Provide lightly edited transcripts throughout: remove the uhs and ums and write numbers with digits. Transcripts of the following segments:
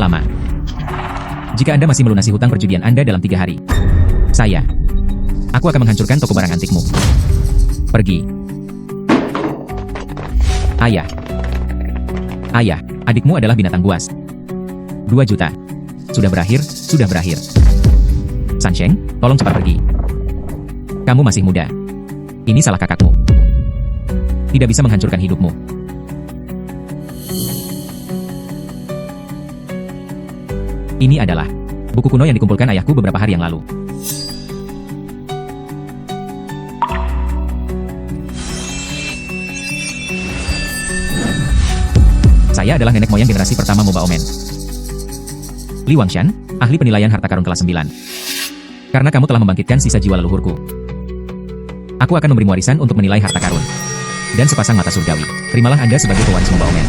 lama. Jika Anda masih melunasi hutang perjudian Anda dalam 3 hari, aku akan menghancurkan toko barang antikmu. Pergi. Ayah, adikmu adalah binatang buas. 2 juta. Sudah berakhir. Sansheng, tolong cepat pergi. Kamu masih muda. Ini salah kakakmu. Tidak bisa menghancurkan hidupmu. Ini adalah buku kuno yang dikumpulkan ayahku beberapa hari yang lalu. Saya adalah nenek moyang generasi pertama Moba Omen. Li Wangshan, ahli penilaian harta karun kelas 9. Karena kamu telah membangkitkan sisa jiwa leluhurku, aku akan memberi warisan untuk menilai harta karun. Dan sepasang mata surgawi. Terimalah Anda sebagai pewaris Moba Omen.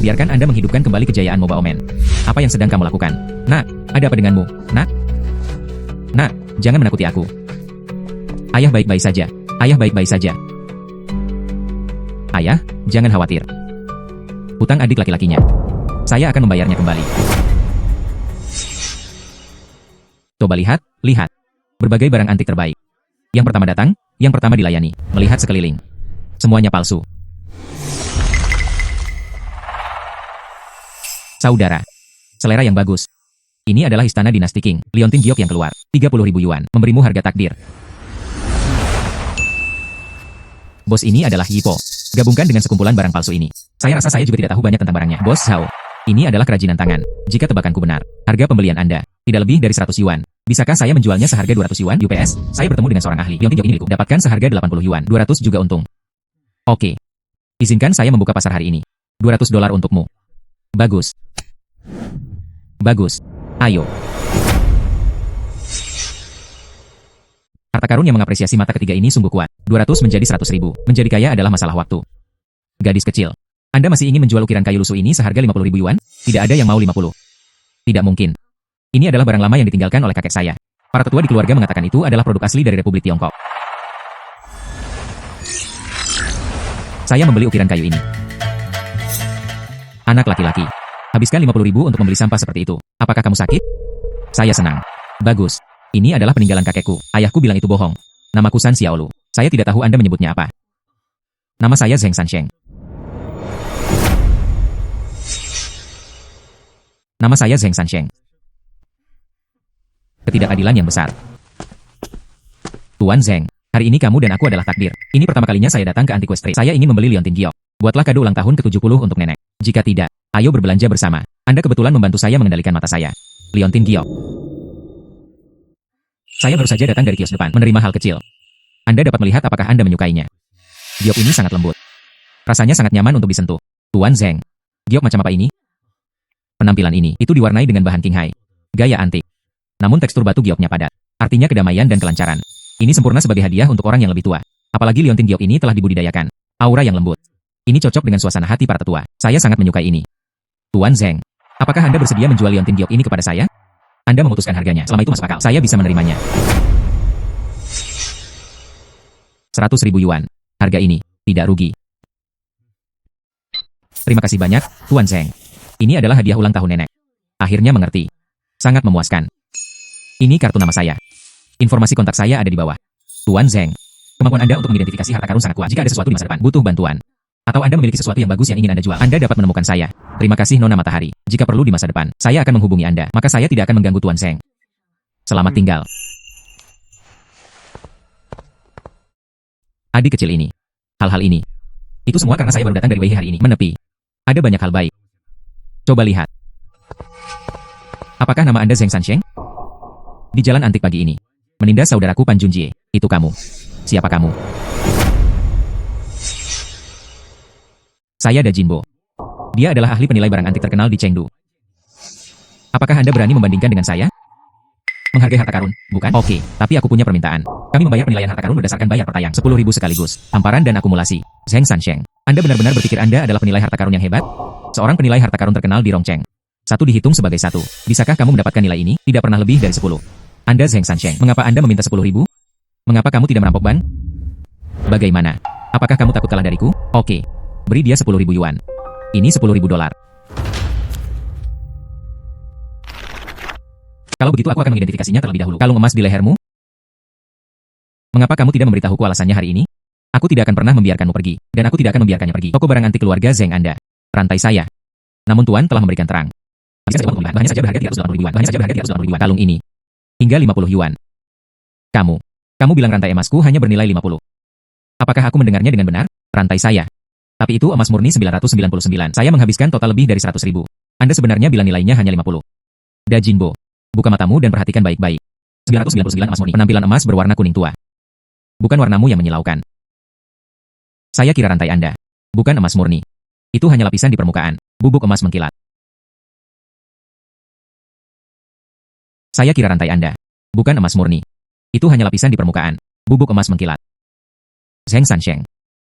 Biarkan Anda menghidupkan kembali kejayaan Moba Omen. Apa yang sedang kamu lakukan? Nak, ada apa denganmu? Nak, jangan menakuti aku. Ayah baik-baik saja. Ayah, jangan khawatir. Hutang adik laki-lakinya, saya akan membayarnya kembali. Coba lihat. Berbagai barang antik terbaik. Yang pertama datang, yang pertama dilayani. Melihat sekeliling. Semuanya palsu. Saudara, selera yang bagus. Ini adalah istana dinasti King. Liontin Giok yang keluar. 30.000 yuan. Memberimu harga takdir. Bos ini adalah Yipo. Gabungkan dengan sekumpulan barang palsu ini. Saya rasa saya juga tidak tahu banyak tentang barangnya. Bos Hao. Ini adalah kerajinan tangan. Jika tebakanku benar, harga pembelian Anda tidak lebih dari 100 yuan. Bisakah saya menjualnya seharga 200 yuan? UPS, saya bertemu dengan seorang ahli. Liontin Giok ini dapatkan seharga 80 yuan. 200 juga untung. Oke. Izinkan saya membuka pasar hari ini. $200 untukmu. Bagus. Ayo. Harta karun yang mengapresiasi mata ketiga ini sungguh kuat. 200 menjadi 100.000. Menjadi kaya adalah masalah waktu. Gadis kecil, Anda masih ingin menjual ukiran kayu lusuh ini seharga 50.000 yuan? Tidak ada yang mau 50. Tidak mungkin. Ini adalah barang lama yang ditinggalkan oleh kakek saya. Para tetua di keluarga mengatakan itu adalah produk asli dari Republik Tiongkok. Saya membeli ukiran kayu ini. Anak laki-laki, habiskan 50.000 untuk membeli sampah seperti itu. Apakah kamu sakit? Saya senang. Bagus. Ini adalah peninggalan kakekku. Ayahku bilang itu bohong. Namaku San Xiaolu. Saya tidak tahu Anda menyebutnya apa. Nama saya Zheng Sansheng. Nama saya Zheng Sansheng. Ketidakadilan yang besar. Tuan Zheng, hari ini kamu dan aku adalah takdir. Ini pertama kalinya saya datang ke Antiquestry. Saya ingin membeli Liontin Giok. Buatlah kado ulang tahun ke-70 untuk nenek. Jika tidak, ayo berbelanja bersama. Anda kebetulan membantu saya mengendalikan mata saya. Liontin Giok. Saya baru saja datang dari kios depan, menerima hal kecil. Anda dapat melihat apakah Anda menyukainya. Giok ini sangat lembut. Rasanya sangat nyaman untuk disentuh. Tuan Zheng, giok macam apa ini? Penampilan ini, itu diwarnai dengan bahan Qinghai. Gaya antik. Namun tekstur batu gioknya padat. Artinya kedamaian dan kelancaran. Ini sempurna sebagai hadiah untuk orang yang lebih tua. Apalagi Liontin Giok ini telah dibudidayakan. Aura yang lembut. Ini cocok dengan suasana hati para tetua. Saya sangat menyukai ini. Tuan Zheng, apakah Anda bersedia menjual Liontin Giok ini kepada saya? Anda memutuskan harganya. Selama itu masuk akal. Saya bisa menerimanya. 100.000 yuan. Harga ini tidak rugi. Terima kasih banyak, Tuan Zheng. Ini adalah hadiah ulang tahun nenek. Akhirnya mengerti. Sangat memuaskan. Ini kartu nama saya. Informasi kontak saya ada di bawah. Tuan Zheng, kemampuan Anda untuk mengidentifikasi harta karun sangat kuat. Jika ada sesuatu di masa depan butuh bantuan, atau Anda memiliki sesuatu yang bagus yang ingin Anda jual, Anda dapat menemukan saya. Terima kasih Nona Matahari. Jika perlu di masa depan, saya akan menghubungi Anda. Maka saya tidak akan mengganggu Tuan Zheng. Selamat tinggal. Adik kecil ini. Hal-hal ini. Itu semua karena saya baru datang dari Wei hari ini. Menepi. Ada banyak hal baik. Coba lihat. Apakah nama Anda Zheng Sansheng? Di jalan antik pagi ini. Menindas saudaraku Pan Junjie. Itu kamu. Siapa kamu? Saya Da Jinbo. Dia adalah ahli penilai barang antik terkenal di Chengdu. Apakah Anda berani membandingkan dengan saya? Menghargai harta karun, bukan? Oke, tapi aku punya permintaan. Kami membayar penilaian harta karun berdasarkan bayar per tayang 10.000 sekaligus. Hamparan dan akumulasi. Zheng Sansheng, Anda benar-benar berpikir Anda adalah penilai harta karun yang hebat? Seorang penilai harta karun terkenal di Rongcheng. 1 dihitung sebagai 1. Bisakah kamu mendapatkan nilai ini? Tidak pernah lebih dari 10. Anda Zheng Sansheng, mengapa Anda meminta 10.000? Mengapa kamu tidak merampok ban? Bagaimana? Apakah kamu takut kalah dariku? Oke. Beri dia 10.000 yuan. Ini 10.000 dolar. Kalau begitu aku akan mengidentifikasinya terlebih dahulu. Kalung emas di lehermu? Mengapa kamu tidak memberitahuku alasannya hari ini? Aku tidak akan pernah membiarkanmu pergi, dan aku tidak akan membiarkannya pergi. Toko barang antik keluarga Zeng Anda. Rantai saya. Namun Tuan telah memberikan terang. Bahannya saja berharga 380 ribuan. Bahannya saja berharga 380 ribuan. Kalung ini. Hingga 50 yuan. Kamu bilang rantai emasku hanya bernilai 50. Apakah aku mendengarnya dengan benar? Rantai saya. Tapi itu emas murni 999. Saya menghabiskan total lebih dari 100 ribu. Anda sebenarnya bilang nilainya hanya 50. Dajinbo. Buka matamu dan perhatikan baik-baik. 999 emas murni. Penampilan emas berwarna kuning tua. Bukan warnamu yang menyilaukan. Saya kira rantai Anda. Bukan emas murni. Itu hanya lapisan di permukaan. Bubuk emas mengkilat. Saya kira rantai Anda. Bukan emas murni. Itu hanya lapisan di permukaan. Bubuk emas mengkilat. Zheng Sansheng.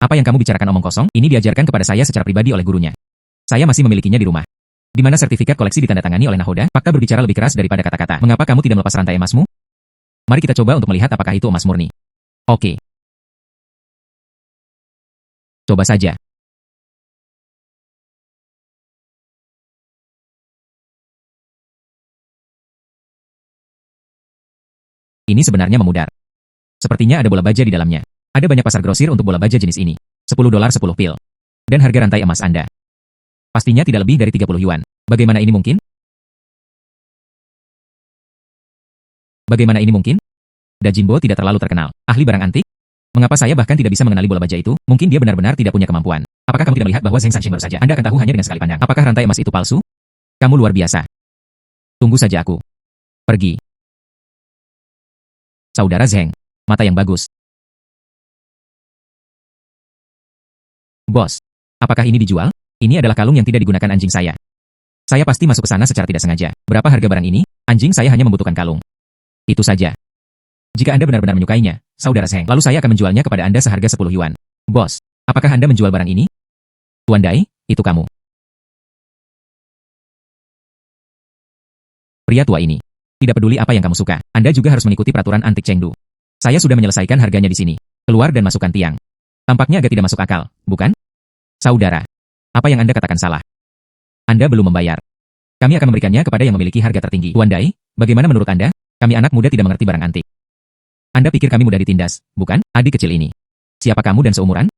Apa yang kamu bicarakan omong kosong? Ini diajarkan kepada saya secara pribadi oleh gurunya. Saya masih memilikinya di rumah. Di mana sertifikat koleksi ditandatangani oleh nahoda, fakta berbicara lebih keras daripada kata-kata. Mengapa kamu tidak melepas rantai emasmu? Mari kita coba untuk melihat apakah itu emas murni. Oke. Coba saja. Ini sebenarnya memudar. Sepertinya ada bola baja di dalamnya. Ada banyak pasar grosir untuk bola baja jenis ini. $10 10 pil. Dan harga rantai emas Anda. Pastinya tidak lebih dari 30 yuan. Bagaimana ini mungkin? Bagaimana ini mungkin? Dajinbo tidak terlalu terkenal. Ahli barang antik? Mengapa saya bahkan tidak bisa mengenali bola baja itu? Mungkin dia benar-benar tidak punya kemampuan. Apakah kamu tidak melihat bahwa Zheng Sansheng baru saja? Anda akan tahu hanya dengan sekali pandang. Apakah rantai emas itu palsu? Kamu luar biasa. Tunggu saja aku. Pergi. Saudara Zheng. Mata yang bagus. Bos. Apakah ini dijual? Ini adalah kalung yang tidak digunakan anjing saya. Saya pasti masuk ke sana secara tidak sengaja. Berapa harga barang ini? Anjing saya hanya membutuhkan kalung. Itu saja. Jika Anda benar-benar menyukainya, Saudara Zheng, lalu saya akan menjualnya kepada Anda seharga 10 yuan. Bos, apakah Anda menjual barang ini? Tuan Dai, itu kamu. Pria tua ini. Tidak peduli apa yang kamu suka, Anda juga harus mengikuti peraturan antik Chengdu. Saya sudah menyelesaikan harganya di sini. Keluar dan masukkan tiang. Tampaknya agak tidak masuk akal, bukan? Saudara, apa yang Anda katakan salah? Anda belum membayar. Kami akan memberikannya kepada yang memiliki harga tertinggi. Tuan Dai, bagaimana menurut Anda? Kami anak muda tidak mengerti barang antik. Anda pikir kami mudah ditindas, bukan? Adik kecil ini. Siapa kamu dan seumuran?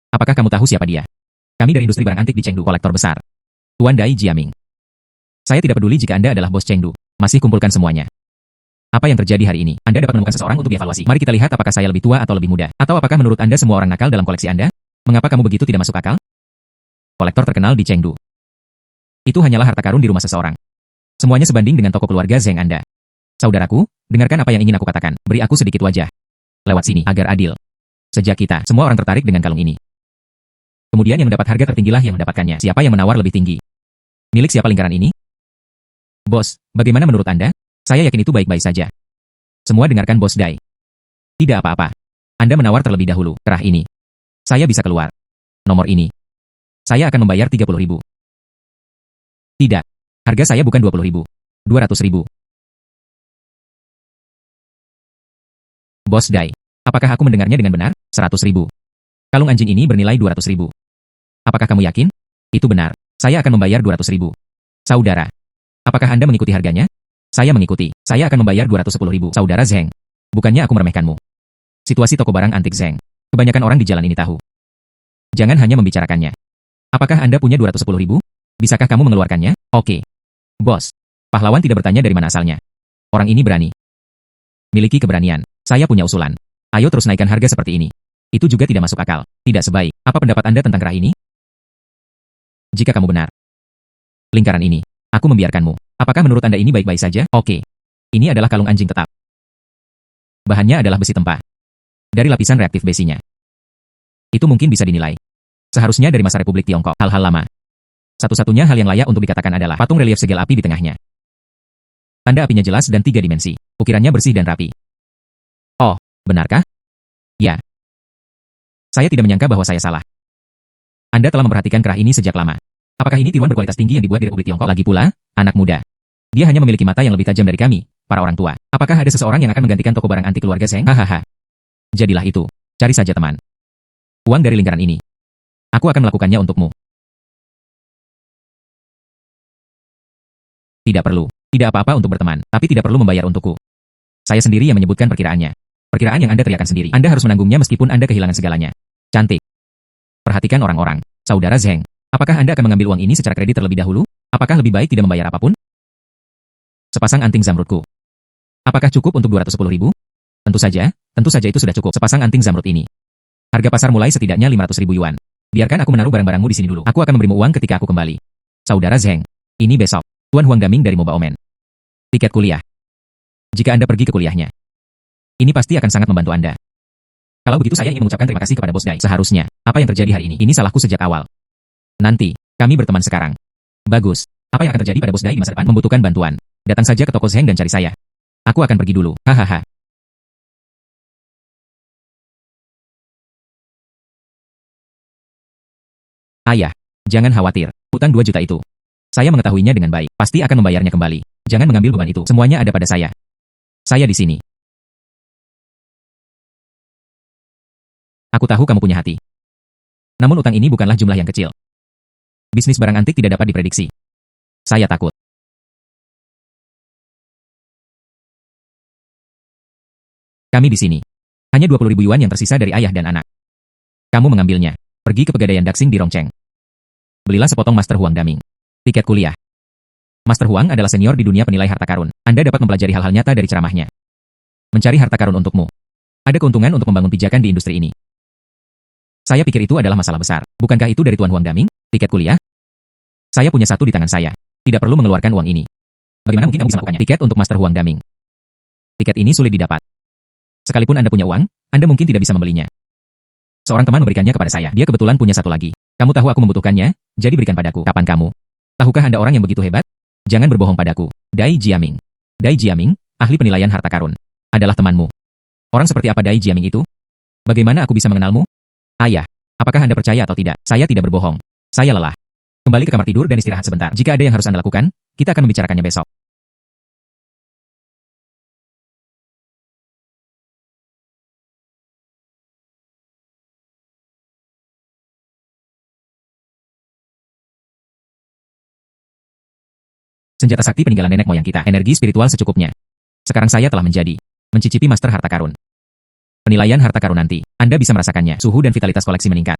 Apakah kamu tahu siapa dia? Kami dari industri barang antik di Chengdu, kolektor besar. Tuan Dai Jiaming. Saya tidak peduli jika Anda adalah bos Chengdu. Masih kumpulkan semuanya. Apa yang terjadi hari ini? Anda dapat menemukan seseorang untuk dievaluasi. Mari kita lihat apakah saya lebih tua atau lebih muda. Atau apakah menurut Anda semua orang nakal dalam koleksi Anda? Mengapa kamu begitu tidak masuk akal? Kolektor terkenal di Chengdu. Itu hanyalah harta karun di rumah seseorang. Semuanya sebanding dengan toko keluarga Zheng Anda. Saudaraku, dengarkan apa yang ingin aku katakan. Beri aku sedikit wajah. Lewat sini, agar adil. Sejak kita, semua orang tertarik dengan kalung ini. Kemudian yang mendapat harga tertinggilah yang mendapatkannya. Siapa yang menawar lebih tinggi? Milik siapa lingkaran ini? Bos, bagaimana menurut Anda? Saya yakin itu baik-baik saja. Semua dengarkan Bos Dai. Tidak apa-apa. Anda menawar terlebih dahulu. Kerah ini. Saya bisa keluar. Nomor ini. Saya akan membayar 30 ribu. Tidak. Harga saya bukan 20 ribu. 200 ribu. Bos Dai. Apakah aku mendengarnya dengan benar? 100 ribu. Kalung anjing ini bernilai 200 ribu. Apakah kamu yakin? Itu benar. Saya akan membayar 200 ribu. Saudara. Apakah Anda mengikuti harganya? Saya mengikuti. Saya akan membayar 210 ribu. Saudara Zheng. Bukannya aku meremehkanmu. Situasi toko barang antik Zheng. Kebanyakan orang di jalan ini tahu. Jangan hanya membicarakannya. Apakah Anda punya 210 ribu? Bisakah kamu mengeluarkannya? Oke. Bos. Pahlawan tidak bertanya dari mana asalnya. Orang ini berani. Miliki keberanian. Saya punya usulan. Ayo terus naikkan harga seperti ini. Itu juga tidak masuk akal. Tidak sebaik. Apa pendapat Anda tentang kerah ini? Jika kamu benar. Lingkaran ini. Aku membiarkanmu. Apakah menurut Anda ini baik-baik saja? Oke. Ini adalah kalung anjing tetap. Bahannya adalah besi tempah. Dari lapisan reaktif besinya. Itu mungkin bisa dinilai. Seharusnya dari masa Republik Tiongkok. Hal-hal lama. Satu-satunya hal yang layak untuk dikatakan adalah patung relief segel api di tengahnya. Tanda apinya jelas dan 3 dimensi. Ukirannya bersih dan rapi. Oh, benarkah? Ya. Saya tidak menyangka bahwa saya salah. Anda telah memperhatikan kerah ini sejak lama. Apakah ini tiruan berkualitas tinggi yang dibuat di Republik Tiongkok? Lagi pula, anak muda. Dia hanya memiliki mata yang lebih tajam dari kami, para orang tua. Apakah ada seseorang yang akan menggantikan toko barang antik keluarga Zheng? Hahaha. Jadilah itu. Cari saja teman. Uang dari lingkaran ini. Aku akan melakukannya untukmu. Tidak perlu. Tidak apa-apa untuk berteman, tapi tidak perlu membayar untukku. Saya sendiri yang menyebutkan perkiraannya. Perkiraan yang Anda teriakan sendiri. Anda harus menanggungnya meskipun Anda kehilangan segalanya. Cantik. Perhatikan orang-orang. Saudara Zheng, apakah Anda akan mengambil uang ini secara kredit terlebih dahulu? Apakah lebih baik tidak membayar apapun? Sepasang anting zamrudku. Apakah cukup untuk 210.000? Tentu saja itu sudah cukup. Sepasang anting zamrud ini. Harga pasar mulai setidaknya 500.000 yuan. Biarkan aku menaruh barang-barangmu di sini dulu. Aku akan memberimu uang ketika aku kembali. Saudara Zheng, ini besok. Tuan Huang Daming dari Moba Omen. Tiket kuliah. Jika Anda pergi ke kuliahnya, ini pasti akan sangat membantu Anda. Kalau begitu saya ingin mengucapkan terima kasih kepada Bos Dai. Seharusnya, apa yang terjadi hari ini? Ini salahku sejak awal. Nanti, kami berteman sekarang. Bagus. Apa yang akan terjadi pada Bos Dai di masa depan? Membutuhkan bantuan. Datang saja ke toko Zheng dan cari saya. Aku akan pergi dulu. Hahaha. Ayah, jangan khawatir. Hutang 2 juta itu. Saya mengetahuinya dengan baik. Pasti akan membayarnya kembali. Jangan mengambil beban itu. Semuanya ada pada saya. Saya di sini. Aku tahu kamu punya hati. Namun utang ini bukanlah jumlah yang kecil. Bisnis barang antik tidak dapat diprediksi. Saya takut. Kami di sini. Hanya 20.000 yuan yang tersisa dari ayah dan anak. Kamu mengambilnya. Pergi ke Pegadaian Daxing di Rongcheng. Belilah sepotong Master Huang Daming. Tiket kuliah. Master Huang adalah senior di dunia penilai harta karun. Anda dapat mempelajari hal-hal nyata dari ceramahnya. Mencari harta karun untukmu. Ada keuntungan untuk membangun pijakan di industri ini. Saya pikir itu adalah masalah besar. Bukankah itu dari Tuan Huang Daming? Tiket kuliah? Saya punya satu di tangan saya. Tidak perlu mengeluarkan uang ini. Bagaimana mungkin kamu bisa melakukannya? Tiket untuk Master Huang Daming. Tiket ini sulit didapat. Sekalipun Anda punya uang, Anda mungkin tidak bisa membelinya. Seorang teman memberikannya kepada saya. Dia kebetulan punya satu lagi. Kamu tahu aku membutuhkannya, jadi berikan padaku. Kapan kamu? Tahukah Anda orang yang begitu hebat? Jangan berbohong padaku. Dai Jiaming. Dai Jiaming, ahli penilaian harta karun. Adalah temanmu. Orang seperti apa Dai Jiaming itu? Bagaimana aku bisa mengenalmu? Ayah, apakah Anda percaya atau tidak? Saya tidak berbohong. Saya lelah. Kembali ke kamar tidur dan istirahat sebentar. Jika ada yang harus Anda lakukan, kita akan membicarakannya besok. Senjata sakti peninggalan nenek moyang kita. Energi spiritual secukupnya. Sekarang saya telah mencicipi master harta karun. Penilaian harta karun nanti, Anda bisa merasakannya. Suhu dan vitalitas koleksi meningkat.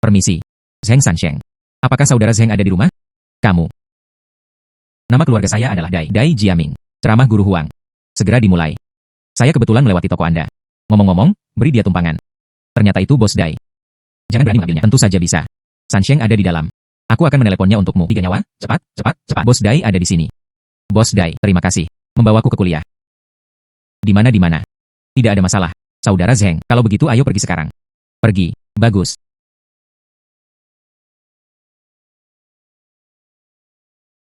Permisi. Zheng Sansheng. Apakah saudara Zheng ada di rumah? Kamu. Nama keluarga saya adalah Dai Jiaming. Ceramah Guru Huang. Segera dimulai. Saya kebetulan melewati toko Anda. Ngomong-ngomong, beri dia tumpangan. Ternyata itu Bos Dai. Jangan berani mengambilnya. Tentu saja bisa. Sansheng ada di dalam. Aku akan meneleponnya untukmu. 3 nyawa. Cepat. Bos Dai ada di sini. Bos Dai, terima kasih. Membawaku ke kuliah. Di mana? Tidak ada masalah. Saudara Zheng, kalau begitu ayo pergi sekarang. Pergi. Bagus.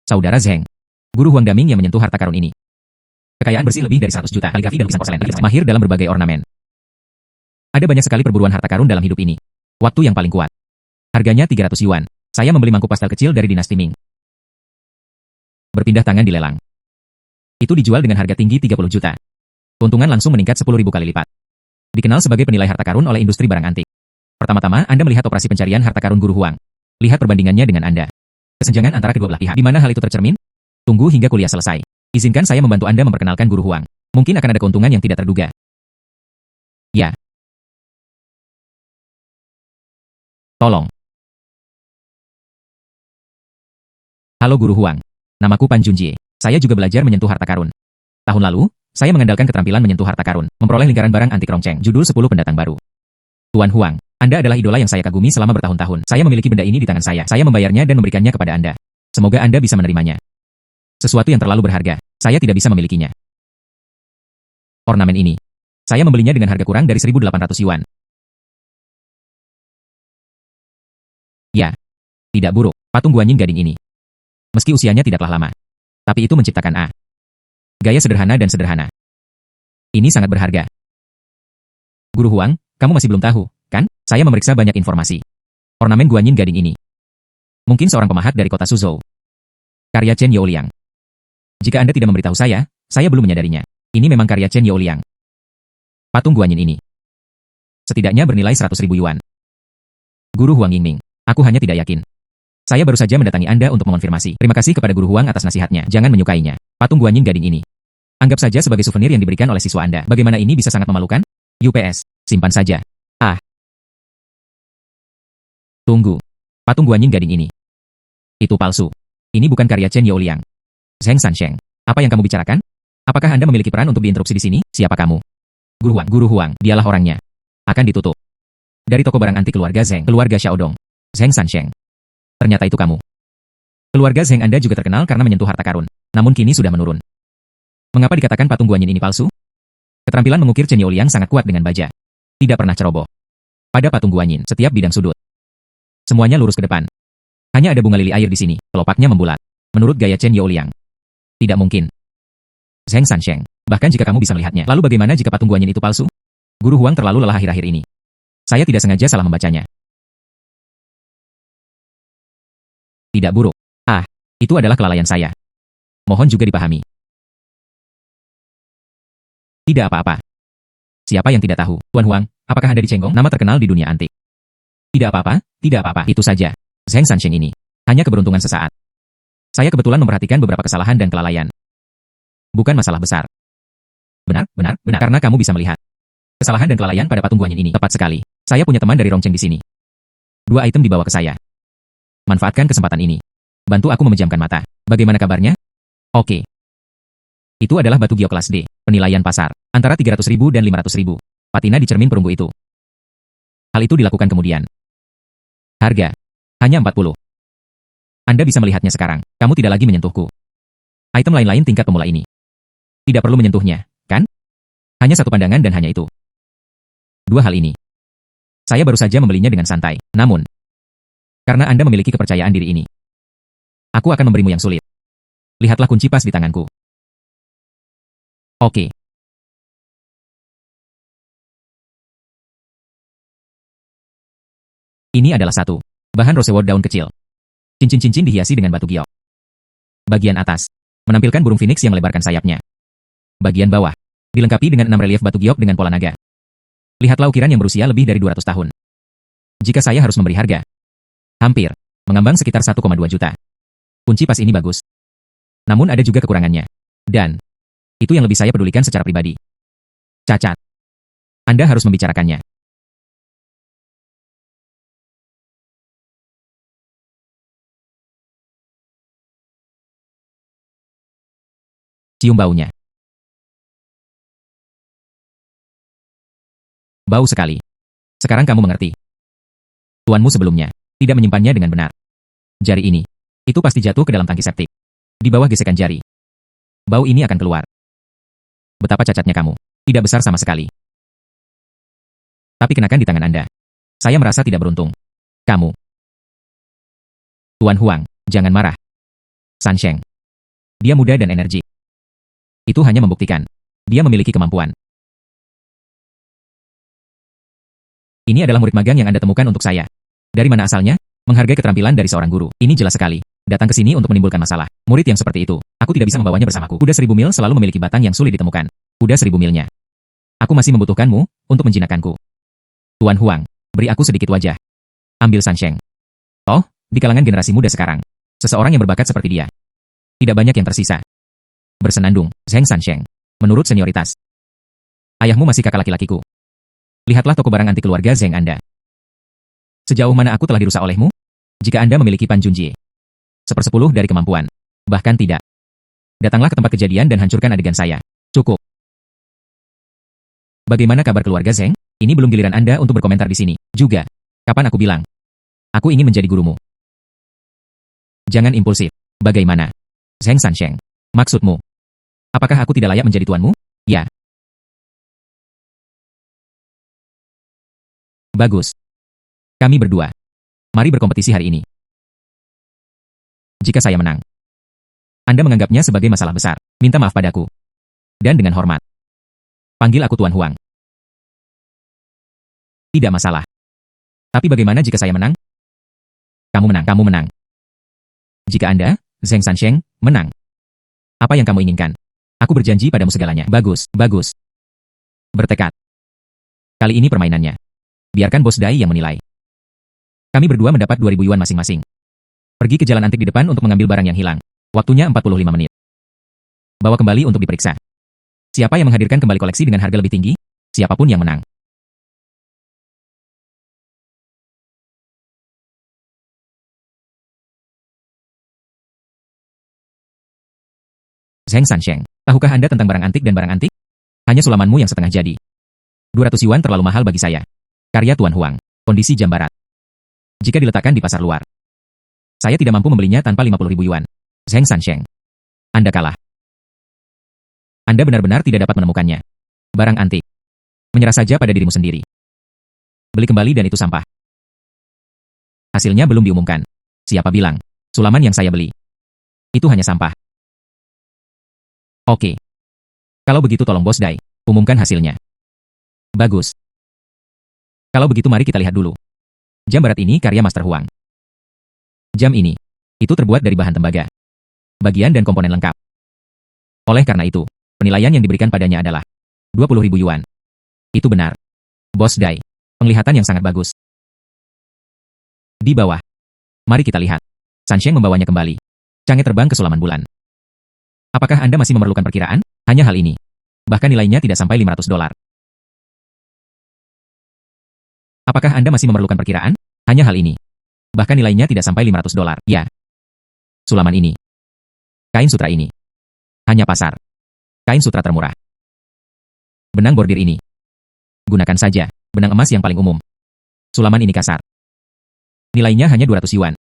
Saudara Zheng. Guru Huang Daming yang menyentuh harta karun ini. Kekayaan bersih lebih dari 100 juta. Kaligrafi dan lukisan porselen. Mahir dalam berbagai ornamen. Ada banyak sekali perburuan harta karun dalam hidup ini. Waktu yang paling kuat. Harganya 300 yuan. Saya membeli mangkuk pastel kecil dari dinasti Ming. Berpindah tangan di lelang. Itu dijual dengan harga tinggi 30 juta. Keuntungan langsung meningkat 10.000 kali lipat. Dikenal sebagai penilai harta karun oleh industri barang antik. Pertama-tama Anda melihat operasi pencarian harta karun Guru Huang. Lihat perbandingannya dengan Anda. Kesenjangan antara kedua belah pihak. Di mana hal itu tercermin? Tunggu hingga kuliah selesai. Izinkan saya membantu Anda memperkenalkan Guru Huang. Mungkin akan ada keuntungan yang tidak terduga. Ya. Tolong. Halo Guru Huang. Namaku Pan Junjie. Saya juga belajar menyentuh harta karun. Tahun lalu, saya mengandalkan keterampilan menyentuh harta karun, memperoleh lingkaran barang antik Rongcheng. Judul 10 pendatang baru. Tuan Huang, Anda adalah idola yang saya kagumi selama bertahun-tahun. Saya memiliki benda ini di tangan saya. Saya membayarnya dan memberikannya kepada Anda. Semoga Anda bisa menerimanya. Sesuatu yang terlalu berharga. Saya tidak bisa memilikinya. Ornamen ini. Saya membelinya dengan harga kurang dari 1.800 yuan. Ya. Tidak buruk. Patung Guanyin Gading ini. Meski usianya tidaklah lama. Tapi itu menciptakan gaya sederhana dan sederhana. Ini sangat berharga. Guru Huang, kamu masih belum tahu, kan? Saya memeriksa banyak informasi. Ornamen Guanyin Gading ini. Mungkin seorang pemahat dari kota Suzhou. Karya Chen Youliang. Jika Anda tidak memberitahu saya belum menyadarinya. Ini memang karya Chen Youliang. Patung Guanyin ini. Setidaknya bernilai 100.000 yuan. Guru Huang Yingming, aku hanya tidak yakin. Saya baru saja mendatangi Anda untuk mengonfirmasi. Terima kasih kepada Guru Huang atas nasihatnya. Jangan menyukainya. Patung Guanyin Gading ini. Anggap saja sebagai souvenir yang diberikan oleh siswa Anda. Bagaimana ini bisa sangat memalukan? UPS, simpan saja. Ah. Tunggu. Patung Guanyin Gading ini. Itu palsu. Ini bukan karya Chen Youliang. Zheng Sansheng, apa yang kamu bicarakan? Apakah Anda memiliki peran untuk diinterupsi di sini? Siapa kamu? Guru Huang, dialah orangnya. Akan ditutup. Dari toko barang antik keluarga Zheng, keluarga Xiaodong. Zheng Sansheng. Ternyata itu kamu. Keluarga Zheng Anda juga terkenal karena menyentuh harta karun. Namun kini sudah menurun. Mengapa dikatakan patung Guanyin ini palsu? Keterampilan mengukir Chen Youliang sangat kuat dengan baja. Tidak pernah ceroboh. Pada patung Guanyin, setiap bidang sudut. Semuanya lurus ke depan. Hanya ada bunga lili air di sini, kelopaknya membulat. Menurut gaya Chen Youliang. Tidak mungkin. Zheng Sansheng, bahkan jika kamu bisa melihatnya. Lalu bagaimana jika patung Guanyin itu palsu? Guru Huang terlalu lelah akhir-akhir ini. Saya tidak sengaja salah membacanya. Tidak buruk. Ah, itu adalah kelalaian saya. Mohon juga dipahami. Tidak apa-apa. Siapa yang tidak tahu? Tuan Huang, apakah Anda dicenggong? Nama terkenal di dunia antik. Tidak apa-apa, tidak apa-apa. Itu saja. Zheng Sansheng ini. Hanya keberuntungan sesaat. Saya kebetulan memperhatikan beberapa kesalahan dan kelalaian. Bukan masalah besar. Benar. Karena kamu bisa melihat. Kesalahan dan kelalaian pada patung Guanyin ini. Tepat sekali. Saya punya teman dari Rongcheng di sini. 2 item dibawa ke saya. Manfaatkan kesempatan ini. Bantu aku memejamkan mata. Bagaimana kabarnya? Oke. Itu adalah batu giok kelas D. Penilaian pasar. Antara 300.000 dan 500.000. Patina di cermin perunggu itu. Hal itu dilakukan kemudian. Harga. Hanya 40. Anda bisa melihatnya sekarang. Kamu tidak lagi menyentuhku. Item lain-lain tingkat pemula ini. Tidak perlu menyentuhnya, kan? Hanya satu pandangan dan hanya itu. 2 hal ini. Saya baru saja membelinya dengan santai. Namun, karena Anda memiliki kepercayaan diri ini, aku akan memberimu yang sulit. Lihatlah kunci pas di tanganku. Oke. Ini adalah satu. Bahan rosewood daun kecil. Cincin-cincin dihiasi dengan batu giok. Bagian atas. Menampilkan burung phoenix yang melebarkan sayapnya. Bagian bawah. Dilengkapi dengan 6 relief batu giok dengan pola naga. Lihatlah ukiran yang berusia lebih dari 200 tahun. Jika saya harus memberi harga. Hampir. Mengambang sekitar 1,2 juta. Kunci pas ini bagus. Namun ada juga kekurangannya. Dan itu yang lebih saya pedulikan secara pribadi. Cacat. Anda harus membicarakannya. Cium baunya. Bau sekali. Sekarang kamu mengerti. Tuanmu sebelumnya tidak menyimpannya dengan benar. Jari ini. Itu pasti jatuh ke dalam tangki septik. Di bawah gesekan jari. Bau ini akan keluar. Betapa cacatnya kamu. Tidak besar sama sekali. Tapi kenakan di tangan Anda. Saya merasa tidak beruntung. Kamu. Tuan Huang, jangan marah. Sansheng. Dia muda dan energik. Itu hanya membuktikan. Dia memiliki kemampuan. Ini adalah murid magang yang Anda temukan untuk saya. Dari mana asalnya? Menghargai keterampilan dari seorang guru. Ini jelas sekali. Datang ke sini untuk menimbulkan masalah. Murid yang seperti itu, aku tidak bisa membawanya bersamaku. Kuda 1000 mil selalu memiliki batang yang sulit ditemukan. Kuda 1000 milnya. Aku masih membutuhkanmu untuk menjinakkanku. Tuan Huang, beri aku sedikit wajah. Ambil Sansheng. Oh, di kalangan generasi muda sekarang, seseorang yang berbakat seperti dia. Tidak banyak yang tersisa. Bersenandung, Zheng Sansheng. Menurut senioritas. Ayahmu masih kakak laki-lakiku. Lihatlah toko barang antik keluarga Zheng Anda. Sejauh mana aku telah dirusak olehmu? Jika Anda memiliki Pan Junjie. 1/10 dari kemampuan. Bahkan tidak. Datanglah ke tempat kejadian dan hancurkan adegan saya. Cukup. Bagaimana kabar keluarga Zheng? Ini belum giliran Anda untuk berkomentar di sini. Juga. Kapan aku bilang? Aku ingin menjadi gurumu. Jangan impulsif. Bagaimana? Zheng Sansheng. Maksudmu? Apakah aku tidak layak menjadi tuanmu? Ya. Bagus. Kami berdua. Mari berkompetisi hari ini. Jika saya menang, Anda menganggapnya sebagai masalah besar. Minta maaf padaku. Dan dengan hormat. Panggil aku Tuan Huang. Tidak masalah. Tapi bagaimana jika saya menang? Kamu menang. Jika Anda, Zheng Sansheng, menang. Apa yang kamu inginkan? Aku berjanji padamu segalanya. Bagus. Bertekad. Kali ini permainannya. Biarkan Bos Dai yang menilai. Kami berdua mendapat 2.000 yuan masing-masing. Pergi ke jalan antik di depan untuk mengambil barang yang hilang. Waktunya 45 menit. Bawa kembali untuk diperiksa. Siapa yang menghadirkan kembali koleksi dengan harga lebih tinggi? Siapapun yang menang. Zheng Sansheng, tahukah Anda tentang barang antik dan barang antik? Hanya sulamanmu yang setengah jadi. 200 yuan terlalu mahal bagi saya. Karya Tuan Huang. Kondisi jam barat. Jika diletakkan di pasar luar, saya tidak mampu membelinya tanpa 50.000 yuan. Zheng Sansheng, Anda kalah. Anda benar-benar tidak dapat menemukannya. Barang antik. Menyerah saja pada dirimu sendiri. Beli kembali dan itu sampah. Hasilnya belum diumumkan. Siapa bilang? Sulaman yang saya beli. Itu hanya sampah. Oke. Kalau begitu tolong Bos Dai, umumkan hasilnya. Bagus. Kalau begitu mari kita lihat dulu. Jam barat ini karya Master Huang. Jam ini, itu terbuat dari bahan tembaga. Bagian dan komponen lengkap. Oleh karena itu, penilaian yang diberikan padanya adalah 20.000 yuan. Itu benar. Bos Dai, penglihatan yang sangat bagus. Di bawah. Mari kita lihat. Sansheng membawanya kembali. Canggih terbang ke sulaman bulan. Apakah Anda masih memerlukan perkiraan? Hanya hal ini. Bahkan nilainya tidak sampai $500. Apakah Anda masih memerlukan perkiraan? Hanya hal ini. Bahkan nilainya tidak sampai $500. Ya. Sulaman ini. Kain sutra ini. Hanya pasar. Kain sutra termurah. Benang bordir ini. Gunakan saja benang emas yang paling umum. Sulaman ini kasar. Nilainya hanya 200 yuan.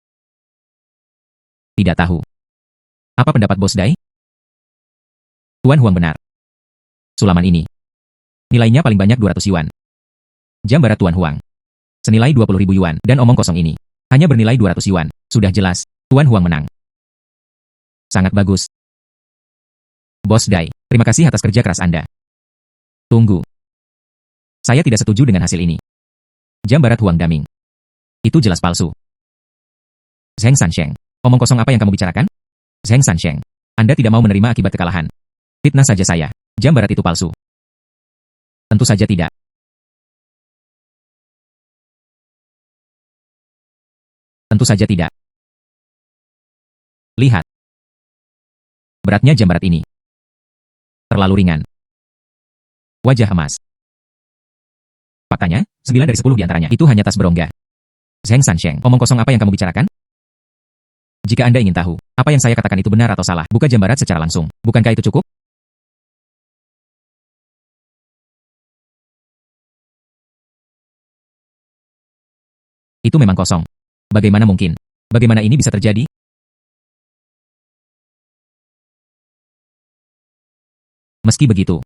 Tidak tahu. Apa pendapat Bos Dai? Tuan Huang benar. Sulaman ini. Nilainya paling banyak 200 yuan. Jam barat Tuan Huang. Senilai 20.000 yuan dan omong kosong ini. Hanya bernilai 200 yuan. Sudah jelas, Tuan Huang menang. Sangat bagus. Bos Dai, terima kasih atas kerja keras Anda. Tunggu. Saya tidak setuju dengan hasil ini. Jam barat Huang Daming. Itu jelas palsu. Zheng Sansheng, omong kosong apa yang kamu bicarakan? Zheng Sansheng, Anda tidak mau menerima akibat kekalahan. Fitnah saja saya. Jam barat itu palsu. Tentu saja tidak. Tentu saja tidak. Lihat. Beratnya jam barat ini. Terlalu ringan. Wajah emas. Faktanya, 9 dari 10 diantaranya itu hanya tas berongga. Zheng Sansheng, omong kosong apa yang kamu bicarakan? Jika Anda ingin tahu, apa yang saya katakan itu benar atau salah, buka jam barat secara langsung. Bukankah itu cukup? Itu memang kosong. Bagaimana mungkin? Bagaimana ini bisa terjadi? Meski begitu,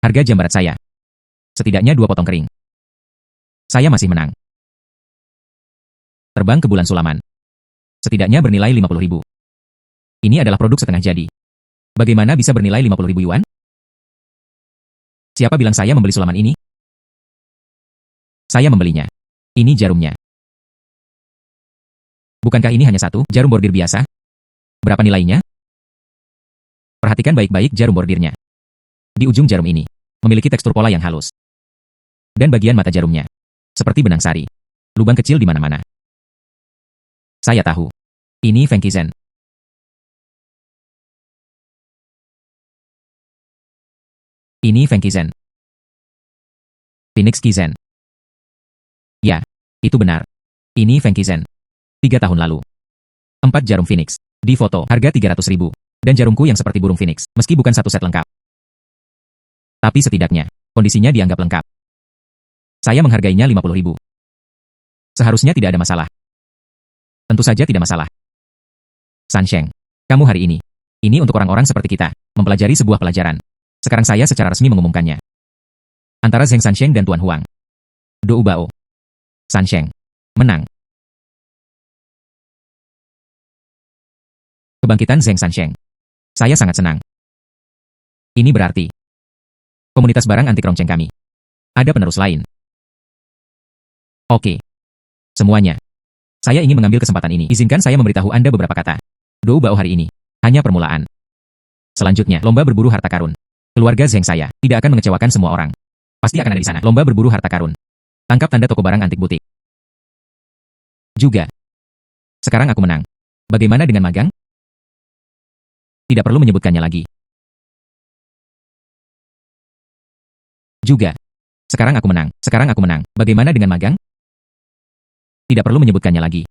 harga jam barat saya setidaknya 2 potong kering. Saya masih menang. Terbang ke bulan sulaman. Setidaknya bernilai 50.000. Ini adalah produk setengah jadi. Bagaimana bisa bernilai 50.000 yuan? Siapa bilang saya membeli sulaman ini? Saya membelinya. Ini jarumnya. Bukankah ini hanya satu jarum bordir biasa? Berapa nilainya? Perhatikan baik-baik jarum bordirnya. Di ujung jarum ini, memiliki tekstur pola yang halus. Dan bagian mata jarumnya, seperti benang sari. Lubang kecil di mana-mana. Saya tahu. Ini Feng Qizhen. Ini Feng Qizhen. Phoenix Qizhen. Ya, itu benar. Ini Feng Qizhen. 3 tahun lalu. 4 jarum Phoenix. Di foto, harga 300.000. Dan jarumku yang seperti burung Phoenix, meski bukan satu set lengkap. Tapi setidaknya, kondisinya dianggap lengkap. Saya menghargainya 50.000. Seharusnya tidak ada masalah. Tentu saja tidak masalah. Sansheng, kamu hari ini untuk orang-orang seperti kita, mempelajari sebuah pelajaran. Sekarang saya secara resmi mengumumkannya. Antara Zheng Sansheng dan Tuan Huang. Dou Bao. Sansheng. Menang. Kebangkitan Zheng Sansheng. Saya sangat senang. Ini berarti komunitas barang antik Rongcheng kami. Ada penerus lain. Oke. Semuanya. Saya ingin mengambil kesempatan ini. Izinkan saya memberitahu Anda beberapa kata. Dou Bao hari ini hanya permulaan. Selanjutnya, lomba berburu harta karun. Keluarga Zheng saya tidak akan mengecewakan semua orang. Pasti akan ada di sana. Lomba berburu harta karun. Tangkap tanda toko barang antik butik. Juga. Sekarang aku menang. Bagaimana dengan magang? Tidak perlu menyebutkannya lagi. Juga. Sekarang aku menang. Sekarang aku menang. Bagaimana dengan magang? Tidak perlu menyebutkannya lagi.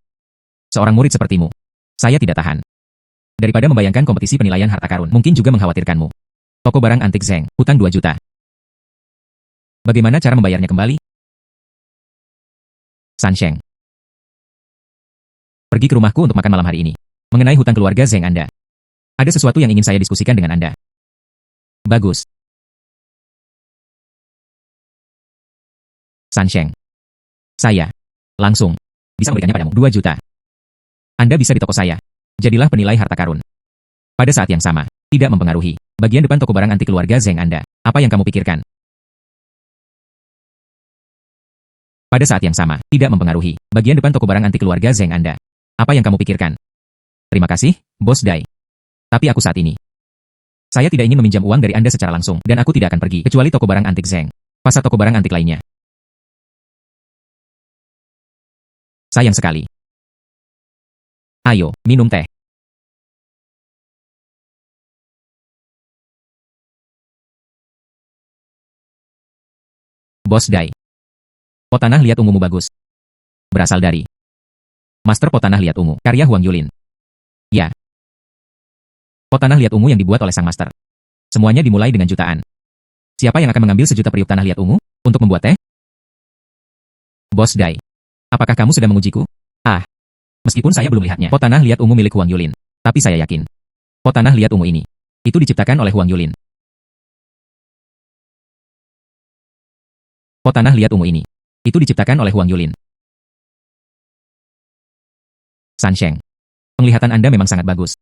Seorang murid sepertimu. Saya tidak tahan. Daripada membayangkan kompetisi penilaian harta karun, mungkin juga mengkhawatirkanmu. Toko barang antik Zeng, hutang 2 juta. Bagaimana cara membayarnya kembali? Sansheng. Pergi ke rumahku untuk makan malam hari ini. Mengenai hutang keluarga Zeng Anda. Ada sesuatu yang ingin saya diskusikan dengan Anda. Bagus. Sansheng. Saya. Langsung. Bisa memberikannya padamu 2 juta. Anda bisa di toko saya. Jadilah penilai harta karun. Pada saat yang sama, tidak mempengaruhi. Bagian depan toko barang antik keluarga Zeng Anda. Apa yang kamu pikirkan? Pada saat yang sama, tidak mempengaruhi. Bagian depan toko barang antik keluarga Zeng Anda. Apa yang kamu pikirkan? Terima kasih, Bos Dai. Tapi aku saat ini. Saya tidak ingin meminjam uang dari Anda secara langsung, dan aku tidak akan pergi, kecuali toko barang antik Zeng. Pasar toko barang antik lainnya. Sayang sekali. Ayo, minum teh. Bos Dai. Pot tanah liat ungumu bagus. Berasal dari Master pot tanah liat ungu, karya Huang Yulin. Ya. Pot tanah liat ungu yang dibuat oleh sang master. Semuanya dimulai dengan jutaan. Siapa yang akan mengambil sejuta periuk tanah liat ungu untuk membuat teh? Bos Dai. Apakah kamu sudah mengujiku? Ah. Meskipun saya belum lihatnya, pot tanah liat ungu milik Huang Yulin. Tapi saya yakin. Pot tanah liat ungu ini. Itu diciptakan oleh Huang Yulin. Pot tanah liat ungu ini. Itu diciptakan oleh Huang Yulin. Sansheng. Penglihatan Anda memang sangat bagus.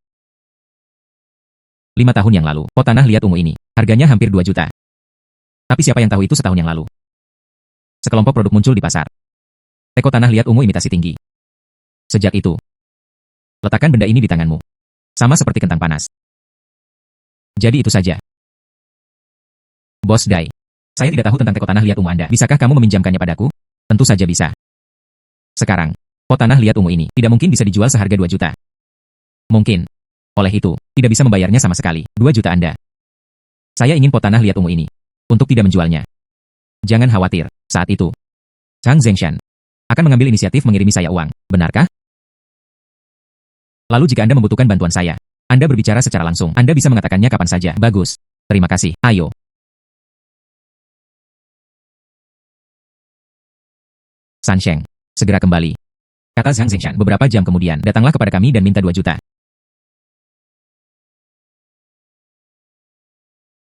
5 tahun yang lalu, pot tanah liat ungu ini. Harganya hampir 2 juta. Tapi siapa yang tahu itu setahun yang lalu? Sekelompok produk muncul di pasar. Teko tanah liat ungu imitasi tinggi. Sejak itu, letakkan benda ini di tanganmu. Sama seperti kentang panas. Jadi itu saja. Bos Dai. Saya tidak tahu tentang teko tanah liat ungu Anda. Bisakah kamu meminjamkannya padaku? Tentu saja bisa. Sekarang, pot tanah liat ungu ini tidak mungkin bisa dijual seharga 2 juta. Mungkin. Oleh itu, tidak bisa membayarnya sama sekali. 2 juta Anda. Saya ingin pot tanah liat ungu ini. Untuk tidak menjualnya. Jangan khawatir. Saat itu, Chang Zengshan akan mengambil inisiatif mengirimi saya uang. Benarkah? Lalu jika Anda membutuhkan bantuan saya, Anda berbicara secara langsung. Anda bisa mengatakannya kapan saja. Bagus. Terima kasih. Ayo. Sansheng. Segera kembali. Kata Zhang Zengshan. Beberapa jam kemudian, datanglah kepada kami dan minta 2 juta.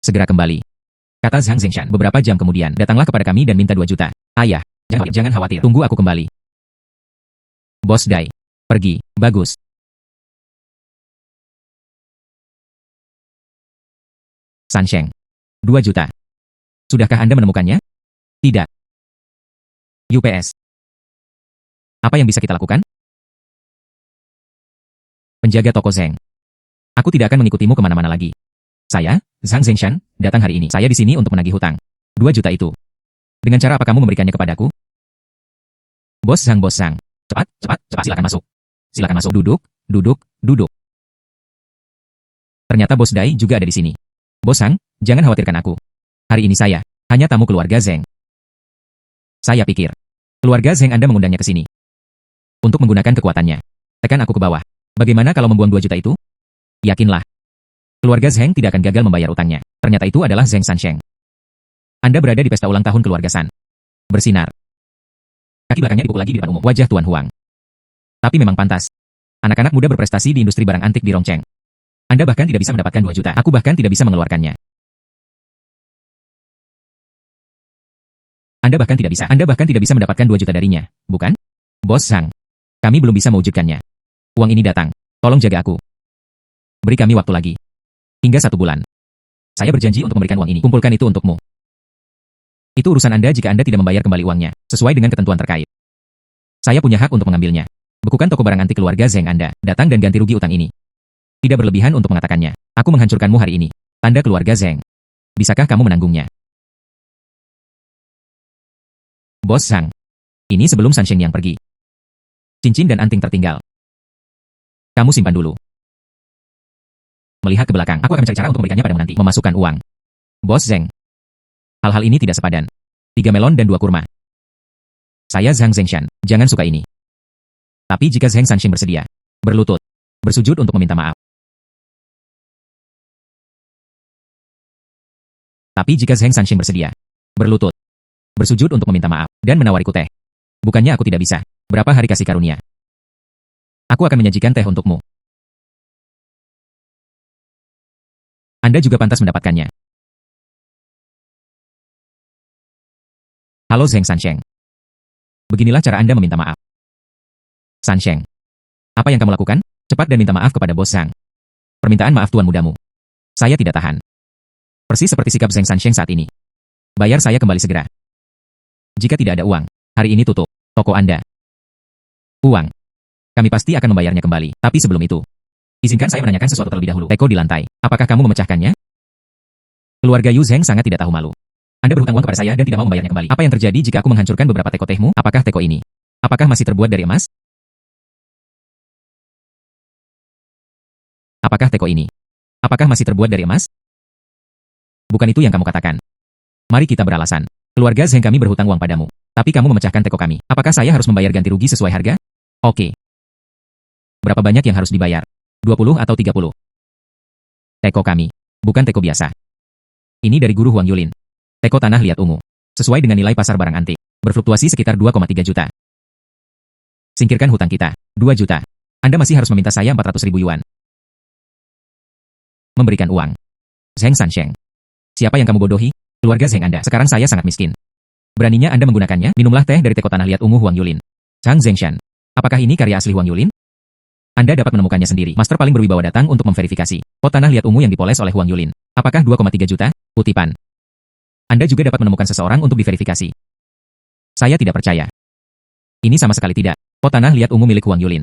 Segera kembali. Kata Zhang Zengshan. Beberapa jam kemudian, datanglah kepada kami dan minta 2 juta. Ayah, jangan khawatir. Tunggu aku kembali. Bos Dai. Pergi. Bagus. Sansheng. 2 juta. Sudahkah Anda menemukannya? Tidak. UPS. Apa yang bisa kita lakukan? Penjaga toko Zeng. Aku tidak akan mengikutimu kemana-mana lagi. Saya, Zhang Zengshan, datang hari ini. Saya di sini untuk menagih hutang. 2 juta itu. Dengan cara apa kamu memberikannya kepadaku? Bos Zhang. Cepat, silakan masuk. Silakan masuk. Duduk. Ternyata Bos Dai juga ada di sini. Bos Zhang, jangan khawatirkan aku. Hari ini saya hanya tamu keluarga Zeng. Saya pikir, keluarga Zeng Anda mengundangnya ke sini. Untuk menggunakan kekuatannya. Tekan aku ke bawah. Bagaimana kalau membuang 2 juta itu? Yakinlah. Keluarga Zeng tidak akan gagal membayar utangnya. Ternyata itu adalah Zeng Sansheng. Anda berada di pesta ulang tahun keluarga San. Bersinar. Kaki belakangnya dipukul lagi di depan umum. Wajah Tuan Huang. Tapi memang pantas. Anak-anak muda berprestasi di industri barang antik di Rongcheng. Anda bahkan tidak bisa mendapatkan 2 juta. Aku bahkan tidak bisa mengeluarkannya. Anda bahkan tidak bisa mendapatkan 2 juta darinya, bukan? Bos Zhang. Kami belum bisa mewujudkannya. Uang ini datang. Tolong jaga aku. Beri kami waktu lagi. Hingga 1 bulan. Saya berjanji untuk memberikan uang ini. Kumpulkan itu untukmu. Itu urusan Anda jika Anda tidak membayar kembali uangnya, sesuai dengan ketentuan terkait. Saya punya hak untuk mengambilnya. Bekukan toko barang antik keluarga Zeng Anda. Datang dan ganti rugi utang ini. Tidak berlebihan untuk mengatakannya. Aku menghancurkanmu hari ini. Tanda keluarga Zeng. Bisakah kamu menanggungnya? Bos Zhang. Ini sebelum Sansheng yang pergi. Cincin dan anting tertinggal. Kamu simpan dulu. Melihat ke belakang, aku akan mencari cara untuk memberikannya padamu nanti. Memasukkan uang. Bos Zheng. Hal-hal ini tidak sepadan. 3 melon dan 2 kurma. Saya Zhang Zengshan, jangan suka ini. Tapi jika Zheng Sansheng bersedia, berlutut, bersujud untuk meminta maaf. Tapi jika Zheng Sansheng bersedia, berlutut, bersujud untuk meminta maaf, dan menawariku teh. Bukannya aku tidak bisa. Berapa hari kasih karunia? Aku akan menyajikan teh untukmu. Anda juga pantas mendapatkannya. Halo Zheng Sansheng. Beginilah cara Anda meminta maaf. Sansheng. Apa yang kamu lakukan? Cepat dan minta maaf kepada Bos Zhang. Permintaan maaf tuan mudamu. Saya tidak tahan. Persis seperti sikap Zheng Sansheng saat ini. Bayar saya kembali segera. Jika tidak ada uang, hari ini tutup toko Anda. Uang. Kami pasti akan membayarnya kembali. Tapi sebelum itu, izinkan saya menanyakan sesuatu terlebih dahulu. Teko di lantai. Apakah kamu memecahkannya? Keluarga Yu Zheng sangat tidak tahu malu. Anda berhutang uang kepada saya dan tidak mau membayarnya kembali. Apa yang terjadi jika aku menghancurkan beberapa teko tehmu? Apakah teko ini? Apakah masih terbuat dari emas? Apakah teko ini? Apakah masih terbuat dari emas? Bukan itu yang kamu katakan. Mari kita beralasan. Keluarga Zheng kami berhutang uang padamu. Tapi kamu memecahkan teko kami. Apakah saya harus membayar ganti rugi sesuai harga? Oke. Berapa banyak yang harus dibayar? 20 atau 30? Teko kami. Bukan teko biasa. Ini dari guru Huang Yulin. Teko tanah liat ungu. Sesuai dengan nilai pasar barang antik. Berfluktuasi sekitar 2,3 juta. Singkirkan hutang kita. 2 juta. Anda masih harus meminta saya 400.000 yuan. Memberikan uang. Zheng Sansheng. Siapa yang kamu bodohi? Keluarga Zheng Anda. Sekarang saya sangat miskin. Beraninya Anda menggunakannya? Minumlah teh dari teko tanah liat ungu Huang Yulin. Zhang Zengshan. Apakah ini karya asli Huang Yulin? Anda dapat menemukannya sendiri. Master paling berwibawa datang untuk memverifikasi. Pot tanah liat ungu yang dipoles oleh Huang Yulin. Apakah 2,3 juta? Kutipan. Anda juga dapat menemukan seseorang untuk diverifikasi. Saya tidak percaya. Ini sama sekali tidak. Pot tanah liat ungu milik Huang Yulin.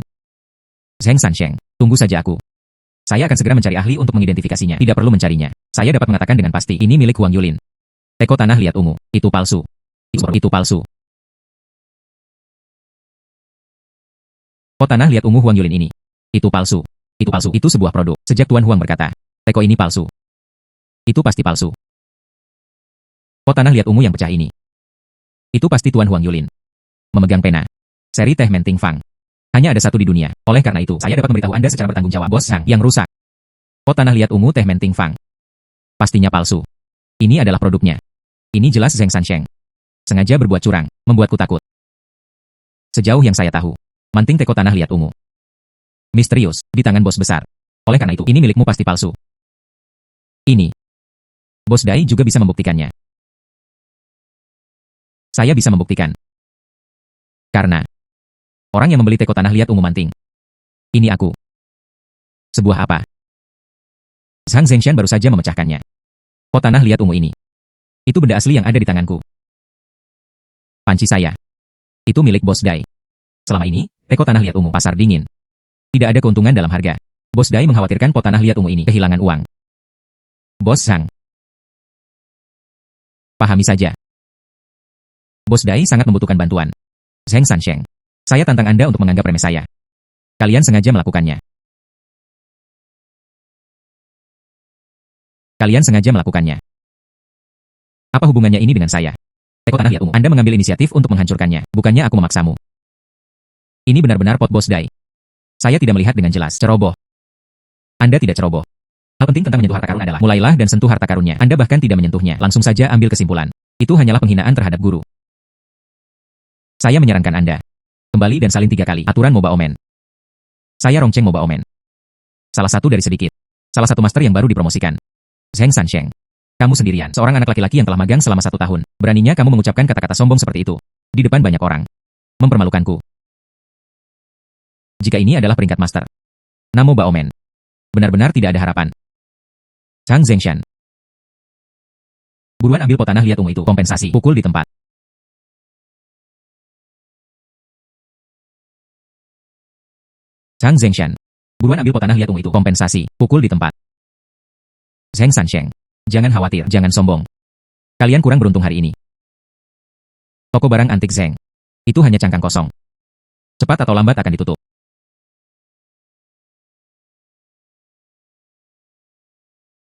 Zheng Sansheng, tunggu saja aku. Saya akan segera mencari ahli untuk mengidentifikasinya. Tidak perlu mencarinya. Saya dapat mengatakan dengan pasti ini milik Huang Yulin. Teko tanah liat ungu. Itu palsu. Itu palsu. Pot tanah liat ungu Huang Yulin ini. Itu palsu. Itu palsu. Itu sebuah produk. Sejak Tuan Huang berkata, teko ini palsu. Itu pasti palsu. Pot tanah liat ungu yang pecah ini. Itu pasti Tuan Huang Yulin. Memegang pena. Seri teh Menting Fang. Hanya ada satu di dunia. Oleh karena itu, saya dapat memberitahu Anda secara bertanggung jawab. Bos Zhang yang rusak. Pot tanah liat ungu teh Menting Fang. Pastinya palsu. Ini adalah produknya. Ini jelas Zheng Sansheng. Sengaja berbuat curang, membuatku takut. Sejauh yang saya tahu, manting teko tanah liat ungu. Misterius, di tangan bos besar. Oleh karena itu, ini milikmu pasti palsu. Ini. Bos Dai juga bisa membuktikannya. Saya bisa membuktikan. Karena orang yang membeli teko tanah liat ungu manting. Ini aku. Sebuah apa? Zhang Zengshan baru saja memecahkannya. Pot tanah liat ungu ini. Itu benda asli yang ada di tanganku. Panci saya. Itu milik Bos Dai. Selama ini, teko tanah liat ungu pasar dingin. Tidak ada keuntungan dalam harga. Bos Dai mengkhawatirkan pot tanah liat ungu ini kehilangan uang. Bos Zhang. Pahami saja. Bos Dai sangat membutuhkan bantuan. Zheng Sansheng. Saya tantang Anda untuk menganggap remeh saya. Kalian sengaja melakukannya. Kalian sengaja melakukannya. Apa hubungannya ini dengan saya? Teko tanah liat ungu. Anda mengambil inisiatif untuk menghancurkannya. Bukannya aku memaksamu. Ini benar-benar pot Bos Dai. Saya tidak melihat dengan jelas. Ceroboh. Anda tidak ceroboh. Hal penting tentang menyentuh harta karun adalah mulailah dan sentuh harta karunnya. Anda bahkan tidak menyentuhnya. Langsung saja ambil kesimpulan. Itu hanyalah penghinaan terhadap guru. Saya menyarankan Anda. Kembali dan salin 3 kali. Aturan Moba Omen. Saya Rongcheng Moba Omen. Salah satu dari sedikit. Salah satu master yang baru dipromosikan. Zheng Sansheng. Kamu sendirian, seorang anak laki-laki yang telah magang selama 1 tahun. Beraninya kamu mengucapkan kata-kata sombong seperti itu. Di depan banyak orang. Mempermalukanku. Jika ini adalah peringkat master. Namo Ba Omen. Benar-benar tidak ada harapan. Zhang Zengshan. Buruan ambil pot tanah liat ungu itu. Kompensasi. Pukul di tempat. Zhang Zengshan. Buruan ambil pot tanah liat ungu itu. Kompensasi. Pukul di tempat. Zheng Sansheng. Jangan khawatir, jangan sombong. Kalian kurang beruntung hari ini. Toko barang antik Zheng. Itu hanya cangkang kosong. Cepat atau lambat akan ditutup.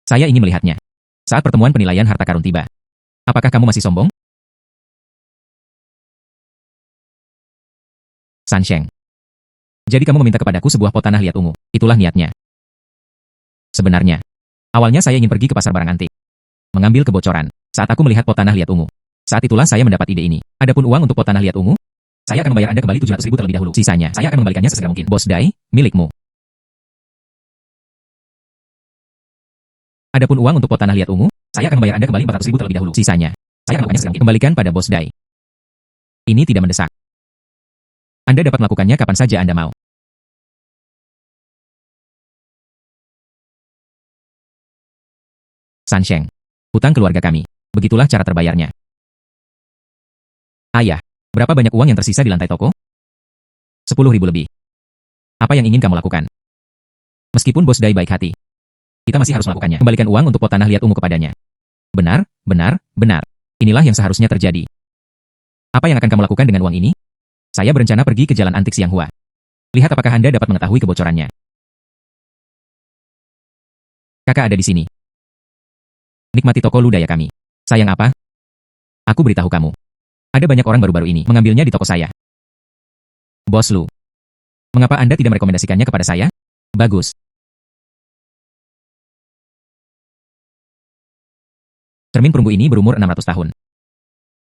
Saya ingin melihatnya. Saat pertemuan penilaian harta karun tiba. Apakah kamu masih sombong? Sansheng. Jadi kamu meminta kepadaku sebuah pot tanah liat ungu. Itulah niatnya. Sebenarnya, awalnya saya ingin pergi ke pasar barang antik. Mengambil kebocoran. Saat aku melihat pot tanah liat ungu. Saat itulah saya mendapat ide ini. Adapun uang untuk pot tanah liat ungu, saya akan membayar Anda kembali 700.000 terlebih dahulu. Sisanya, saya akan mengembalikannya sesegera mungkin. Bos Dai, milikmu. Adapun uang untuk pot tanah liat ungu, saya akan membayar Anda kembali 400.000 terlebih dahulu. Sisanya, saya akan melakukannya segera mungkin. Kembalikan pada Bos Dai. Ini tidak mendesak. Anda dapat melakukannya kapan saja Anda mau. Sansheng. Hutang keluarga kami. Begitulah cara terbayarnya. Ayah, berapa banyak uang yang tersisa di lantai toko? 10.000 lebih. Apa yang ingin kamu lakukan? Meskipun Bos Dai baik hati, kita masih harus melakukannya. Kembalikan uang untuk pot tanah liat ungu kepadanya. Benar, benar, benar. Inilah yang seharusnya terjadi. Apa yang akan kamu lakukan dengan uang ini? Saya berencana pergi ke jalan antik Xianghua. Lihat apakah Anda dapat mengetahui kebocorannya. Kakak ada di sini. Nikmati toko ludaya kami. Sayang apa? Aku beritahu kamu. Ada banyak orang baru-baru ini mengambilnya di toko saya. Bos Lu. Mengapa Anda tidak merekomendasikannya kepada saya? Bagus. Cermin perunggu ini berumur 600 tahun.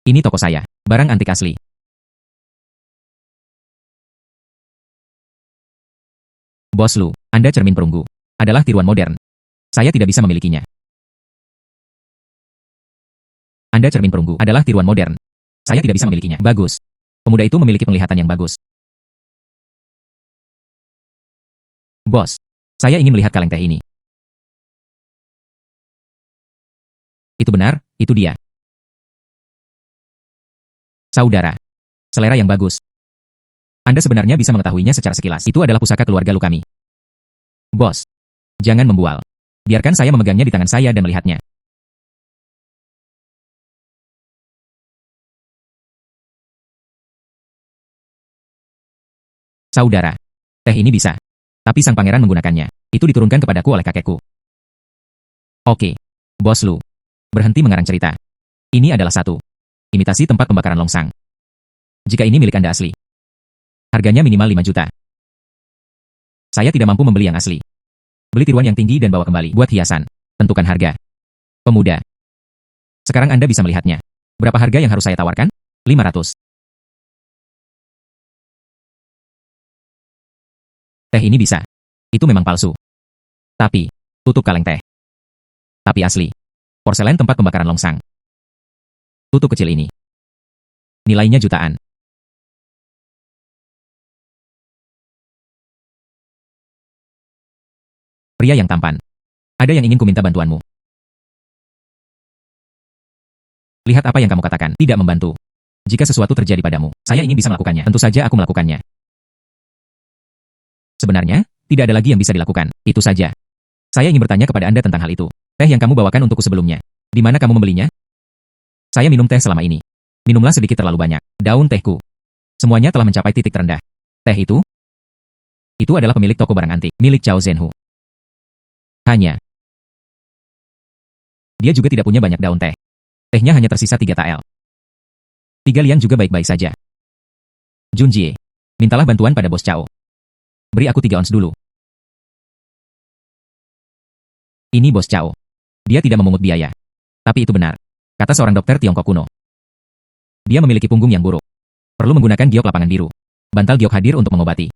Ini toko saya. Barang antik asli. Bos Lu, Anda cermin perunggu. Adalah tiruan modern. Saya tidak bisa memilikinya. Anda cermin perunggu adalah tiruan modern. Saya tidak bisa memilikinya. Bagus. Pemuda itu memiliki penglihatan yang bagus. Bos, saya ingin melihat kaleng teh ini. Itu benar, itu dia. Saudara, selera yang bagus. Anda sebenarnya bisa mengetahuinya secara sekilas. Itu adalah pusaka keluarga lu kami. Bos, jangan membual. Biarkan saya memegangnya di tangan saya dan melihatnya. Saudara, teh ini bisa. Tapi sang pangeran menggunakannya. Itu diturunkan kepadaku oleh kakekku. Oke, Bos Lu. Berhenti mengarang cerita. Ini adalah satu imitasi tempat pembakaran longsang. Jika ini milik Anda asli, harganya minimal 5 juta. Saya tidak mampu membeli yang asli. Beli tiruan yang tinggi dan bawa kembali. Buat hiasan. Tentukan harga. Pemuda. Sekarang Anda bisa melihatnya. Berapa harga yang harus saya tawarkan? 500. Teh ini bisa. Itu memang palsu. Tapi, tutup kaleng teh. Tapi asli. Porselen tempat pembakaran longsang. Tutup kecil ini. Nilainya jutaan. Pria yang tampan. Ada yang ingin kuminta bantuanmu. Lihat apa yang kamu katakan. Tidak membantu. Jika sesuatu terjadi padamu, saya ingin bisa melakukannya. Tentu saja aku melakukannya. Sebenarnya, tidak ada lagi yang bisa dilakukan. Itu saja. Saya ingin bertanya kepada Anda tentang hal itu. Teh yang kamu bawakan untukku sebelumnya. Di mana kamu membelinya? Saya minum teh selama ini. Minumlah sedikit terlalu banyak. Daun tehku. Semuanya telah mencapai titik terendah. Teh itu? Itu adalah pemilik toko barang antik, milik Chao Zhenhu. Hanya. Dia juga tidak punya banyak daun teh. Tehnya hanya tersisa 3 tael. 3 liang juga baik-baik saja. Junjie, mintalah bantuan pada Bos Chao. Beri aku 3 ons dulu. Ini Bos Chao. Dia tidak memungut biaya. Tapi itu benar. Kata seorang dokter Tiongkok kuno. Dia memiliki punggung yang buruk. Perlu menggunakan giok lapangan biru. Bantal giok hadir untuk mengobati.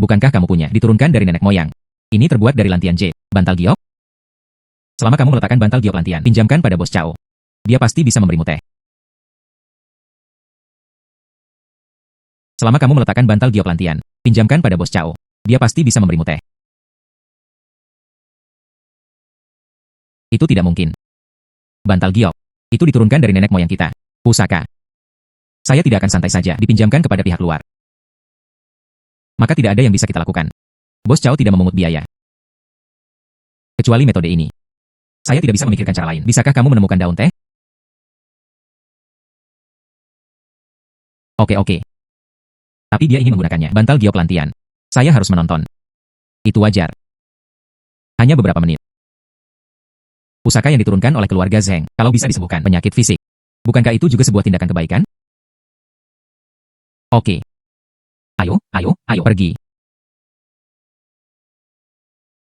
Bukankah kamu punya? Diturunkan dari nenek moyang. Ini terbuat dari lantian J. Bantal giok? Selama kamu meletakkan bantal giok lantian, pinjamkan pada Bos Chao. Dia pasti bisa memberimu teh. Selama kamu meletakkan bantal giok lantian, pinjamkan pada Bos Chao. Dia pasti bisa memberimu teh. Itu tidak mungkin. Bantal giok. Itu diturunkan dari nenek moyang kita. Pusaka. Saya tidak akan santai saja dipinjamkan kepada pihak luar. Maka tidak ada yang bisa kita lakukan. Bos Chao tidak memungut biaya. Kecuali metode ini. Saya tidak bisa memikirkan cara lain. Bisakah kamu menemukan daun teh? Oke. Tapi dia ingin menggunakannya. Bantal giok lantian. Saya harus menonton. Itu wajar. Hanya beberapa menit. Pusaka yang diturunkan oleh keluarga Zheng, kalau bisa disembuhkan penyakit fisik. Bukankah itu juga sebuah tindakan kebaikan? Oke. Ayo, pergi.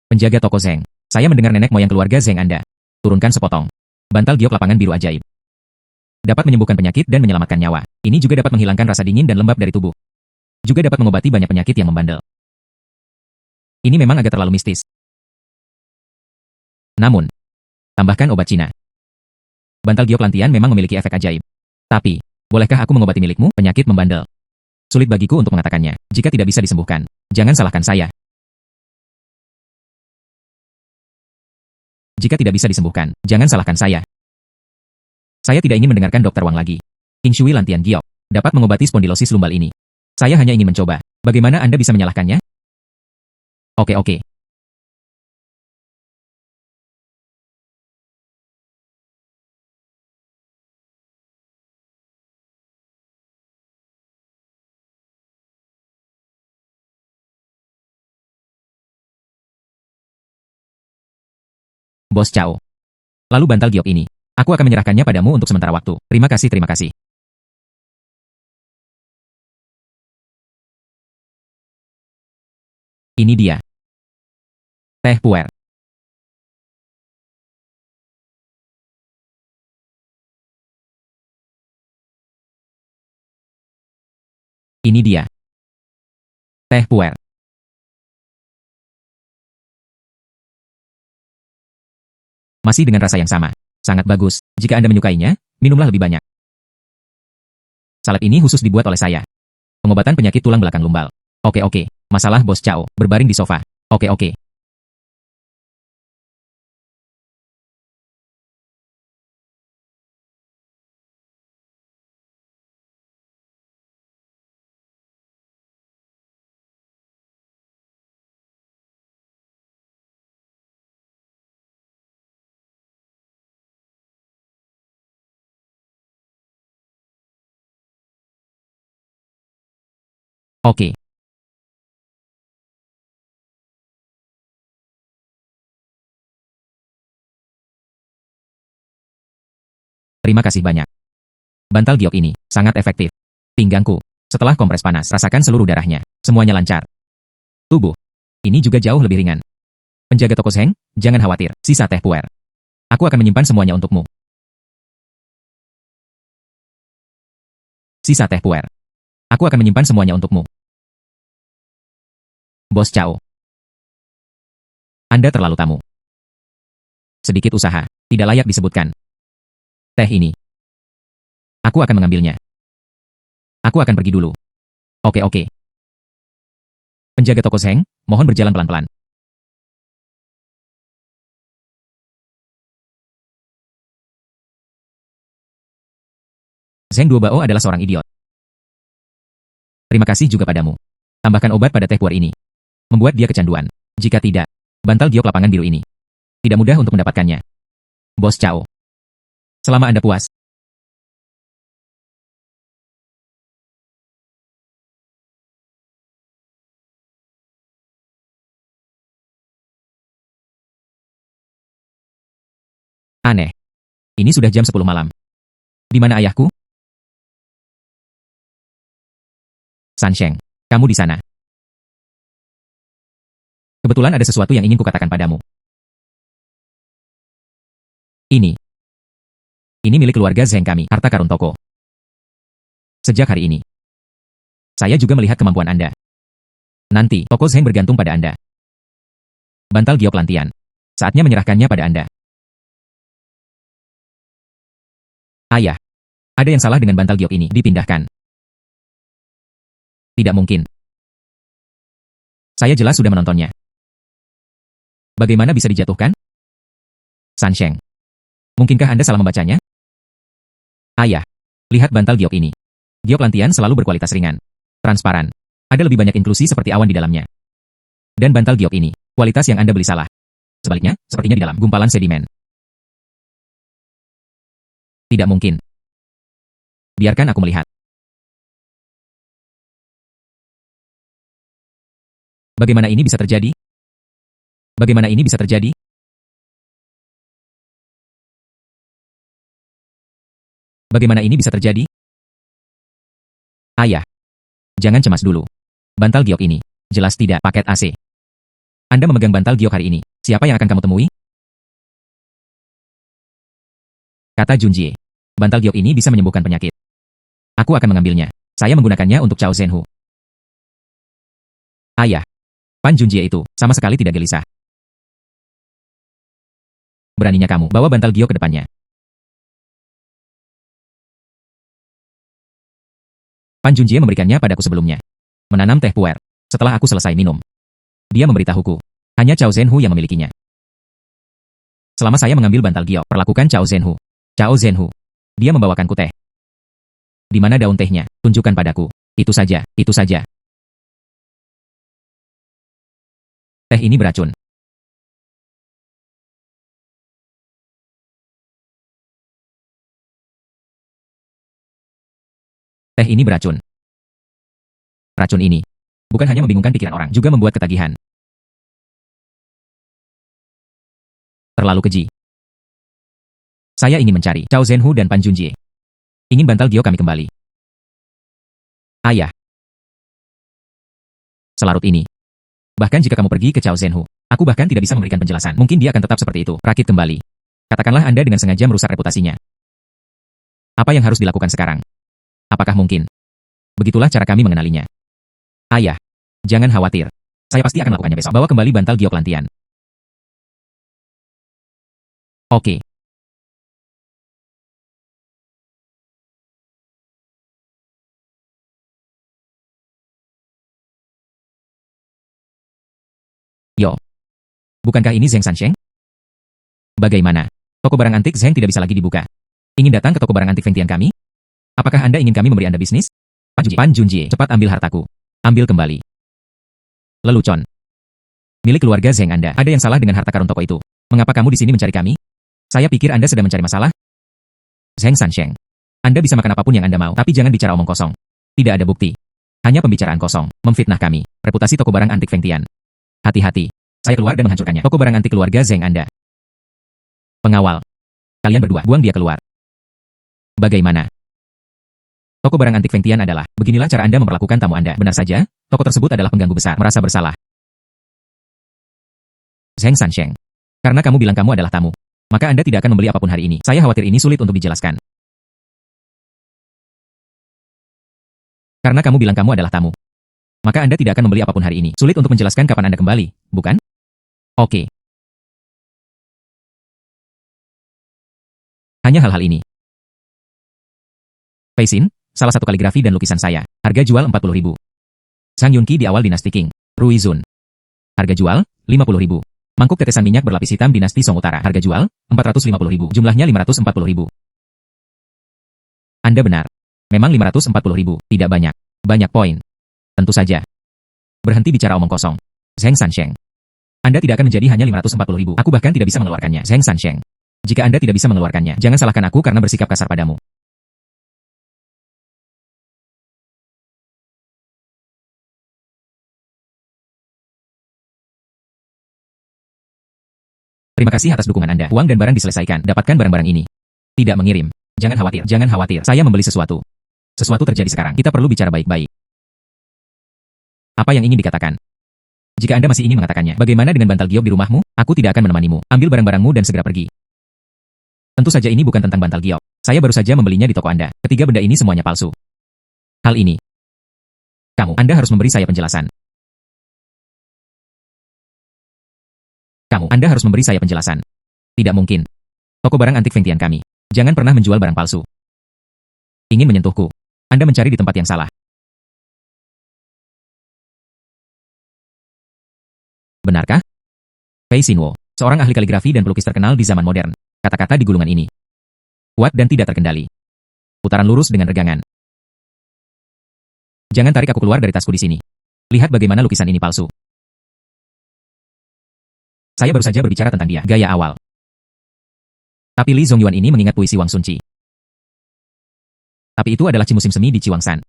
Penjaga toko Zheng. Saya mendengar nenek moyang keluarga Zheng Anda. Turunkan sepotong. Bantal giok lapangan biru ajaib. Dapat menyembuhkan penyakit dan menyelamatkan nyawa. Ini juga dapat menghilangkan rasa dingin dan lembab dari tubuh. Juga dapat mengobati banyak penyakit yang membandel. Ini memang agak terlalu mistis. Namun, tambahkan obat Cina. Bantal giok lantian memang memiliki efek ajaib. Tapi, bolehkah aku mengobati milikmu, penyakit membandel? Sulit bagiku untuk mengatakannya. Jika tidak bisa disembuhkan, jangan salahkan saya. Jika tidak bisa disembuhkan, jangan salahkan saya. Saya tidak ingin mendengarkan Dokter Wang lagi. King Shui Lantian Giok dapat mengobati spondilosis lumbal ini. Saya hanya ingin mencoba. Bagaimana Anda bisa menyalahkannya? Oke. Bos Cao. Lalu bantal giok ini. Aku akan menyerahkannya padamu untuk sementara waktu. Terima kasih. Ini dia. Teh puer. Ini dia. Teh puer. Masih dengan rasa yang sama. Sangat bagus. Jika Anda menyukainya, minumlah lebih banyak. Salep ini khusus dibuat oleh saya. Pengobatan penyakit tulang belakang lumbal. Oke. Masalah Bos Cao. Berbaring di sofa. Oke. Oke. Terima kasih banyak. Bantal giok ini sangat efektif. Pinggangku. Setelah kompres panas, rasakan seluruh darahnya. Semuanya lancar. Tubuh. Ini juga jauh lebih ringan. Penjaga toko Zheng, jangan khawatir. Sisa teh puer. Aku akan menyimpan semuanya untukmu. Sisa teh puer. Aku akan menyimpan semuanya untukmu. Bos Cao. Anda terlalu tamu. Sedikit usaha. Tidak layak disebutkan. Teh ini. Aku akan mengambilnya. Aku akan pergi dulu. Oke. Penjaga toko Zheng, mohon berjalan pelan-pelan. Zheng Duobao adalah seorang idiot. Terima kasih juga padamu. Tambahkan obat pada teh puer ini. Membuat dia kecanduan. Jika tidak, bantal giok lapangan biru ini. Tidak mudah untuk mendapatkannya. Bos Cao. Selama Anda puas. Aneh. Ini sudah jam 10 malam. Di mana ayahku? Sansheng, kamu di sana. Kebetulan ada sesuatu yang ingin kukatakan padamu. Ini milik keluarga Zheng kami, harta karun toko. Sejak hari ini, saya juga melihat kemampuan Anda. Nanti, toko Zheng bergantung pada Anda. Bantal giok lantian. Saatnya menyerahkannya pada Anda. Ayah, ada yang salah dengan bantal giok ini, dipindahkan. Tidak mungkin. Saya jelas sudah menontonnya. Bagaimana bisa dijatuhkan? Sansheng. Mungkinkah Anda salah membacanya? Ayah, lihat bantal giok ini. Giok lantian selalu berkualitas ringan. Transparan. Ada lebih banyak inklusi seperti awan di dalamnya. Dan bantal giok ini, kualitas yang Anda beli salah. Sebaliknya, sepertinya di dalam gumpalan sedimen. Tidak mungkin. Biarkan aku melihat. Bagaimana ini bisa terjadi? Bagaimana ini bisa terjadi? Bagaimana ini bisa terjadi? Ayah, jangan cemas dulu. Bantal giok ini, jelas tidak paket AC. Anda memegang bantal giok hari ini. Siapa yang akan kamu temui? Kata Junjie. Bantal giok ini bisa menyembuhkan penyakit. Aku akan mengambilnya. Saya menggunakannya untuk Chao Zhenhu. Ayah, Pan Junjie itu sama sekali tidak gelisah. Beraninya kamu bawa bantal giok ke depannya. Pan Junjie memberikannya padaku sebelumnya. Menanam teh puer. Setelah aku selesai minum. Dia memberitahuku. Hanya Chao Zhenhu yang memilikinya. Selama saya mengambil bantal giok, perlakukan Chao Zhenhu. Chao Zhenhu. Dia membawakanku teh. Di mana daun tehnya? Tunjukkan padaku. Itu saja, itu saja. Teh ini beracun. Teh ini beracun. Racun ini bukan hanya membingungkan pikiran orang, juga membuat ketagihan. Terlalu keji. Saya ingin mencari Chao Zhenhu dan Pan Junjie. Ingin bantal giok kami kembali. Ayah. Selarut ini. Bahkan jika kamu pergi ke Chao Zhenhu, aku bahkan tidak bisa memberikan penjelasan. Mungkin dia akan tetap seperti itu, rakit kembali. Katakanlah Anda dengan sengaja merusak reputasinya. Apa yang harus dilakukan sekarang? Apakah mungkin? Begitulah cara kami mengenalinya. Ayah, jangan khawatir. Saya pasti akan melakukannya besok. Bawa kembali bantal giok lantian. Oke. Yo. Bukankah ini Zheng Sansheng? Bagaimana? Toko barang antik Zheng tidak bisa lagi dibuka. Ingin datang ke toko barang antik Fengtian kami? Apakah Anda ingin kami memberi Anda bisnis? Pan Junjie, cepat ambil hartaku. Ambil kembali. Lelucon. Milik keluarga Zheng Anda. Ada yang salah dengan harta karun toko itu. Mengapa kamu di sini mencari kami? Saya pikir Anda sedang mencari masalah. Zheng Sansheng. Anda bisa makan apapun yang Anda mau, tapi jangan bicara omong kosong. Tidak ada bukti. Hanya pembicaraan kosong, memfitnah kami. Reputasi toko barang antik Fengtian. Hati-hati. Saya keluar dan menghancurkannya. Toko barang antik keluarga Zheng Anda. Pengawal. Kalian berdua, buang dia keluar. Bagaimana? Toko barang antik Fengtian adalah, beginilah cara Anda memperlakukan tamu Anda. Benar saja, toko tersebut adalah pengganggu besar, merasa bersalah. Zheng Sansheng. Karena kamu bilang kamu adalah tamu, maka Anda tidak akan membeli apapun hari ini. Saya khawatir ini sulit untuk dijelaskan. Karena kamu bilang kamu adalah tamu, maka Anda tidak akan membeli apapun hari ini. Sulit untuk menjelaskan kapan Anda kembali, bukan? Oke. Hanya hal-hal ini. Peisin, salah satu kaligrafi dan lukisan saya. Harga jual 40.000. Zhang Yunqi di awal dinasti Qing. Rui Zun. Harga jual 50.000. Mangkuk tetesan minyak berlapis hitam dinasti Song Utara. Harga jual 450.000. Jumlahnya 540.000. Anda benar. Memang 540.000. Tidak banyak. Banyak poin. Tentu saja. Berhenti bicara omong kosong. Zheng Sansheng. Anda tidak akan menjadi hanya 540.000. Aku bahkan tidak bisa mengeluarkannya. Zheng Sansheng. Jika Anda tidak bisa mengeluarkannya, jangan salahkan aku karena bersikap kasar padamu. Terima kasih atas dukungan Anda. Uang dan barang diselesaikan. Dapatkan barang-barang ini. Tidak mengirim. Jangan khawatir. Jangan khawatir. Saya membeli sesuatu. Sesuatu terjadi sekarang. Kita perlu bicara baik-baik. Apa yang ingin dikatakan? Jika Anda masih ingin mengatakannya, bagaimana dengan bantal giok di rumahmu? Aku tidak akan menemanimu. Ambil barang-barangmu dan segera pergi. Tentu saja ini bukan tentang bantal giok. Saya baru saja membelinya di toko Anda. Ketiga benda ini semuanya palsu. Hal ini. Anda harus memberi saya penjelasan. Anda harus memberi saya penjelasan. Tidak mungkin. Toko barang antik Fengtian kami. Jangan pernah menjual barang palsu. Ingin menyentuhku. Anda mencari di tempat yang salah. Benarkah? Pei Xinwo, seorang ahli kaligrafi dan pelukis terkenal di zaman modern. Kata-kata di gulungan ini. Kuat dan tidak terkendali. Putaran lurus dengan regangan. Jangan tarik aku keluar dari tasku di sini. Lihat bagaimana lukisan ini palsu. Saya baru saja berbicara tentang dia, gaya awal. Tapi Li Zongyuan ini mengingat puisi Wang Sunci. Tapi itu adalah musim semi di Chiwangsan.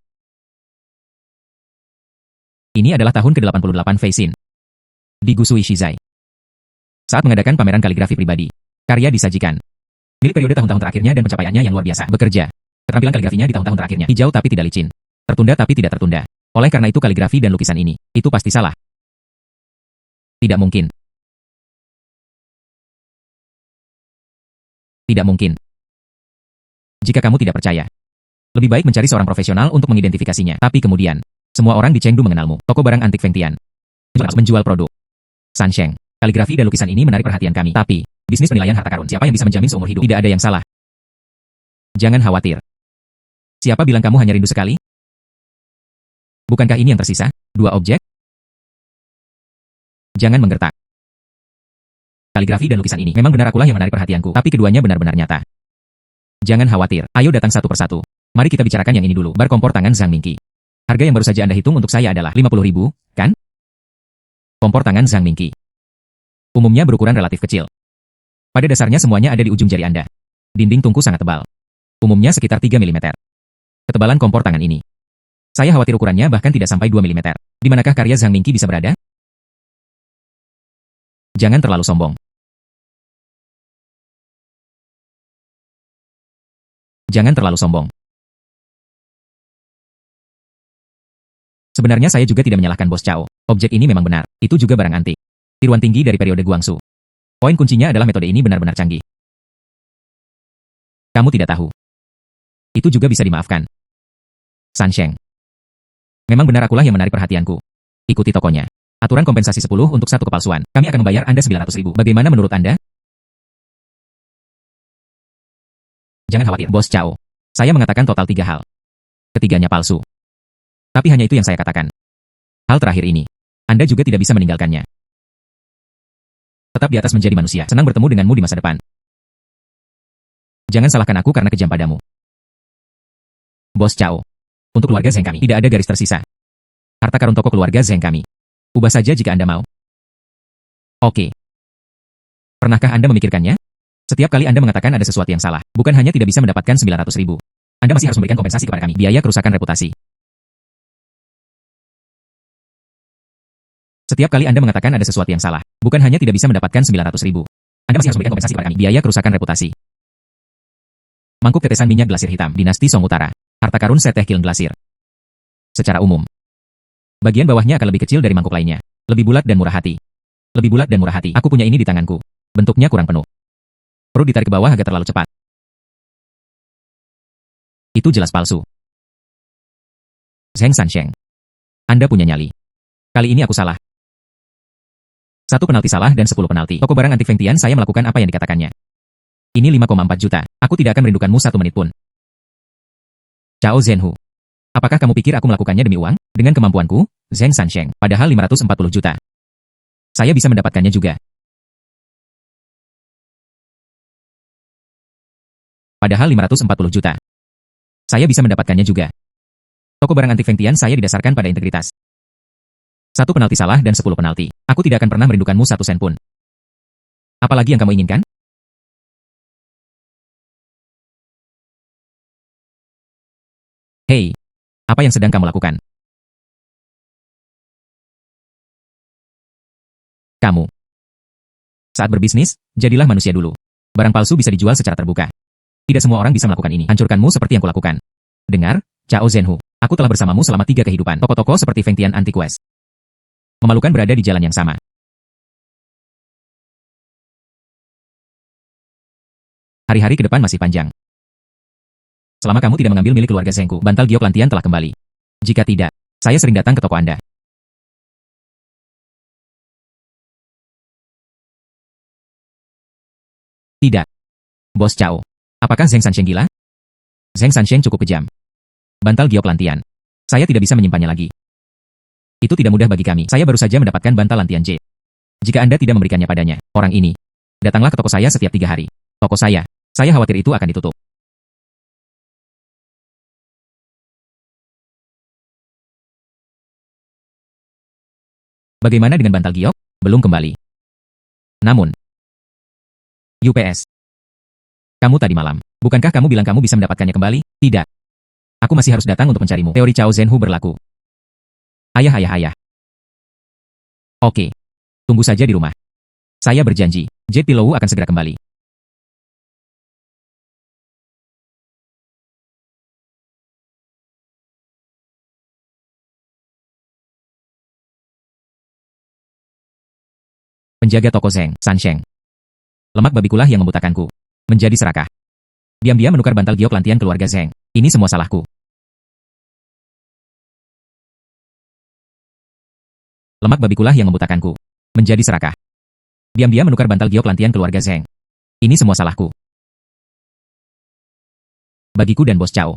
Ini adalah tahun ke-88 Fei Xin di Gusui Shizai. Saat mengadakan pameran kaligrafi pribadi, karya disajikan. Milik periode tahun-tahun terakhirnya dan pencapaiannya yang luar biasa. Bekerja. Keterampilan kaligrafinya di tahun-tahun terakhirnya. Hijau tapi tidak licin. Tertunda tapi tidak tertunda. Oleh karena itu kaligrafi dan lukisan ini, itu pasti salah. Tidak mungkin. Tidak mungkin. Jika kamu tidak percaya, lebih baik mencari seorang profesional untuk mengidentifikasinya. Tapi kemudian, semua orang di Chengdu mengenalmu. Toko barang antik Feng Tian menjual produk. Sansheng. Kaligrafi dan lukisan ini menarik perhatian kami. Tapi, bisnis penilaian harta karun. Siapa yang bisa menjamin seumur hidup? Tidak ada yang salah. Jangan khawatir. Siapa bilang kamu hanya rindu sekali? Bukankah ini yang tersisa? 2 objek? Jangan menggertak. Kaligrafi dan lukisan ini memang benar akulah yang menarik perhatianku. Tapi keduanya benar-benar nyata. Jangan khawatir. Ayo datang satu persatu. Mari kita bicarakan yang ini dulu. Bar kompor tangan Zhang Mingqi. Harga yang baru saja Anda hitung untuk saya adalah 50.000, kan? Kompor tangan Zhang Mingqi umumnya berukuran relatif kecil. Pada dasarnya semuanya ada di ujung jari Anda. Dinding tungku sangat tebal. Umumnya sekitar 3 mm. Ketebalan kompor tangan ini. Saya khawatir ukurannya bahkan tidak sampai 2 mm. Di manakah karya Zhang Mingqi bisa berada? Jangan terlalu sombong. Jangan terlalu sombong. Sebenarnya saya juga tidak menyalahkan Bos Cao. Objek ini memang benar. Itu juga barang antik. Tiruan tinggi dari periode Guangxu. Poin kuncinya adalah metode ini benar-benar canggih. Kamu tidak tahu. Itu juga bisa dimaafkan. Sansheng. Memang benar akulah yang menarik perhatianku. Ikuti tokonya. Aturan kompensasi 10 untuk satu kepalsuan. Kami akan membayar Anda 900.000. Bagaimana menurut Anda? Jangan khawatir, Bos Cao. Saya mengatakan total 3 hal. Ketiganya palsu. Tapi hanya itu yang saya katakan. Hal terakhir ini. Anda juga tidak bisa meninggalkannya. Tetap di atas menjadi manusia. Senang bertemu denganmu di masa depan. Jangan salahkan aku karena kejam padamu. Bos Cao. Untuk keluarga Zheng kami, tidak ada garis tersisa. Harta karun toko keluarga Zheng kami. Ubah saja jika Anda mau. Oke. Pernahkah Anda memikirkannya? Setiap kali Anda mengatakan ada sesuatu yang salah, bukan hanya tidak bisa mendapatkan 900.000. Anda masih harus memberikan kompensasi kepada kami. Biaya kerusakan reputasi. Setiap kali Anda mengatakan ada sesuatu yang salah, bukan hanya tidak bisa mendapatkan 900.000. Anda masih harus memberikan kompensasi kepada kami. Biaya kerusakan reputasi. Mangkuk tetesan minyak glasir hitam, dinasti Song Utara. Harta karun set teh kiln glasir. Secara umum, bagian bawahnya akan lebih kecil dari mangkuk lainnya. Lebih bulat dan murah hati. Lebih bulat dan murah hati. Aku punya ini di tanganku. Bentuknya kurang penuh. Perut ditarik ke bawah agak terlalu cepat. Itu jelas palsu. Zheng Sansheng. Anda punya nyali. Kali ini aku salah. 1 penalti salah dan 10 penalti. Toko barang antik Feng Tian saya melakukan apa yang dikatakannya. Ini 5,4 juta. Aku tidak akan merindukanmu 1 menit pun. Cao Zhenhu. Apakah kamu pikir aku melakukannya demi uang? Dengan kemampuanku, Zheng Sansheng, padahal 540 juta. Saya bisa mendapatkannya juga. Padahal 540 juta. Saya bisa mendapatkannya juga. Toko barang antik Feng Tian saya didasarkan pada integritas. 1 penalti salah dan 10 penalti. Aku tidak akan pernah merindukanmu 1 sen pun. Apalagi yang kamu inginkan? Hei, apa yang sedang kamu lakukan? Kamu. Saat berbisnis, jadilah manusia dulu. Barang palsu bisa dijual secara terbuka. Tidak semua orang bisa melakukan ini. Hancurkanmu seperti yang kulakukan. Dengar, Cao Zhenhu. Aku telah bersamamu selama 3 kehidupan. Toko-toko seperti Feng Tian Antiques. Memalukan berada di jalan yang sama. Hari-hari ke depan masih panjang. Selama kamu tidak mengambil milik keluarga Zhengku, bantal giok lantian telah kembali. Jika tidak, saya sering datang ke toko Anda. Tidak. Bos Cao. Apakah Zheng Sansheng gila? Zheng Sansheng cukup kejam. Bantal giok lantian. Saya tidak bisa menyimpannya lagi. Itu tidak mudah bagi kami. Saya baru saja mendapatkan bantal lantian J. Jika Anda tidak memberikannya padanya, orang ini, datanglah ke toko saya setiap 3 hari. Toko saya khawatir itu akan ditutup. Bagaimana dengan bantal giok? Belum kembali. Namun, UPS. Kamu tadi malam, bukankah kamu bilang kamu bisa mendapatkannya kembali? Tidak. Aku masih harus datang untuk mencarimu. Teori Cao Zhenhu berlaku. Ayah. Oke. Tunggu saja di rumah. Saya berjanji, Jet Pillow akan segera kembali. Penjaga toko Zeng, Sansheng. Lemak babikulah yang membutakanku. Menjadi serakah. Diam-diam menukar bantal giok lantian keluarga Zeng. Ini semua salahku. Lemak babikulah yang membutakanku. Menjadi serakah. Diam-diam menukar bantal giok lantian keluarga Zeng. Ini semua salahku. Bagiku dan Bos Cao.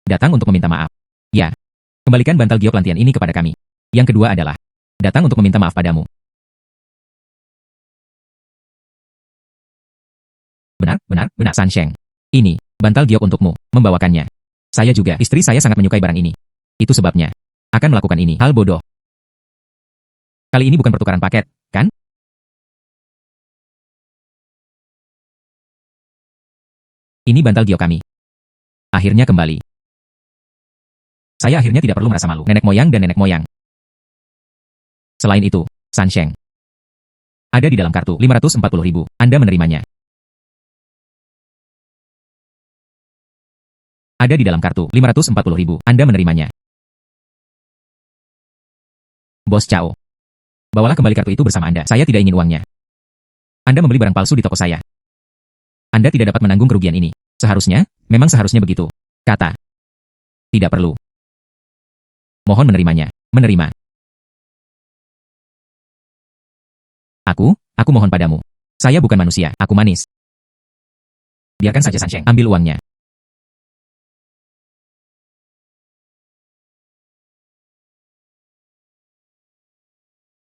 Datang untuk meminta maaf. Ya. Kembalikan bantal giok lantian ini kepada kami. Yang kedua adalah datang untuk meminta maaf padamu. Benar, Sansheng. Ini, bantal giok untukmu, membawakannya. Saya juga, istri saya sangat menyukai barang ini. Itu sebabnya, akan melakukan ini. Hal bodoh. Kali ini bukan pertukaran paket, kan? Ini bantal giok kami. Akhirnya kembali. Saya akhirnya tidak perlu merasa malu. Nenek moyang dan nenek moyang. Selain itu, Sansheng. Ada di dalam kartu, 540.000. Anda menerimanya. Ada di dalam kartu, 540.000. Anda menerimanya. Bos Cao. Bawalah kembali kartu itu bersama Anda. Saya tidak ingin uangnya. Anda membeli barang palsu di toko saya. Anda tidak dapat menanggung kerugian ini. Seharusnya, memang seharusnya begitu. Kata. Tidak perlu. Mohon menerimanya. Menerima. Aku mohon padamu. Saya bukan manusia, aku manis. Biarkan saja Sansheng. Ambil uangnya.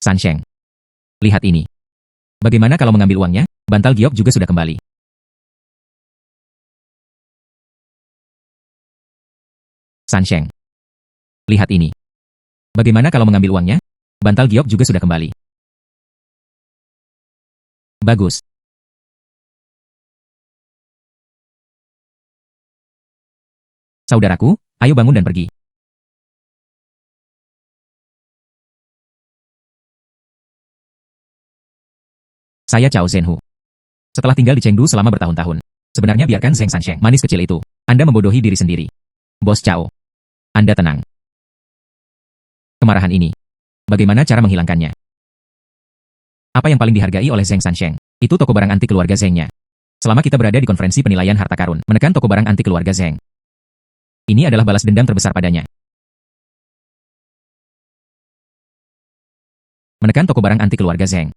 Sansheng. Lihat ini. Bagaimana kalau mengambil uangnya? Bantal giok juga sudah kembali. Sansheng. Lihat ini. Bagaimana kalau mengambil uangnya? Bantal giok juga sudah kembali. Bagus. Saudaraku, ayo bangun dan pergi. Saya Cao Zhenhu. Setelah tinggal di Chengdu selama bertahun-tahun, sebenarnya biarkan Zheng Sansheng, manis kecil itu. Anda membodohi diri sendiri. Bos Cao. Anda tenang. Kemarahan ini. Bagaimana cara menghilangkannya? Apa yang paling dihargai oleh Zheng Sansheng? Itu toko barang antik keluarga Zhengnya. Selama kita berada di konferensi penilaian harta karun, menekan toko barang antik keluarga Zheng. Ini adalah balas dendam terbesar padanya. Menekan toko barang antik keluarga Zheng.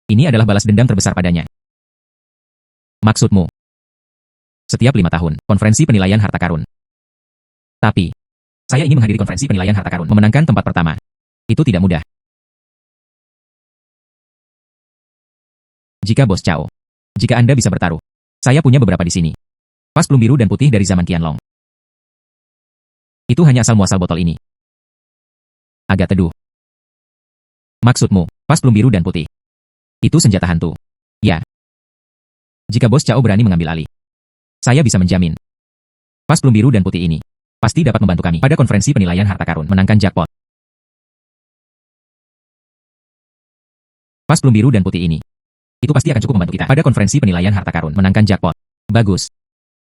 Ini adalah balas dendam terbesar padanya. Maksudmu? Setiap 5 tahun, konferensi penilaian harta karun. Tapi, saya ingin menghadiri konferensi penilaian harta karun, memenangkan tempat pertama. Itu tidak mudah. Jika Bos Cao, jika Anda bisa bertaruh, saya punya beberapa di sini. Pas plum biru dan putih dari zaman Qianlong. Itu hanya asal-muasal botol ini. Agak teduh. Maksudmu, pas plum biru dan putih. Itu senjata hantu. Ya. Jika Bos Cao berani mengambil alih, saya bisa menjamin. Pas plum biru dan putih ini pasti dapat membantu kami pada konferensi penilaian harta karun menangkan jackpot. Pas plum biru dan putih ini. Itu pasti akan cukup membantu kita pada konferensi penilaian harta karun menangkan jackpot. Bagus.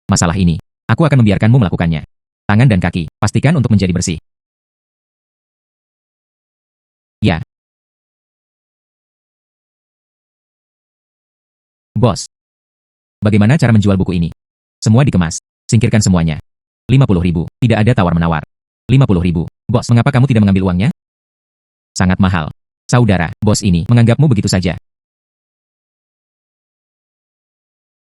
Masalah ini, aku akan membiarkanmu melakukannya. Tangan dan kaki, pastikan untuk menjadi bersih. Ya. Bos. Bagaimana cara menjual buku ini? Semua dikemas. Singkirkan semuanya. 50.000. Tidak ada tawar-menawar. 50.000. Bos, mengapa kamu tidak mengambil uangnya? Sangat mahal. Saudara, bos ini menganggapmu begitu saja.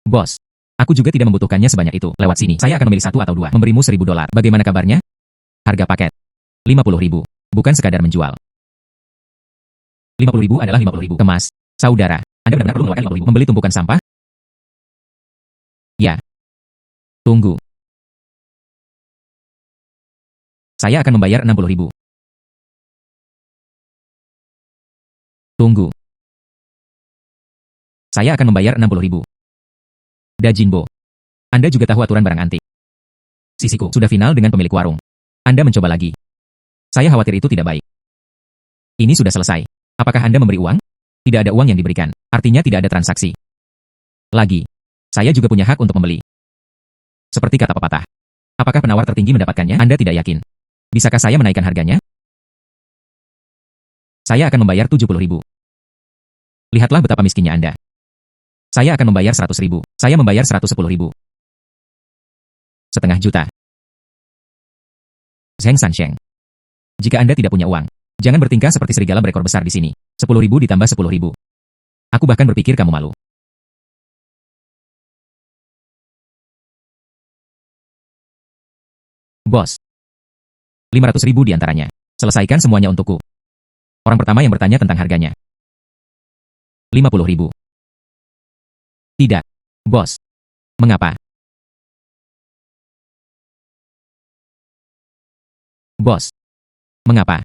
Bos, aku juga tidak membutuhkannya sebanyak itu. Lewat sini, saya akan memilih 1 atau 2. Memberimu $1.000. Bagaimana kabarnya? Harga paket. 50.000. Bukan sekadar menjual. 50.000 adalah 50.000. Kemas. Saudara, Anda benar-benar perlu mengeluarkan 50.000 membeli tumpukan sampah? Ya. Tunggu. Saya akan membayar 60.000. Tunggu. Saya akan membayar 60.000. Dajinbo. Anda juga tahu aturan barang antik. Sisiku sudah final dengan pemilik warung. Anda mencoba lagi. Saya khawatir itu tidak baik. Ini sudah selesai. Apakah Anda memberi uang? Tidak ada uang yang diberikan. Artinya tidak ada transaksi. Lagi. Saya juga punya hak untuk membeli. Seperti kata pepatah. Apakah penawar tertinggi mendapatkannya? Anda tidak yakin. Bisakah saya menaikkan harganya? Saya akan membayar 70.000. Lihatlah betapa miskinnya Anda. Saya akan membayar 100.000. Saya membayar 110.000. Setengah juta. Zheng Sansheng. Jika Anda tidak punya uang, jangan bertingkah seperti serigala berekor besar di sini. 10.000 ditambah 10.000. Aku bahkan berpikir kamu malu. Bos. 500.000 diantaranya. Selesaikan semuanya untukku. Orang pertama yang bertanya tentang harganya. 50.000. Tidak. Bos. Mengapa? Bos. Mengapa?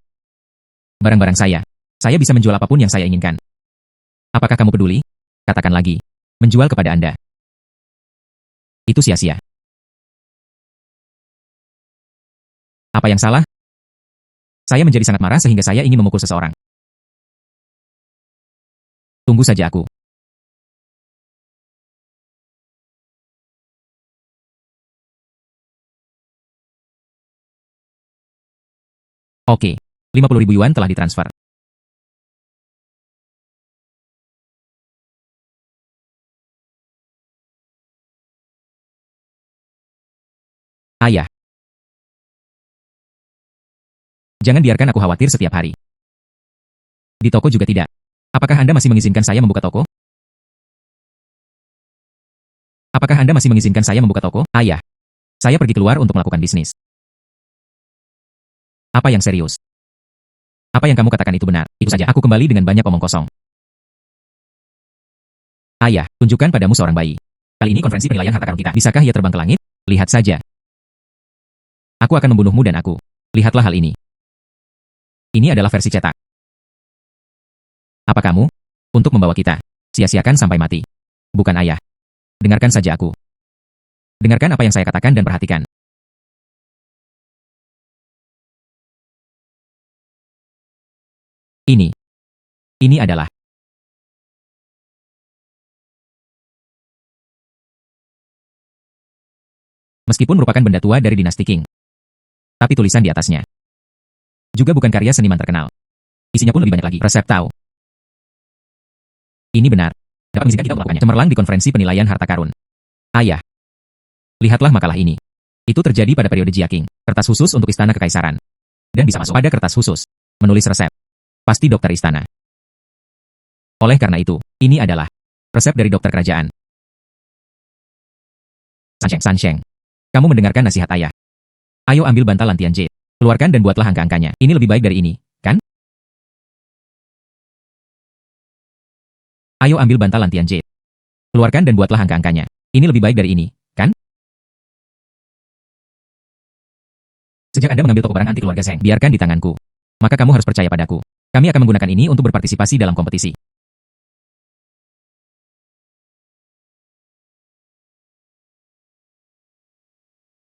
Barang-barang saya. Saya bisa menjual apapun yang saya inginkan. Apakah kamu peduli? Katakan lagi. Menjual kepada Anda. Itu sia-sia. Apa yang salah? Saya menjadi sangat marah sehingga saya ingin memukul seseorang. Tunggu saja aku. Oke. 50.000 yuan telah ditransfer. Ayah. Jangan biarkan aku khawatir setiap hari. Di toko juga tidak. Apakah Anda masih mengizinkan saya membuka toko? Apakah Anda masih mengizinkan saya membuka toko? Ayah. Saya pergi keluar untuk melakukan bisnis. Apa yang serius? Apa yang kamu katakan itu benar? Itu saja. Aku kembali dengan banyak omong kosong. Ayah, tunjukkan padamu seorang bayi. Kali ini konferensi penilaian harta karun kita. Bisakah ia terbang ke langit? Lihat saja. Aku akan membunuhmu dan aku. Lihatlah hal ini. Ini adalah versi cetak. Apa kamu? Untuk membawa kita. Sia-siakan sampai mati. Bukan ayah. Dengarkan saja aku. Dengarkan apa yang saya katakan dan perhatikan. Ini. Ini adalah. Meskipun merupakan benda tua dari dinasti Qing. Tapi tulisan di atasnya. Juga bukan karya seniman terkenal. Isinya pun lebih banyak lagi. Resep tahu. Ini benar. Dapat mengizinkan kita melakukannya. Cemerlang di konferensi penilaian harta karun. Ayah. Lihatlah makalah ini. Itu terjadi pada periode Jia Qing. Kertas khusus untuk istana kekaisaran. Dan bisa masuk pada kertas khusus. Menulis resep. Pasti dokter istana. Oleh karena itu, ini adalah resep dari dokter kerajaan. Sansheng. Kamu mendengarkan nasihat ayah. Ayo ambil bantalan Tianjie. Keluarkan dan buatlah angka-angkanya. Ini lebih baik dari ini, kan? Ayo ambil bantalan Tianjie. Keluarkan dan buatlah angka-angkanya. Ini lebih baik dari ini, kan? Sejak Anda mengambil toko barang antik keluarga Zheng, biarkan di tanganku. Maka kamu harus percaya padaku. Kami akan menggunakan ini untuk berpartisipasi dalam kompetisi.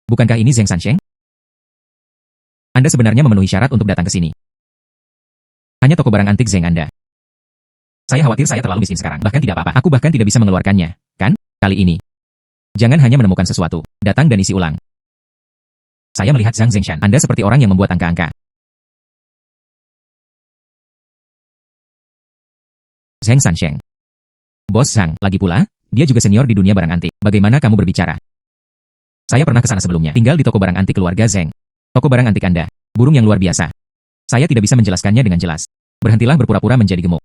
Bukankah ini Zheng Sansheng? Anda sebenarnya memenuhi syarat untuk datang ke sini. Hanya toko barang antik Zheng Anda. Saya khawatir saya terlalu miskin sekarang. Bahkan tidak apa-apa. Aku bahkan tidak bisa mengeluarkannya, kan? Kali ini. Jangan hanya menemukan sesuatu. Datang dan isi ulang. Saya melihat Zhang Zengshan. Anda seperti orang yang membuat angka-angka. Zheng Sansheng. Bos Zhang, lagi pula, dia juga senior di dunia barang antik. Bagaimana kamu berbicara? Saya pernah ke sana sebelumnya. Tinggal di toko barang antik keluarga Zheng. Toko barang antik Anda. Burung yang luar biasa. Saya tidak bisa menjelaskannya dengan jelas. Berhentilah berpura-pura menjadi gemuk.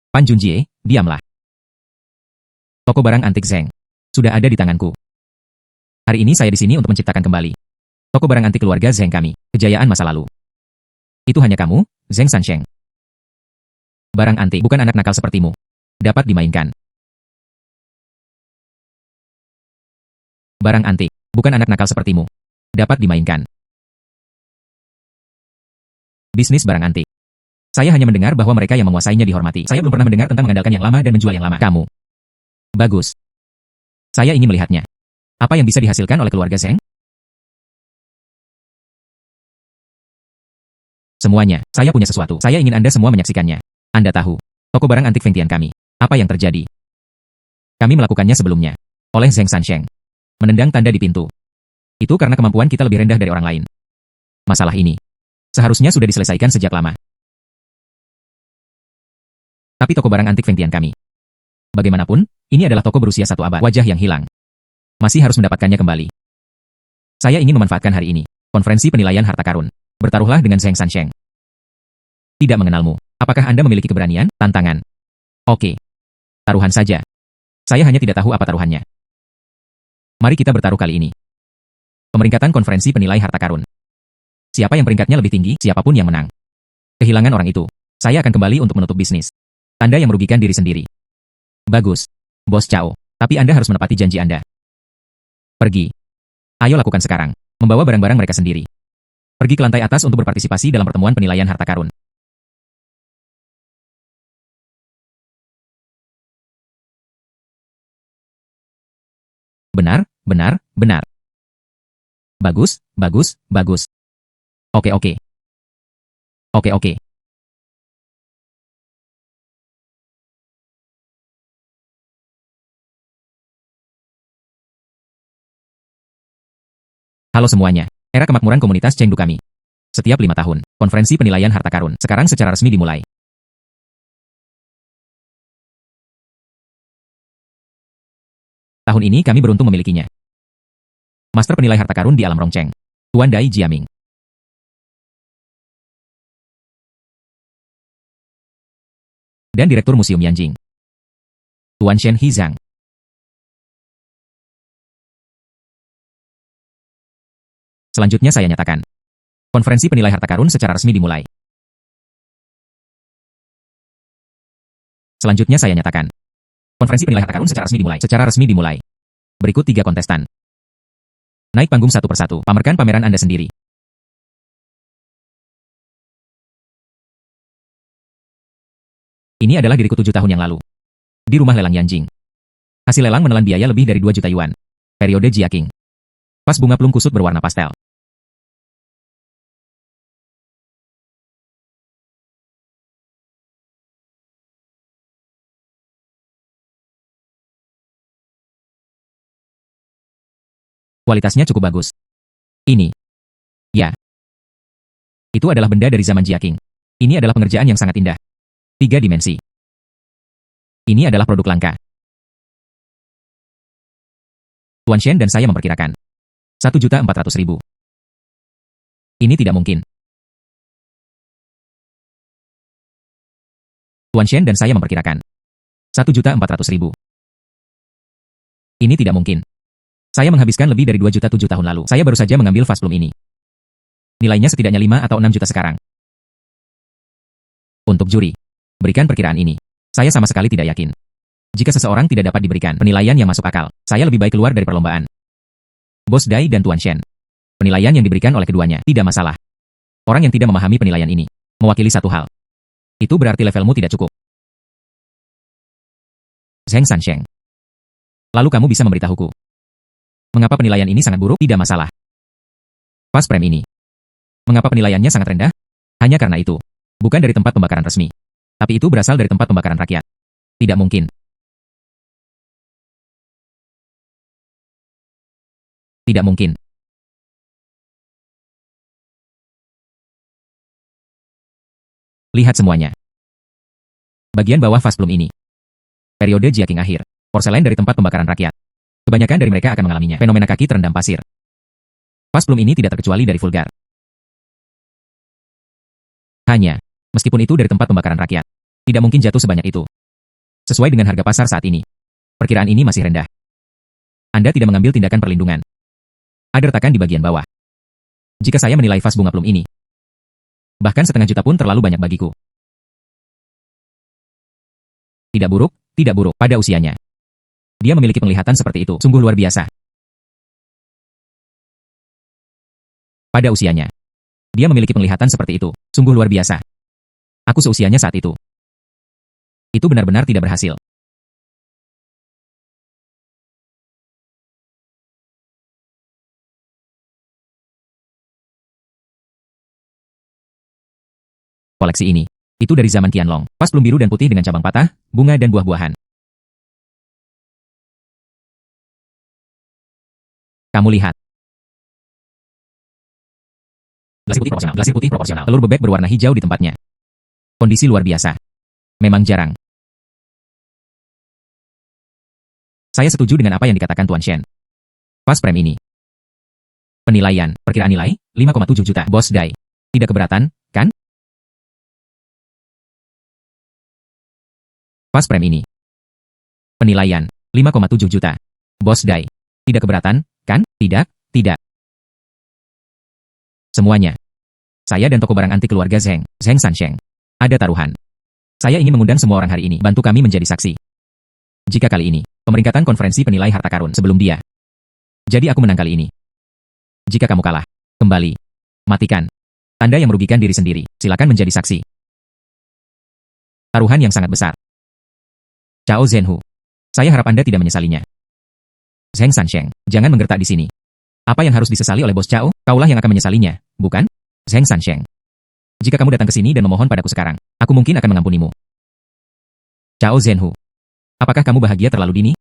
Pan Junjie, diamlah. Toko barang antik Zheng. Sudah ada di tanganku. Hari ini saya di sini untuk menciptakan kembali. Toko barang antik keluarga Zheng kami. Kejayaan masa lalu. Itu hanya kamu, Zheng Sansheng. Barang antik bukan anak nakal sepertimu. Dapat dimainkan. Barang antik bukan anak nakal sepertimu. Dapat dimainkan. Bisnis barang antik. Saya hanya mendengar bahwa mereka yang menguasainya dihormati. Saya belum pernah mendengar tentang mengandalkan yang lama dan menjual yang lama. Kamu. Bagus. Saya ingin melihatnya. Apa yang bisa dihasilkan oleh keluarga Zheng? Semuanya, saya punya sesuatu. Saya ingin Anda semua menyaksikannya. Anda tahu, toko barang antik Fengtian kami. Apa yang terjadi? Kami melakukannya sebelumnya. Oleh Zheng Sansheng. Menendang tanda di pintu. Itu karena kemampuan kita lebih rendah dari orang lain. Masalah ini seharusnya sudah diselesaikan sejak lama. Tapi toko barang antik Fengtian kami. Bagaimanapun, ini adalah toko berusia 1 abad. Wajah yang hilang. Masih harus mendapatkannya kembali. Saya ingin memanfaatkan hari ini. Konferensi penilaian harta karun. Bertaruhlah dengan Zheng Sansheng. Tidak mengenalmu. Apakah Anda memiliki keberanian? Tantangan. Oke. Taruhan saja. Saya hanya tidak tahu apa taruhannya. Mari kita bertaruh kali ini. Pemeringkatan konferensi penilai harta karun. Siapa yang peringkatnya lebih tinggi, siapapun yang menang. Kehilangan orang itu. Saya akan kembali untuk menutup bisnis. Tanda yang merugikan diri sendiri. Bagus. Bos Cao. Tapi Anda harus menepati janji Anda. Pergi. Ayo lakukan sekarang. Membawa barang-barang mereka sendiri. Pergi ke lantai atas untuk berpartisipasi dalam pertemuan penilaian harta karun. Benar, benar, benar. Bagus, bagus, bagus. Oke, oke. Oke, oke. Halo semuanya. Era kemakmuran komunitas Chengdu kami. Setiap 5 tahun, konferensi penilaian harta karun sekarang secara resmi dimulai. Tahun ini kami beruntung memilikinya. Master penilai harta karun di alam Rongcheng. Tuan Dai Jiaming. Dan Direktur Museum Yanjing. Tuan Shen Hizang. Selanjutnya saya nyatakan. Konferensi penilai harta karun secara resmi dimulai. Selanjutnya saya nyatakan. Konferensi penilai harta karun secara resmi dimulai. Secara resmi dimulai. Berikut 3 kontestan. Naik panggung satu persatu. Pamerkan pameran Anda sendiri. Ini adalah diriku 7 tahun yang lalu. Di rumah lelang Yanjing. Hasil lelang menelan biaya lebih dari 2 juta yuan. Periode Jiaqing. Vas bunga plum kusut berwarna pastel. Kualitasnya cukup bagus. Ini. Ya. Itu adalah benda dari zaman Jiaqing. Ini adalah pengerjaan yang sangat indah. 3 dimensi. Ini adalah produk langka. Tuan Shen dan saya memperkirakan. 1.400.000. Ini tidak mungkin. Tuan Shen dan saya memperkirakan. 1.400.000. Ini tidak mungkin. Saya menghabiskan lebih dari 2 juta 7 tahun lalu. Saya baru saja mengambil vas plum ini. Nilainya setidaknya 5 atau 6 juta sekarang. Untuk juri. Berikan perkiraan ini. Saya sama sekali tidak yakin. Jika seseorang tidak dapat diberikan penilaian yang masuk akal, saya lebih baik keluar dari perlombaan. Bos Dai dan Tuan Shen. Penilaian yang diberikan oleh keduanya tidak masalah. Orang yang tidak memahami penilaian ini mewakili satu hal. Itu berarti levelmu tidak cukup. Zheng Sansheng. Lalu kamu bisa memberitahuku. Mengapa penilaian ini sangat buruk? Tidak masalah. Pas frame ini. Mengapa penilaiannya sangat rendah? Hanya karena itu. Bukan dari tempat pembakaran resmi. Tapi itu berasal dari tempat pembakaran rakyat. Tidak mungkin. Tidak mungkin. Lihat semuanya. Bagian bawah vas plum ini. Periode Jiaqing akhir. Porselen dari tempat pembakaran rakyat. Kebanyakan dari mereka akan mengalaminya. Fenomena kaki terendam pasir. Vas plum ini tidak terkecuali dari vulgar. Hanya, meskipun itu dari tempat pembakaran rakyat, tidak mungkin jatuh sebanyak itu. Sesuai dengan harga pasar saat ini. Perkiraan ini masih rendah. Anda tidak mengambil tindakan perlindungan. Ada retakan di bagian bawah. Jika saya menilai vas bunga plum ini, bahkan setengah juta pun terlalu banyak bagiku. Tidak buruk pada usianya. Dia memiliki penglihatan seperti itu, sungguh luar biasa. Pada usianya. Dia memiliki penglihatan seperti itu, sungguh luar biasa. Aku seusianya saat itu. Itu benar-benar tidak berhasil. Koleksi ini. Itu dari zaman Qianlong. Vas plum biru dan putih dengan cabang patah, bunga dan buah-buahan. Kamu lihat. Glasir putih proporsional. Telur bebek berwarna hijau di tempatnya. Kondisi luar biasa. Memang jarang. Saya setuju dengan apa yang dikatakan Tuan Shen. Vas frame ini. Penilaian, perkiraan nilai, 5,7 juta. Bos Dai. Tidak keberatan, kan? Vas frame ini. Penilaian, 5,7 juta. Bos Dai. Tidak keberatan, kan? Tidak, tidak. Semuanya. Saya dan toko barang antik keluarga Zheng Sansheng. Ada taruhan. Saya ingin mengundang semua orang hari ini, bantu kami menjadi saksi. Jika kali ini, pemeringkatan konferensi penilai harta karun sebelum dia. Jadi aku menang kali ini. Jika kamu kalah, kembali. Matikan. Tanda yang merugikan diri sendiri, silakan menjadi saksi. Taruhan yang sangat besar. Chao Zhenhu. Saya harap Anda tidak menyesalinya. Zheng Sansheng, jangan menggertak di sini. Apa yang harus disesali oleh Bos Chao? Kaulah yang akan menyesalinya, bukan? Zheng Sansheng. Jika kamu datang ke sini dan memohon padaku sekarang, aku mungkin akan mengampunimu. Chao Zhenhu. Apakah kamu bahagia terlalu dini?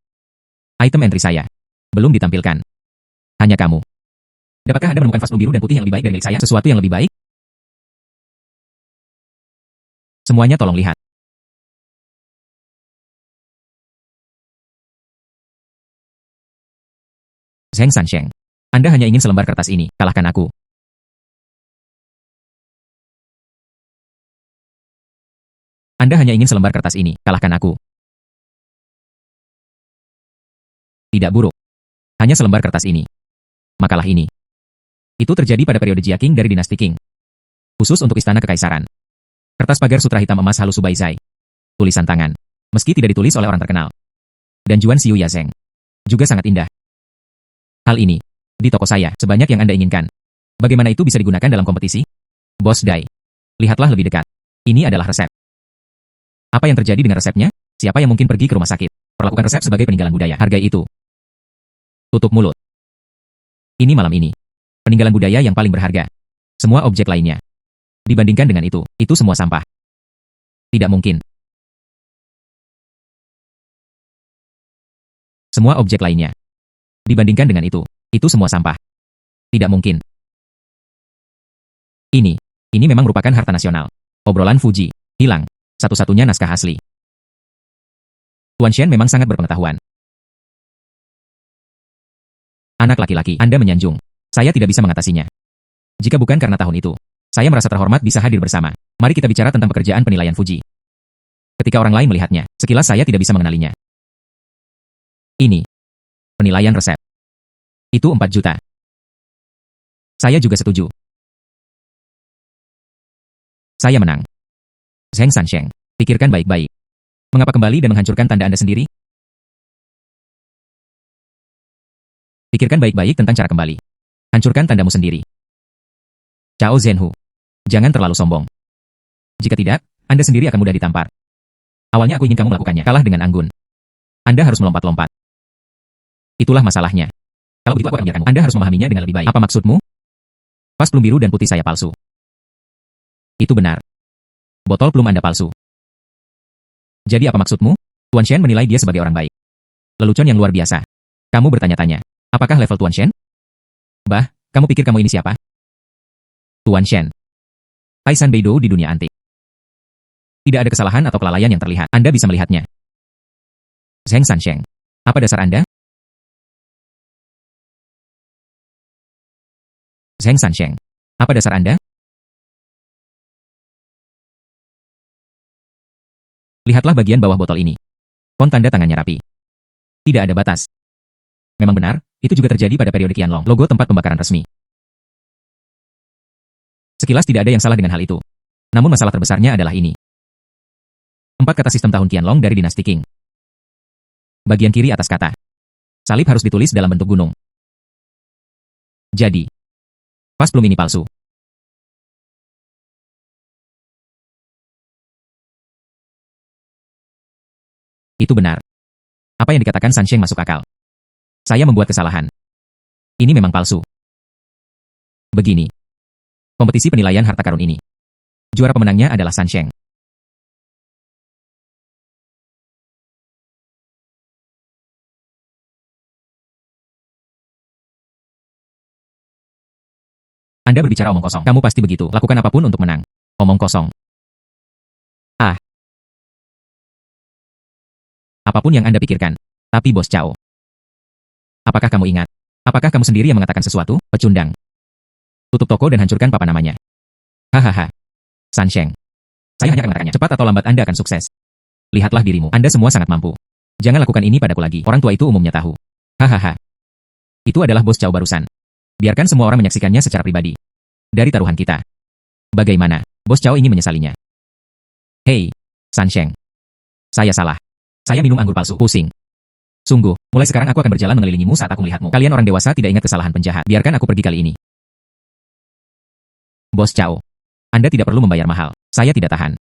Item entry saya. Belum ditampilkan. Hanya kamu. Dapatkah Anda menemukan vas biru dan putih yang lebih baik dari milik saya? Sesuatu yang lebih baik? Semuanya tolong lihat. Zheng Sansheng. Anda hanya ingin selembar kertas ini, kalahkan aku. Anda hanya ingin selembar kertas ini, kalahkan aku. Tidak buruk. Hanya selembar kertas ini. Makalah ini. Itu terjadi pada periode Jia Qing dari dinasti Qing. Khusus untuk istana kekaisaran. Kertas pagar sutra hitam emas halus Subaizai. Tulisan tangan. Meski tidak ditulis oleh orang terkenal. Dan Juan Xiu Yazeng. Juga sangat indah. Hal ini. Di toko saya, sebanyak yang Anda inginkan. Bagaimana itu bisa digunakan dalam kompetisi? Bos Dai. Lihatlah lebih dekat. Ini adalah resep. Apa yang terjadi dengan resepnya? Siapa yang mungkin pergi ke rumah sakit? Perlakukan resep sebagai peninggalan budaya. Hargai itu. Tutup mulut. Ini malam ini. Peninggalan budaya yang paling berharga. Semua objek lainnya. Dibandingkan dengan itu semua sampah. Tidak mungkin. Semua objek lainnya. Dibandingkan dengan itu semua sampah. Tidak mungkin. Ini memang merupakan harta nasional. Obrolan Fuji. Hilang. Satu-satunya naskah asli. Tuan Shen memang sangat berpengetahuan. Anak laki-laki, Anda menyanjung. Saya tidak bisa mengatasinya. Jika bukan karena tahun itu, saya merasa terhormat bisa hadir bersama. Mari kita bicara tentang pekerjaan penilaian Fuji. Ketika orang lain melihatnya, sekilas saya tidak bisa mengenalinya. Ini. Penilaian resep. Itu 4 juta. Saya juga setuju. Saya menang. Zheng Sansheng, pikirkan baik-baik. Mengapa kembali dan menghancurkan tanda Anda sendiri? Pikirkan baik-baik tentang cara kembali. Hancurkan tandamu sendiri. Chao Zhenhu. Jangan terlalu sombong. Jika tidak, Anda sendiri akan mudah ditampar. Awalnya aku ingin kamu melakukannya, kalah dengan anggun. Anda harus melompat-lompat. Itulah masalahnya. Kalau begitu aku akan membiarkanmu. Anda harus memahaminya dengan lebih baik. Apa maksudmu? Vas plum biru dan putih saya palsu. Itu benar. Botol plum Anda palsu. Jadi apa maksudmu? Tuan Shen menilai dia sebagai orang baik. Lelucon yang luar biasa. Kamu bertanya-tanya, apakah level Tuan Shen? Bah, kamu pikir kamu ini siapa? Tuan Shen. Taisan Beidou di dunia antik. Tidak ada kesalahan atau kelalaian yang terlihat. Anda bisa melihatnya. Zheng Sansheng. Apa dasar Anda? Zheng Sansheng. Apa dasar Anda? Lihatlah bagian bawah botol ini. Font tanda tangannya rapi. Tidak ada batas. Memang benar, itu juga terjadi pada periode Qianlong, logo tempat pembakaran resmi. Sekilas tidak ada yang salah dengan hal itu. Namun masalah terbesarnya adalah ini. 4 kata sistem tahun Qianlong dari dinasti Qing. Bagian kiri atas kata. Salib harus ditulis dalam bentuk gunung. Jadi, vas plum ini palsu. Itu benar. Apa yang dikatakan Sansheng masuk akal. Saya membuat kesalahan. Ini memang palsu. Begini. Kompetisi penilaian harta karun ini. Juara pemenangnya adalah Sansheng. Anda berbicara omong kosong. Kamu pasti begitu. Lakukan apapun untuk menang. Omong kosong. Ah, apapun yang Anda pikirkan. Tapi Bos Cao. Apakah kamu ingat? Apakah kamu sendiri yang mengatakan sesuatu? Pecundang. Tutup toko dan hancurkan papa namanya. Hahaha. Sansheng. Saya hanya akan mengatakannya. Cepat atau lambat Anda akan sukses. Lihatlah dirimu. Anda semua sangat mampu. Jangan lakukan ini padaku lagi. Orang tua itu umumnya tahu. Hahaha. Itu adalah Bos Cao barusan. Biarkan semua orang menyaksikannya secara pribadi. Dari taruhan kita. Bagaimana? Bos Cao ingin menyesalinya. Hei, Sansheng. Saya salah. Saya minum anggur palsu. Pusing. Sungguh, mulai sekarang aku akan berjalan mengelilingimu saat aku melihatmu. Kalian orang dewasa tidak ingat kesalahan penjahat. Biarkan aku pergi kali ini. Bos Cao. Anda tidak perlu membayar mahal. Saya tidak tahan.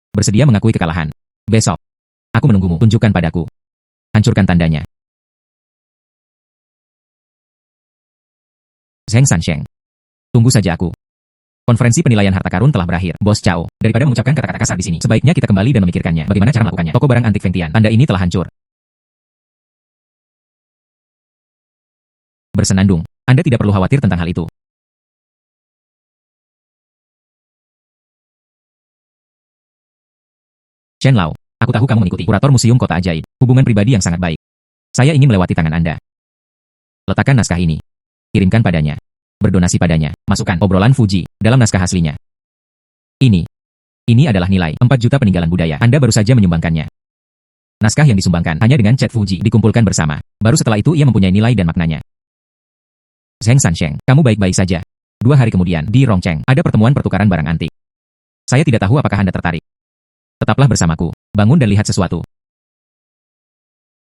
Bersedia mengakui kekalahan. Besok. Aku menunggumu. Tunjukkan padaku. Hancurkan tandanya. Zheng Sansheng. Tunggu saja aku. Konferensi penilaian harta karun telah berakhir. Bos Cao, daripada mengucapkan kata-kata kasar di sini, sebaiknya kita kembali dan memikirkannya. Bagaimana cara melakukannya? Toko barang antik Feng Tian. Tanda ini telah hancur. Bersenandung. Anda tidak perlu khawatir tentang hal itu. Chen Lao, aku tahu kamu mengikuti kurator Museum Kota Ajaib. Hubungan pribadi yang sangat baik. Saya ingin melewati tangan Anda. Letakkan naskah ini. Kirimkan padanya. Berdonasi padanya. Masukkan obrolan Fuji dalam naskah aslinya. Ini adalah nilai 4 juta peninggalan budaya. Anda baru saja menyumbangkannya. Naskah yang disumbangkan hanya dengan cat Fuji dikumpulkan bersama. Baru setelah itu ia mempunyai nilai dan maknanya. Zheng Sansheng, kamu baik-baik saja. 2 hari kemudian, di Rongcheng, ada pertemuan pertukaran barang antik. Saya tidak tahu apakah Anda tertarik. Tetaplah bersamaku. Bangun dan lihat sesuatu.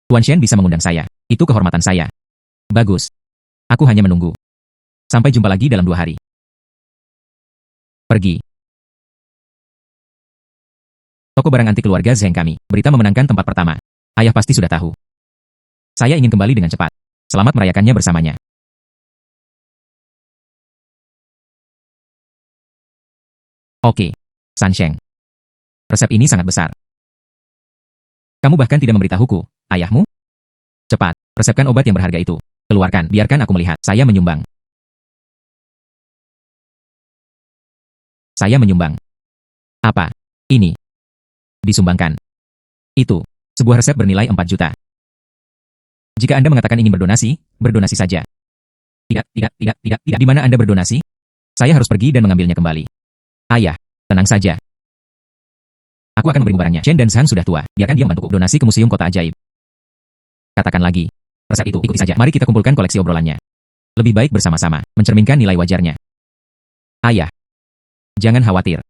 Tuan Shen bisa mengundang saya. Itu kehormatan saya. Bagus. Aku hanya menunggu. Sampai jumpa lagi dalam 2 hari. Pergi. Toko barang antik keluarga Zheng kami. Berita memenangkan tempat pertama. Ayah pasti sudah tahu. Saya ingin kembali dengan cepat. Selamat merayakannya bersamanya. Oke. Sansheng. Resep ini sangat besar. Kamu bahkan tidak memberitahuku, ayahmu? Cepat, resepkan obat yang berharga itu. Keluarkan, biarkan aku melihat. Saya menyumbang. Saya menyumbang. Apa? Ini. Disumbangkan. Itu. Sebuah resep bernilai 4 juta. Jika Anda mengatakan ingin berdonasi, berdonasi saja. Tidak. Di mana Anda berdonasi? Saya harus pergi dan mengambilnya kembali. Ayah, tenang saja. Aku akan memberi barangnya. Chen dan Zhang sudah tua. Biarkan dia membantuku. Donasi ke Museum Kota Ajaib. Katakan lagi. Resep itu, ikuti saja. Mari kita kumpulkan koleksi obrolannya. Lebih baik bersama-sama, mencerminkan nilai wajarnya. Ayah. Jangan khawatir.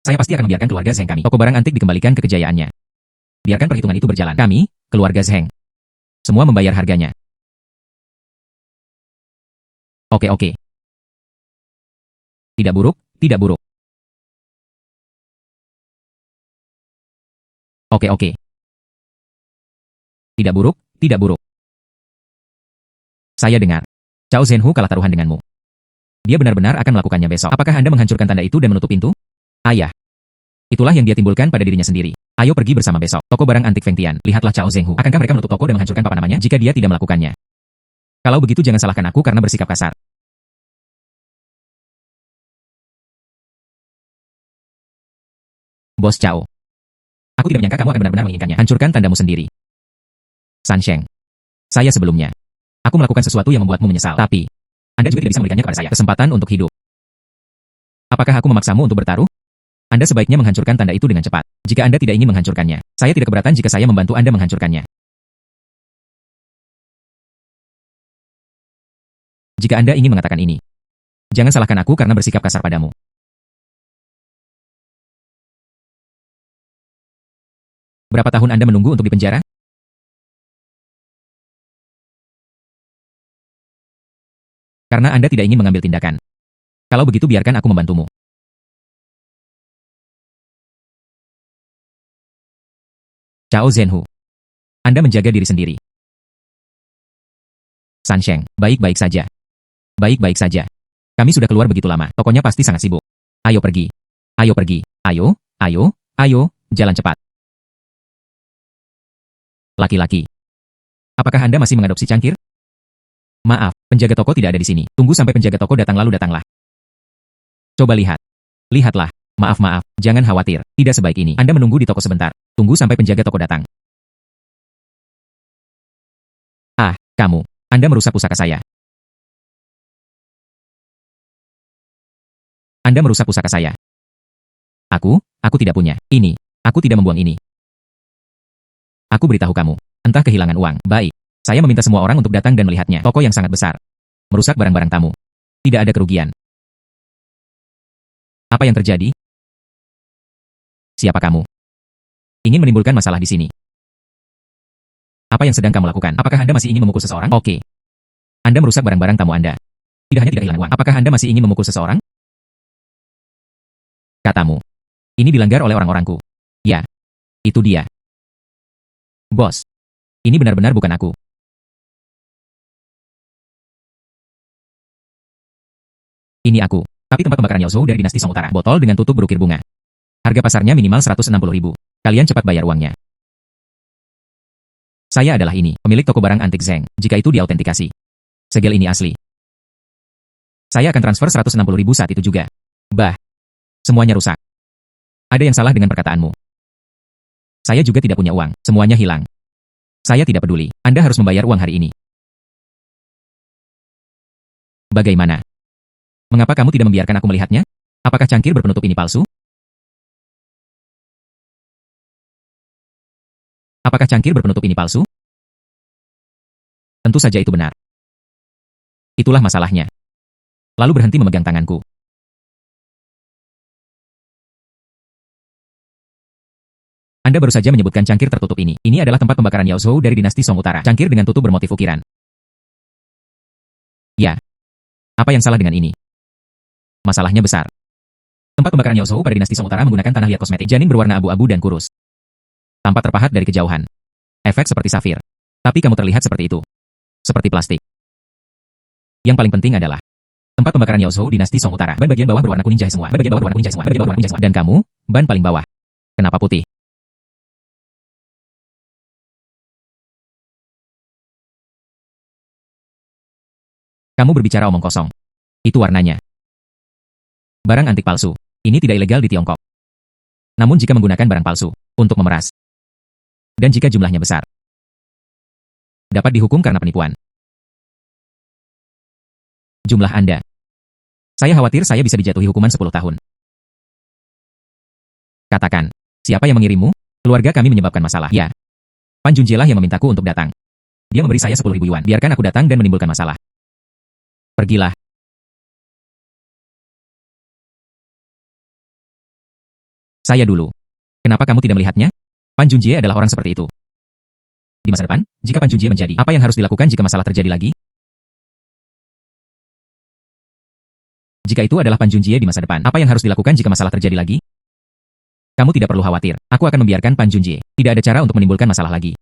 Saya pasti akan membiarkan keluarga Zheng kami. Toko barang antik dikembalikan ke kejayaannya. Biarkan perhitungan itu berjalan. Kami, keluarga Zheng. Semua membayar harganya. Oke. Tidak buruk, tidak buruk. Oke. Tidak buruk, tidak buruk. Saya dengar. Cao Zhenhu kalah taruhan denganmu. Dia benar-benar akan melakukannya besok. Apakah Anda menghancurkan tanda itu dan menutup pintu? Ayah. Itulah yang dia timbulkan pada dirinya sendiri. Ayo pergi bersama besok. Toko barang antik Feng Tian. Lihatlah Cao Zhenhu. Akankah mereka menutup toko dan menghancurkan papa namanya jika dia tidak melakukannya? Kalau begitu jangan salahkan aku karena bersikap kasar. Bos Cao. Aku tidak menyangka kamu akan benar-benar menginginkannya. Hancurkan tandamu sendiri. Sansheng. Saya sebelumnya. Aku melakukan sesuatu yang membuatmu menyesal. Tapi, Anda juga tidak bisa memberikannya kepada saya. Kesempatan untuk hidup. Apakah aku memaksamu untuk bertaruh? Anda sebaiknya menghancurkan tanda itu dengan cepat. Jika Anda tidak ingin menghancurkannya, saya tidak keberatan jika saya membantu Anda menghancurkannya. Jika Anda ingin mengatakan ini, jangan salahkan aku karena bersikap kasar padamu. Berapa tahun Anda menunggu untuk dipenjara? Karena Anda tidak ingin mengambil tindakan. Kalau begitu biarkan aku membantumu. Cao Zhenhu. Anda menjaga diri sendiri. Sansheng, baik-baik saja. Baik-baik saja. Kami sudah keluar begitu lama, tokonya pasti sangat sibuk. Ayo pergi. Ayo pergi. Ayo, ayo, ayo, jalan cepat. Laki-laki. Apakah Anda masih mengadopsi cangkir? Maaf, penjaga toko tidak ada di sini. Tunggu sampai penjaga toko datang lalu datanglah. Coba lihat. Lihatlah. Maaf, jangan khawatir. Tidak sebaik ini. Anda menunggu di toko sebentar. Tunggu sampai penjaga toko datang. Ah, kamu. Anda merusak pusaka saya. Anda merusak pusaka saya. Aku tidak punya. Ini. Aku tidak membuang ini. Aku beritahu kamu. Entah kehilangan uang. Baik. Saya meminta semua orang untuk datang dan melihatnya. Toko yang sangat besar. Merusak barang-barang tamu. Tidak ada kerugian. Apa yang terjadi? Siapa kamu? Ingin menimbulkan masalah di sini. Apa yang sedang kamu lakukan? Apakah Anda masih ingin memukul seseorang? Oke. Anda merusak barang-barang tamu Anda. Tidak hanya tidak hilang uang. Apakah Anda masih ingin memukul seseorang? Katamu. Ini dilanggar oleh orang-orangku. Ya. Itu dia. Bos. Ini benar-benar bukan aku. Ini aku. Tapi tempat pembakaran Yaozhou dari dinasti Song Utara. Botol dengan tutup berukir bunga. Harga pasarnya minimal 160.000. Kalian cepat bayar uangnya. Saya adalah ini, pemilik toko barang antik Zeng, jika itu diautentikasi. Segel ini asli. Saya akan transfer 160.000 saat itu juga. Bah. Semuanya rusak. Ada yang salah dengan perkataanmu. Saya juga tidak punya uang, semuanya hilang. Saya tidak peduli, Anda harus membayar uang hari ini. Bagaimana? Mengapa kamu tidak membiarkan aku melihatnya? Apakah cangkir berpenutup ini palsu? Apakah cangkir berpenutup ini palsu? Tentu saja itu benar. Itulah masalahnya. Lalu berhenti memegang tanganku. Anda baru saja menyebutkan cangkir tertutup ini. Ini adalah tempat pembakaran Yaozhou dari dinasti Song Utara. Cangkir dengan tutup bermotif ukiran. Ya. Apa yang salah dengan ini? Masalahnya besar. Tempat pembakaran Yaozhou pada dinasti Song Utara menggunakan tanah liat kosmetik. Janin berwarna abu-abu dan kurus. Tampak terpahat dari kejauhan. Efek seperti safir. Tapi kamu terlihat seperti itu. Seperti plastik. Yang paling penting adalah tempat pembakaran Yaozhou dinasti Song Utara. Ban bagian bawah berwarna kuning jahe semua. Ban bagian bawah berwarna kuning jahe semua. Ban bagian bawah berwarna kuning jahe semua. Dan kamu, ban paling bawah. Kenapa putih? Kamu berbicara omong kosong. Itu warnanya. Barang antik palsu. Ini tidak ilegal di Tiongkok. Namun jika menggunakan barang palsu untuk memeras, dan jika jumlahnya besar, dapat dihukum karena penipuan. Jumlah Anda. Saya khawatir saya bisa dijatuhi hukuman 10 tahun. Katakan, siapa yang mengirimmu? Keluarga kami menyebabkan masalah. Ya. Pan Junjie lah yang memintaku untuk datang. Dia memberi saya 10.000 yuan. Biarkan aku datang dan menimbulkan masalah. Pergilah. Saya dulu. Kenapa kamu tidak melihatnya? Pan Junjie adalah orang seperti itu. Di masa depan, jika Pan Junjie menjadi, apa yang harus dilakukan jika masalah terjadi lagi? Jika itu adalah Pan Junjie di masa depan, apa yang harus dilakukan jika masalah terjadi lagi? Kamu tidak perlu khawatir. Aku akan membiarkan Pan Junjie. Tidak ada cara untuk menimbulkan masalah lagi.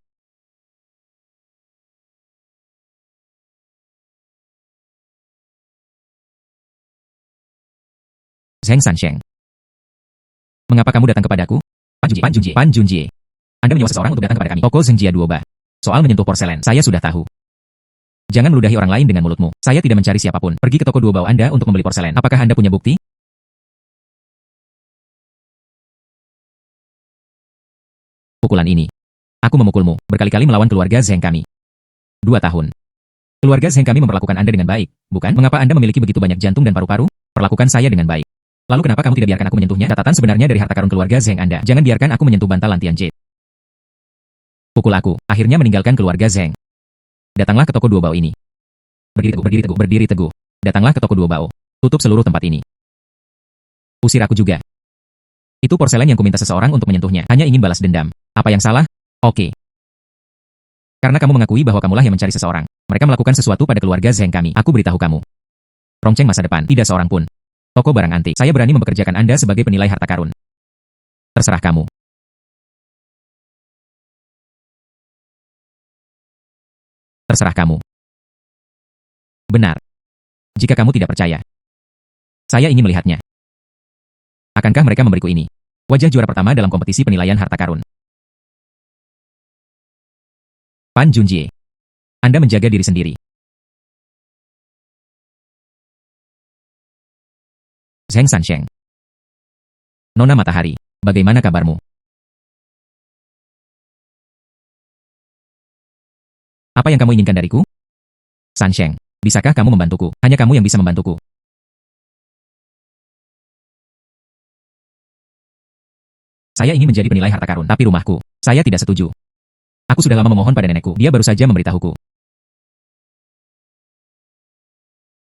Zheng Sansheng. Mengapa kamu datang kepadaku? Pan Junjie. Anda menyewa seseorang untuk datang kepada kami. Toko Zhengjia Duoba. Soal menyentuh porselen, saya sudah tahu. Jangan meludahi orang lain dengan mulutmu. Saya tidak mencari siapapun. Pergi ke toko Duobao Anda untuk membeli porselen. Apakah Anda punya bukti? Pukulan ini. Aku memukulmu, berkali-kali melawan keluarga Zheng kami. 2 tahun. Keluarga Zheng kami memperlakukan Anda dengan baik, bukan? Mengapa Anda memiliki begitu banyak jantung dan paru-paru? Perlakukan saya dengan baik. Lalu kenapa kamu tidak biarkan aku menyentuhnya? Catatan sebenarnya dari harta karun keluarga Zheng Anda. Jangan biarkan aku menyentuh bantalan Tianjie. Pukul aku, akhirnya meninggalkan keluarga Zheng. Datanglah ke toko Duobao ini. Berdiri teguh. Datanglah ke toko Duobao. Tutup seluruh tempat ini. Usir aku juga. Itu porselen yang kuminta seseorang untuk menyentuhnya. Hanya ingin balas dendam. Apa yang salah? Oke. Karena kamu mengakui bahwa kamulah yang mencari seseorang. Mereka melakukan sesuatu pada keluarga Zheng kami. Aku beritahu kamu. Rongceng masa depan, tidak seorang pun. Toko barang antik. Saya berani mempekerjakan Anda sebagai penilai harta karun. Terserah kamu. Terserah kamu. Benar. Jika kamu tidak percaya, saya ingin melihatnya. Akankah mereka memberiku ini? Wajah juara pertama dalam kompetisi penilaian harta karun. Pan Junjie. Anda menjaga diri sendiri. Zheng Sansheng. Nona Matahari, bagaimana kabarmu? Apa yang kamu inginkan dariku? Sansheng, bisakah kamu membantuku? Hanya kamu yang bisa membantuku. Saya ingin menjadi penilai harta karun, tapi rumahku. Saya tidak setuju. Aku sudah lama memohon pada nenekku, dia baru saja memberitahuku.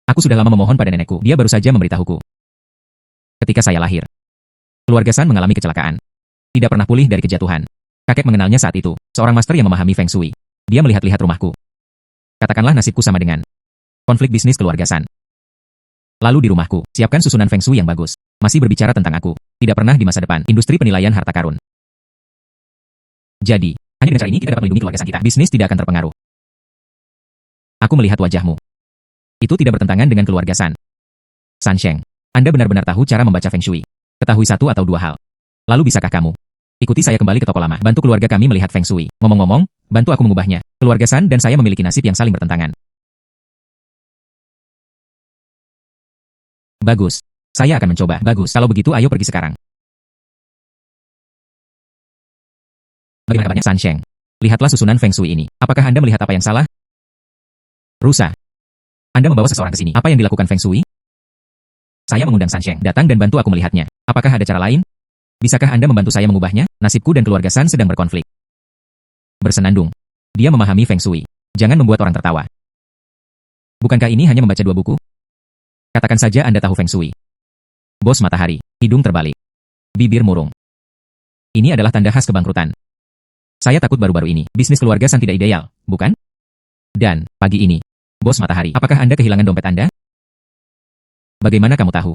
Aku sudah lama memohon pada nenekku, dia baru saja memberitahuku. Ketika saya lahir, keluarga San mengalami kecelakaan. Tidak pernah pulih dari kejatuhan. Kakek mengenalnya saat itu, seorang master yang memahami Feng Shui. Dia melihat-lihat rumahku. Katakanlah nasibku sama dengan konflik bisnis keluarga San. Lalu di rumahku, siapkan susunan Feng Shui yang bagus. Masih berbicara tentang aku. Tidak pernah di masa depan, industri penilaian harta karun. Jadi, hanya dengan cara ini kita dapat melindungi keluarga San kita. Bisnis tidak akan terpengaruh. Aku melihat wajahmu. Itu tidak bertentangan dengan keluarga San. Sansheng, Anda benar-benar tahu cara membaca Feng Shui. Ketahui satu atau dua hal. Lalu bisakah kamu ikuti saya kembali ke toko lama, bantu keluarga kami melihat Feng Shui. Ngomong-ngomong, bantu aku mengubahnya. Keluarga San dan saya memiliki nasib yang saling bertentangan. Bagus. Saya akan mencoba. Bagus. Kalau begitu ayo pergi sekarang. Bagaimana kabarnya, Sansheng? Lihatlah susunan Feng Shui ini. Apakah Anda melihat apa yang salah? Rusa. Anda membawa seseorang ke sini. Apa yang dilakukan Feng Shui? Saya mengundang Sansheng datang dan bantu aku melihatnya. Apakah ada cara lain? Bisakah Anda membantu saya mengubahnya? Nasibku dan keluarga San sedang berkonflik. Bersenandung. Dia memahami Feng Shui. Jangan membuat orang tertawa. Bukankah ini hanya membaca dua buku? Katakan saja Anda tahu Feng Shui. Bos matahari, hidung terbalik. Bibir murung. Ini adalah tanda khas kebangkrutan. Saya takut baru-baru ini, bisnis keluarga San tidak ideal, bukan? Dan, pagi ini, Bos matahari, apakah Anda kehilangan dompet Anda? Bagaimana kamu tahu?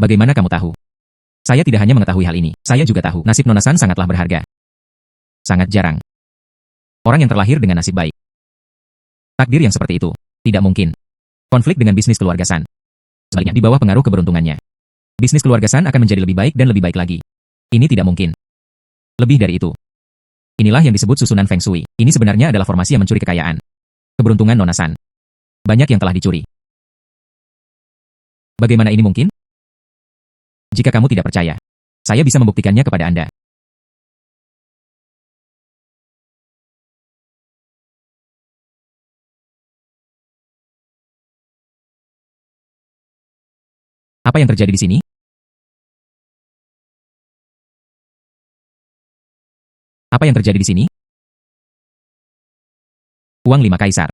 Bagaimana kamu tahu? Saya tidak hanya mengetahui hal ini, saya juga tahu, nasib Nona San sangatlah berharga. Sangat jarang. Orang yang terlahir dengan nasib baik. Takdir yang seperti itu, tidak mungkin. Konflik dengan bisnis keluarga San. Sebaliknya, di bawah pengaruh keberuntungannya. Bisnis keluarga San akan menjadi lebih baik dan lebih baik lagi. Ini tidak mungkin. Lebih dari itu. Inilah yang disebut susunan Feng Shui. Ini sebenarnya adalah formasi yang mencuri kekayaan. Keberuntungan Nona San. Banyak yang telah dicuri. Bagaimana ini mungkin? Jika kamu tidak percaya, saya bisa membuktikannya kepada Anda. Apa yang terjadi di sini? Apa yang terjadi di sini? Uang 5 kaisar.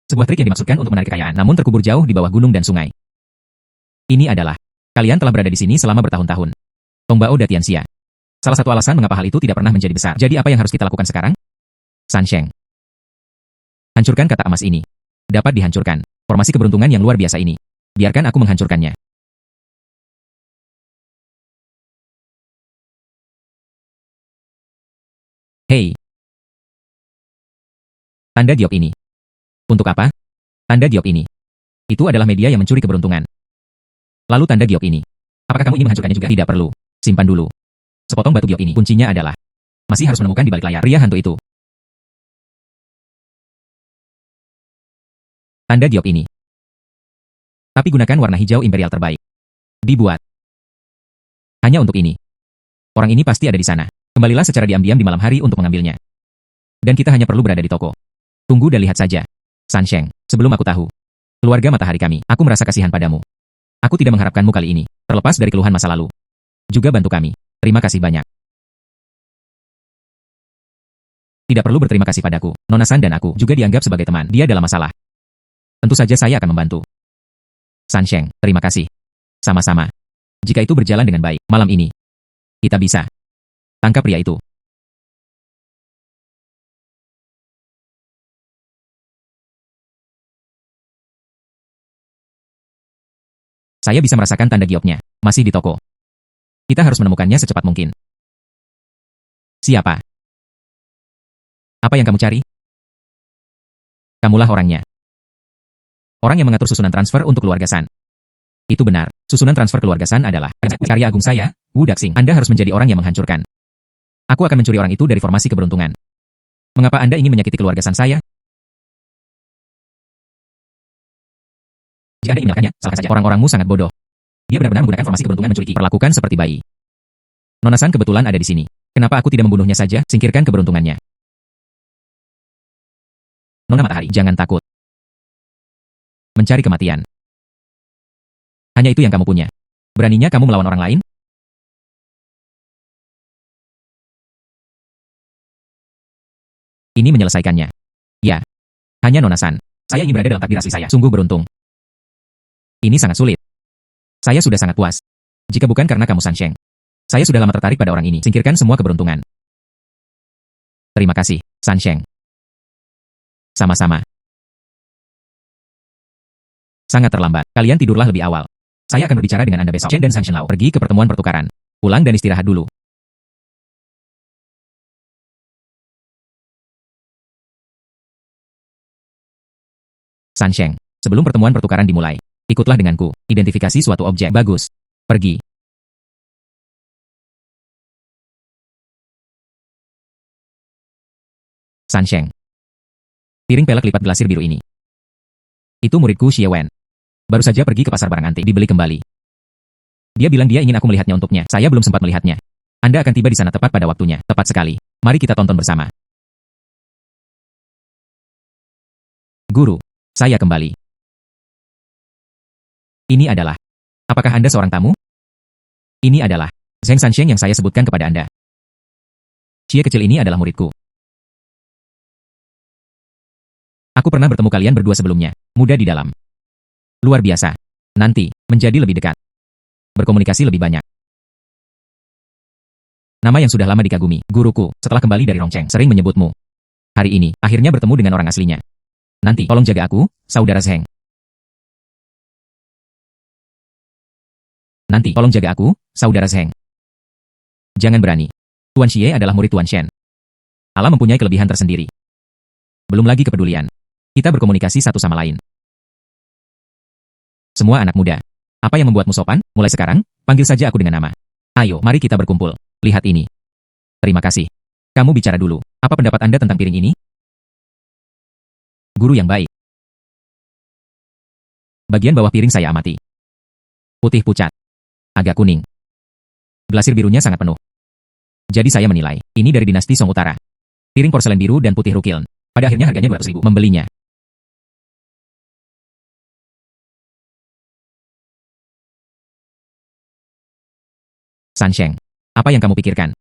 Sebuah trik yang dimaksudkan untuk menarik kekayaan, namun terkubur jauh di bawah gunung dan sungai. Ini adalah, kalian telah berada di sini selama bertahun-tahun. Tongbao Datianxia. Salah satu alasan mengapa hal itu tidak pernah menjadi besar. Jadi apa yang harus kita lakukan sekarang? Sansheng. Hancurkan kata emas ini. Dapat dihancurkan. Formasi keberuntungan yang luar biasa ini. Biarkan aku menghancurkannya. Hei. Tanda giok ini. Untuk apa? Tanda giok ini. Itu adalah media yang mencuri keberuntungan. Lalu tanda giok ini. Apakah kamu ingin menghancurkannya juga? Tidak perlu. Simpan dulu. Sepotong batu giok ini. Kuncinya adalah masih harus menemukan di balik layar pria hantu itu. Tanda giok ini. Tapi gunakan warna hijau imperial terbaik. Dibuat hanya untuk ini. Orang ini pasti ada di sana. Kembalilah secara diam-diam di malam hari untuk mengambilnya. Dan kita hanya perlu berada di toko. Tunggu dan lihat saja. Sansheng, sebelum aku tahu. Keluarga matahari kami, aku merasa kasihan padamu. Aku tidak mengharapkanmu kali ini, terlepas dari keluhan masa lalu. Juga bantu kami. Terima kasih banyak. Tidak perlu berterima kasih padaku. Nona San dan aku juga dianggap sebagai teman. Dia dalam masalah. Tentu saja saya akan membantu. Sansheng, terima kasih. Sama-sama. Jika itu berjalan dengan baik, malam ini, kita bisa tangkap pria itu. Saya bisa merasakan tanda gioknya. Masih di toko. Kita harus menemukannya secepat mungkin. Siapa? Apa yang kamu cari? Kamulah orangnya. Orang yang mengatur susunan transfer untuk keluarga San. Itu benar, susunan transfer keluarga San adalah karya agung saya, Wu Daxing. Anda harus menjadi orang yang menghancurkan. Aku akan mencuri orang itu dari formasi keberuntungan. Mengapa Anda ingin menyakiti keluarga San saya? Jika Anda ingin melakukannya, salahkan saja. Orang-orangmu sangat bodoh. Dia benar-benar menggunakan formasi keberuntungan menculik Ki. Perlakukan seperti bayi. Nona San kebetulan ada di sini. Kenapa aku tidak membunuhnya saja? Singkirkan keberuntungannya. Nona Matahari, jangan takut. Mencari kematian. Hanya itu yang kamu punya. Beraninya kamu melawan orang lain? Ini menyelesaikannya. Ya. Hanya Nona San. Saya ingin berada dalam takdir asli saya. Sungguh beruntung. Ini sangat sulit. Saya sudah sangat puas. Jika bukan karena kamu San Sheng. Saya sudah lama tertarik pada orang ini. Singkirkan semua keberuntungan. Terima kasih, San Sheng. Sama-sama. Sangat terlambat. Kalian tidurlah lebih awal. Saya akan berbicara dengan Anda besok. Chen dan San Shenlao pergi ke pertemuan pertukaran. Pulang dan istirahat dulu. San Sheng, sebelum pertemuan pertukaran dimulai, ikutlah denganku. Identifikasi suatu objek. Bagus. Pergi. San Sheng. Piring pelek lipat glasir biru ini. Itu muridku Xie Wen. Baru saja pergi ke pasar barang antik, dibeli kembali. Dia bilang dia ingin aku melihatnya untuknya. Saya belum sempat melihatnya. Anda akan tiba di sana tepat pada waktunya. Tepat sekali. Mari kita tonton bersama. Guru, saya kembali. Ini adalah. Apakah Anda seorang tamu? Ini adalah Zheng Sansheng yang saya sebutkan kepada Anda. Xie kecil ini adalah muridku. Aku pernah bertemu kalian berdua sebelumnya. Muda di dalam. Luar biasa. Nanti, menjadi lebih dekat. Berkomunikasi lebih banyak. Nama yang sudah lama dikagumi, guruku, setelah kembali dari Rongcheng, sering menyebutmu. Hari ini, akhirnya bertemu dengan orang aslinya. Nanti, tolong jaga aku, saudara Zheng. Nanti, tolong jaga aku, saudara Zheng. Jangan berani. Tuan Xie adalah murid Tuan Shen. Allah mempunyai kelebihan tersendiri. Belum lagi kepedulian. Kita berkomunikasi satu sama lain. Semua anak muda. Apa yang membuatmu sopan? Mulai sekarang, panggil saja aku dengan nama. Ayo, mari kita berkumpul. Lihat ini. Terima kasih. Kamu bicara dulu. Apa pendapat Anda tentang piring ini? Guru yang baik. Bagian bawah piring saya amati. Putih pucat. Agak kuning. Glasir birunya sangat penuh. Jadi saya menilai, ini dari dinasti Song Utara. Piring porselen biru dan putih rukiln. Pada akhirnya harganya 200.000. Membelinya. San Sheng, apa yang kamu pikirkan?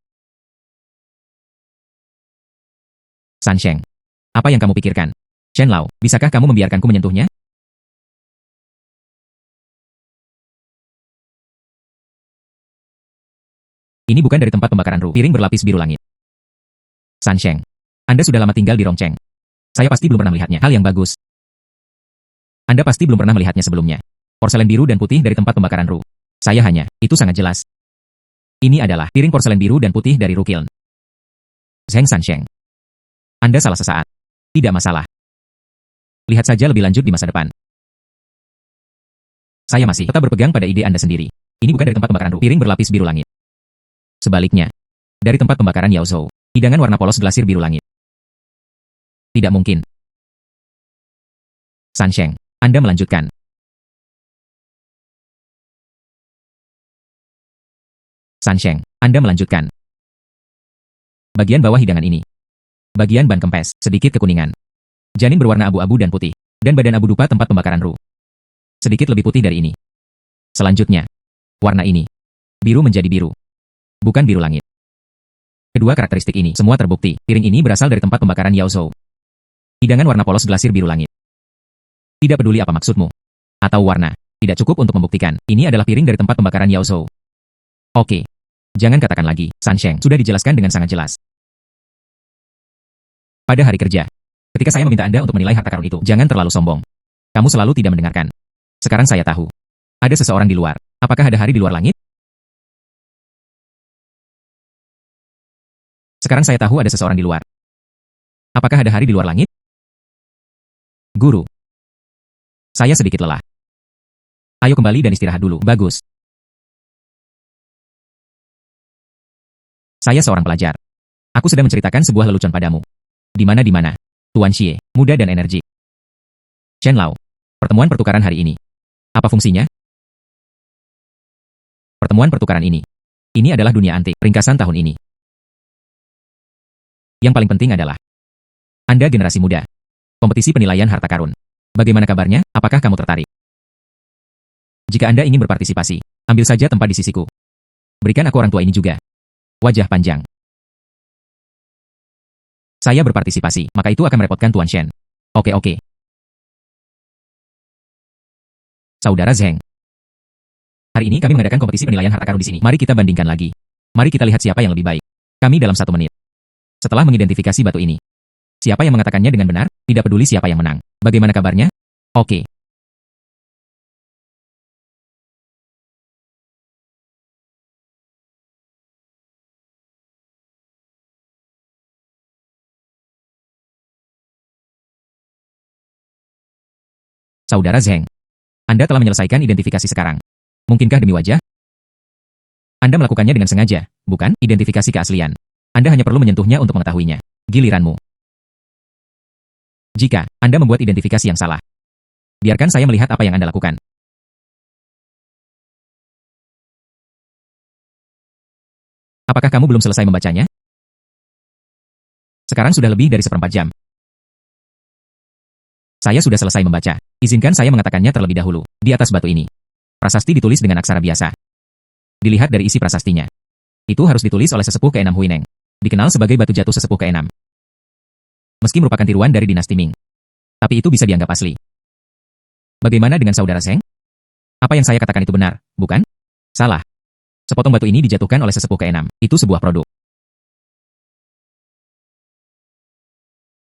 San Sheng, apa yang kamu pikirkan? Chen Lao, bisakah kamu membiarkanku menyentuhnya? Ini bukan dari tempat pembakaran Ru. Piring berlapis biru langit. San Sheng, Anda sudah lama tinggal di Rongcheng. Saya pasti belum pernah melihatnya. Hal yang bagus. Anda pasti belum pernah melihatnya sebelumnya. Porselen biru dan putih dari tempat pembakaran Ru. Saya hanya, itu sangat jelas. Ini adalah piring porselen biru dan putih dari Rukiln. Zheng Sansheng. Anda salah sesaat. Tidak masalah. Lihat saja lebih lanjut di masa depan. Saya masih tetap berpegang pada ide Anda sendiri. Ini bukan dari tempat pembakaran Ru. Piring berlapis biru langit. Sebaliknya. Dari tempat pembakaran Yao Zhou. Hidangan warna polos glasir biru langit. Tidak mungkin. Sansheng. Anda melanjutkan. Sansheng, Anda melanjutkan. Bagian bawah hidangan ini. Bagian ban kempes, sedikit kekuningan. Janin berwarna abu-abu dan putih. Dan badan abu dupa tempat pembakaran Ru. Sedikit lebih putih dari ini. Selanjutnya. Warna ini. Biru menjadi biru. Bukan biru langit. Kedua karakteristik ini semua terbukti. Piring ini berasal dari tempat pembakaran Yao Zhou. Hidangan warna polos glasir biru langit. Tidak peduli apa maksudmu. Atau warna. Tidak cukup untuk membuktikan. Ini adalah piring dari tempat pembakaran Yao Zhou. Oke. Jangan katakan lagi, Sansheng, sudah dijelaskan dengan sangat jelas. Pada hari kerja, ketika saya meminta Anda untuk menilai harta karun itu, jangan terlalu sombong. Kamu selalu tidak mendengarkan. Sekarang saya tahu. Ada seseorang di luar. Apakah ada hari di luar langit? Sekarang saya tahu ada seseorang di luar. Apakah ada hari di luar langit? Guru. Saya sedikit lelah. Ayo kembali dan istirahat dulu. Bagus. Saya seorang pelajar. Aku sedang menceritakan sebuah lelucon padamu. Di mana? Tuan Xie, muda dan energik. Chen Lao. Pertemuan pertukaran hari ini. Apa fungsinya? Pertemuan pertukaran ini. Ini adalah dunia antik, ringkasan tahun ini. Yang paling penting adalah Anda generasi muda. Kompetisi penilaian harta karun. Bagaimana kabarnya? Apakah kamu tertarik? Jika Anda ingin berpartisipasi, ambil saja tempat di sisiku. Berikan aku orang tua ini juga. Wajah panjang. Saya berpartisipasi, maka itu akan merepotkan Tuan Shen. Oke. Saudara Zheng. Hari ini kami mengadakan kompetisi penilaian harta karun di sini. Mari kita bandingkan lagi. Mari kita lihat siapa yang lebih baik. Kami dalam 1 menit. Setelah mengidentifikasi batu ini. Siapa yang mengatakannya dengan benar, tidak peduli siapa yang menang. Bagaimana kabarnya? Oke. Saudara Zheng. Anda telah menyelesaikan identifikasi sekarang. Mungkinkah demi wajah? Anda melakukannya dengan sengaja, bukan? Identifikasi keaslian. Anda hanya perlu menyentuhnya untuk mengetahuinya. Giliranmu. Jika Anda membuat identifikasi yang salah, biarkan saya melihat apa yang Anda lakukan. Apakah kamu belum selesai membacanya? Sekarang sudah lebih dari 1/4 jam. Saya sudah selesai membaca. Izinkan saya mengatakannya terlebih dahulu. Di atas batu ini. Prasasti ditulis dengan aksara biasa. Dilihat dari isi prasastinya. Itu harus ditulis oleh sesepuh ke-6 Huineng. Dikenal sebagai batu jatuh sesepuh ke-6. Meski merupakan tiruan dari dinasti Ming. Tapi itu bisa dianggap asli. Bagaimana dengan saudara Zheng? Apa yang saya katakan itu benar, bukan? Salah. Sepotong batu ini dijatuhkan oleh sesepuh ke-6. Itu sebuah produk.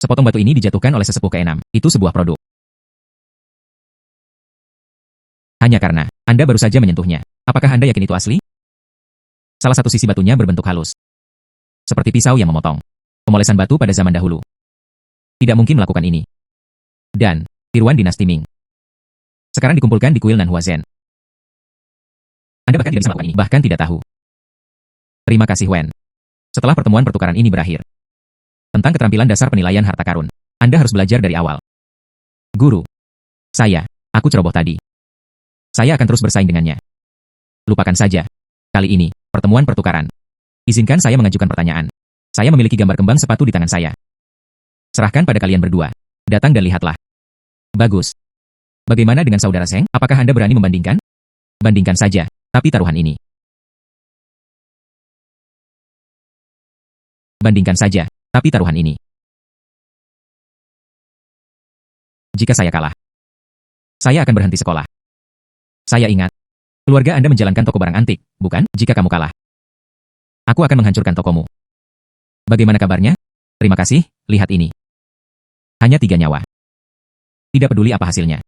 Sepotong batu ini dijatuhkan oleh sesepuh ke-6. Itu sebuah produk. Hanya karena Anda baru saja menyentuhnya. Apakah Anda yakin itu asli? Salah satu sisi batunya berbentuk halus. Seperti pisau yang memotong. Pemolesan batu pada zaman dahulu. Tidak mungkin melakukan ini. Dan tiruan dinasti Ming. Sekarang dikumpulkan di kuil Nanhua Zhen. Anda bahkan tidak bisa melakukan ini. Bahkan tidak tahu. Terima kasih Wen. Setelah pertemuan pertukaran ini berakhir. Tentang keterampilan dasar penilaian harta karun. Anda harus belajar dari awal. Guru. Aku ceroboh tadi. Saya akan terus bersaing dengannya. Lupakan saja. Kali ini, pertemuan pertukaran. Izinkan saya mengajukan pertanyaan. Saya memiliki gambar kembang sepatu di tangan saya. Serahkan pada kalian berdua. Datang dan lihatlah. Bagus. Bagaimana dengan saudara Zheng? Apakah Anda berani membandingkan? Bandingkan saja, tapi taruhan ini. Bandingkan saja, tapi taruhan ini. Jika saya kalah, saya akan berhenti sekolah. Saya ingat, keluarga Anda menjalankan toko barang antik, bukan? Jika kamu kalah, aku akan menghancurkan tokomu. Bagaimana kabarnya? Terima kasih, lihat ini. Hanya 3 nyawa. Tidak peduli apa hasilnya.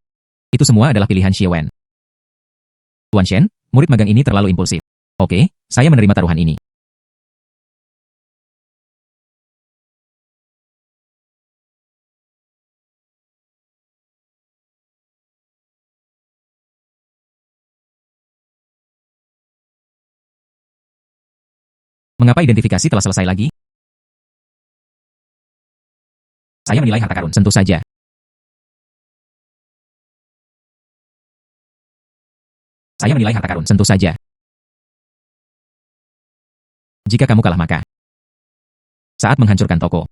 Itu semua adalah pilihan Xie Wen. Tuan Shen, murid magang ini terlalu impulsif. Oke, saya menerima taruhan ini. Mengapa identifikasi telah selesai lagi? Saya menilai harta karun, tentu saja. Saya menilai harta karun, tentu saja. Jika kamu kalah maka, saat menghancurkan toko,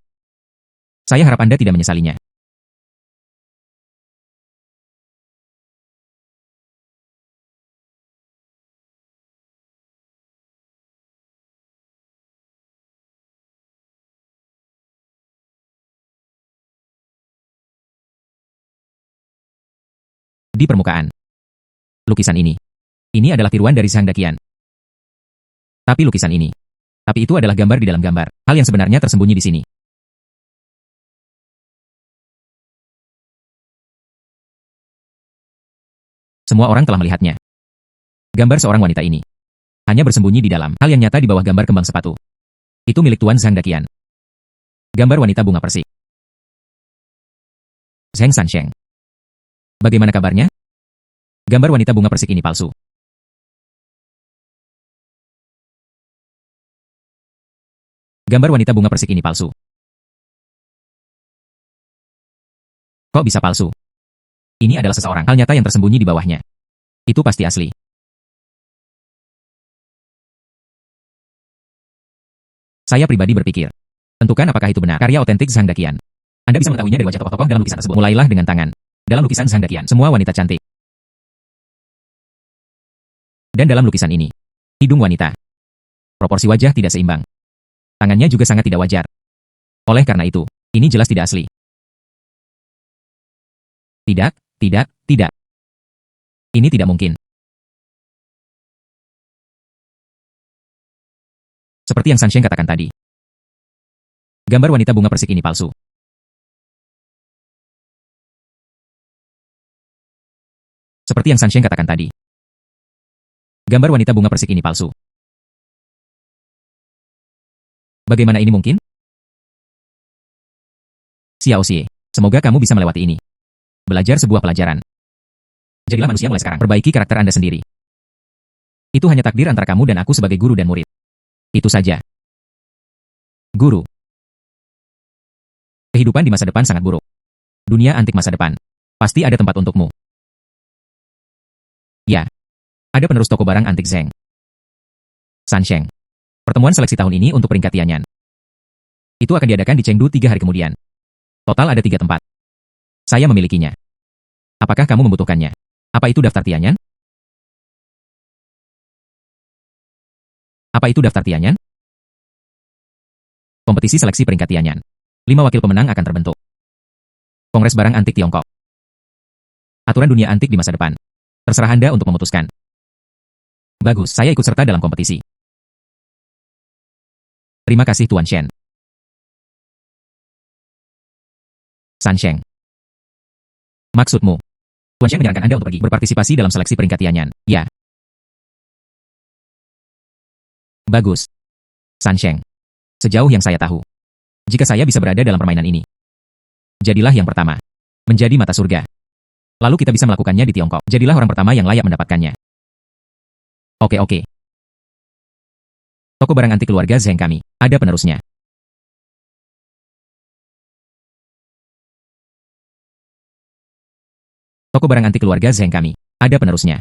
saya harap Anda tidak menyesalinya. Di permukaan. Lukisan ini. Ini adalah tiruan dari Zhang Daqian. Tapi lukisan ini. Tapi itu adalah gambar di dalam gambar. Hal yang sebenarnya tersembunyi di sini. Semua orang telah melihatnya. Gambar seorang wanita ini. Hanya bersembunyi di dalam. Hal yang nyata di bawah gambar kembang sepatu. Itu milik Tuan Zhang Daqian. Gambar wanita bunga persik. Zheng Sansheng. Bagaimana kabarnya? Gambar wanita bunga persik ini palsu. Gambar wanita bunga persik ini palsu. Kok bisa palsu? Ini adalah seseorang. Hal nyata yang tersembunyi di bawahnya. Itu pasti asli. Saya pribadi berpikir, tentukan apakah itu benar. Karya otentik Zhang Daqian. Anda bisa mengetahuinya dari wajah tokoh-tokoh dalam lukisan tersebut. Mulailah dengan tangan. Dalam lukisan Zhang Daqian, semua wanita cantik. Dan dalam lukisan ini, hidung wanita. Proporsi wajah tidak seimbang. Tangannya juga sangat tidak wajar. Oleh karena itu, ini jelas tidak asli. Tidak, tidak, tidak. Ini tidak mungkin. Seperti yang Sansheng katakan tadi. Gambar wanita bunga persik ini palsu. Seperti yang Sansheng katakan tadi. Gambar wanita bunga persik ini palsu. Bagaimana ini mungkin? Xiao Xie, semoga kamu bisa melewati ini. Belajar sebuah pelajaran. Jadilah manusia mulai sekarang. Perbaiki karakter Anda sendiri. Itu hanya takdir antara kamu dan aku sebagai guru dan murid. Itu saja. Guru. Kehidupan di masa depan sangat buruk. Dunia antik masa depan. Pasti ada tempat untukmu. Ya. Ada penerus toko barang antik Zheng. Sansheng. Pertemuan seleksi tahun ini untuk peringkat Tianyan. Itu akan diadakan di Chengdu 3 hari kemudian. Total ada 3 tempat. Saya memilikinya. Apakah kamu membutuhkannya? Apa itu daftar Tianyan? Apa itu daftar Tianyan? Kompetisi seleksi peringkat Tianyan. 5 wakil pemenang akan terbentuk. Kongres Barang Antik Tiongkok. Aturan dunia antik di masa depan. Terserah Anda untuk memutuskan. Bagus, saya ikut serta dalam kompetisi. Terima kasih Tuan Shen. Sansheng. Maksudmu? Tuan Shen menyarankan Anda untuk pergi berpartisipasi dalam seleksi peringkat Tianyan. Ya. Bagus. Sansheng. Sejauh yang saya tahu, jika saya bisa berada dalam permainan ini, jadilah yang pertama. Menjadi mata surga. Lalu kita bisa melakukannya di Tiongkok. Jadilah orang pertama yang layak mendapatkannya. Oke. Toko barang antik keluarga Zheng kami. Ada penerusnya. Toko barang antik keluarga Zheng kami. Ada penerusnya.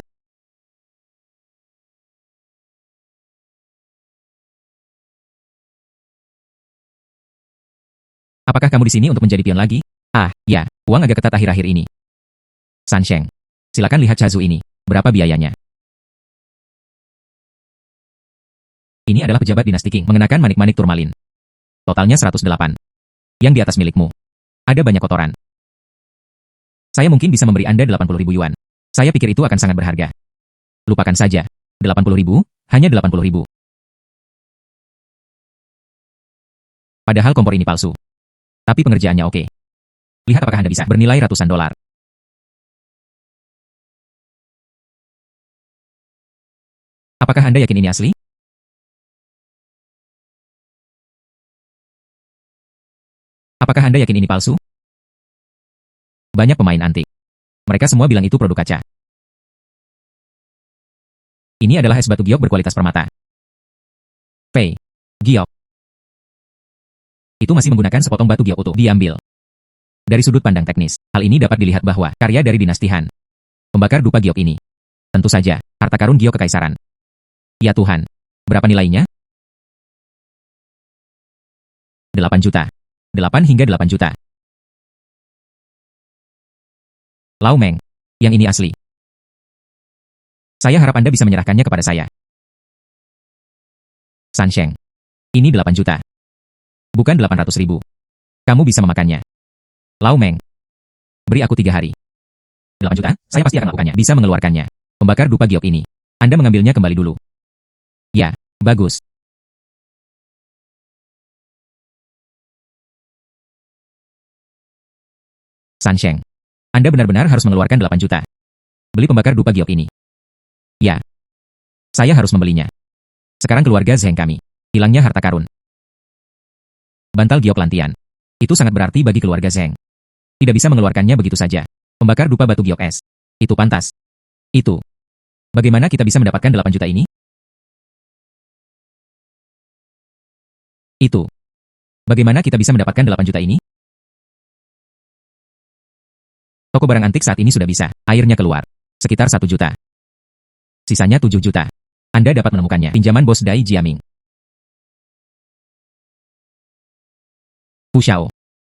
Apakah kamu di sini untuk menjadi pion lagi? Ah, ya. Uang agak ketat akhir-akhir ini. Sansheng. Silakan lihat Chazu ini. Berapa biayanya? Ini adalah pejabat dinasti Qing mengenakan manik-manik turmalin. Totalnya 108. Yang di atas milikmu. Ada banyak kotoran. Saya mungkin bisa memberi Anda 80.000 yuan. Saya pikir itu akan sangat berharga. Lupakan saja. 80.000, hanya 80.000. Padahal kompor ini palsu. Tapi pengerjaannya oke. Lihat apakah Anda bisa. Bernilai ratusan dolar. Apakah Anda yakin ini asli? Apakah Anda yakin ini palsu? Banyak pemain antik. Mereka semua bilang itu produk kaca. Ini adalah es batu giok berkualitas permata. Pei. Giok. Itu masih menggunakan sepotong batu giok utuh. Diambil. Dari sudut pandang teknis, hal ini dapat dilihat bahwa karya dari dinasti Han. Pembakar dupa giok ini. Tentu saja, harta karun giok kekaisaran. Ya Tuhan. Berapa nilainya? 8 juta. 8 hingga 8 juta. Lau Meng. Yang ini asli. Saya harap Anda bisa menyerahkannya kepada saya. Sansheng. Ini 8 juta. Bukan 800.000. Kamu bisa memakannya. Lau Meng. Beri aku 3 hari. 8 juta? Saya pasti akan melakukannya. Bisa mengeluarkannya. Pembakar dupa giok ini. Anda mengambilnya kembali dulu. Ya, bagus. Sansheng. Anda benar-benar harus mengeluarkan 8 juta. Beli pembakar dupa giok ini. Ya. Saya harus membelinya. Sekarang keluarga Zheng kami. Hilangnya harta karun. Bantal giok lantian. Itu sangat berarti bagi keluarga Zheng. Tidak bisa mengeluarkannya begitu saja. Pembakar dupa batu giok es. Itu pantas. Itu. Bagaimana kita bisa mendapatkan 8 juta ini? Itu. Bagaimana kita bisa mendapatkan 8 juta ini? Toko barang antik saat ini sudah bisa. Airnya keluar. Sekitar 1 juta. Sisanya 7 juta. Anda dapat menemukannya. Pinjaman bos Dai Jiaming. Hu Xiao.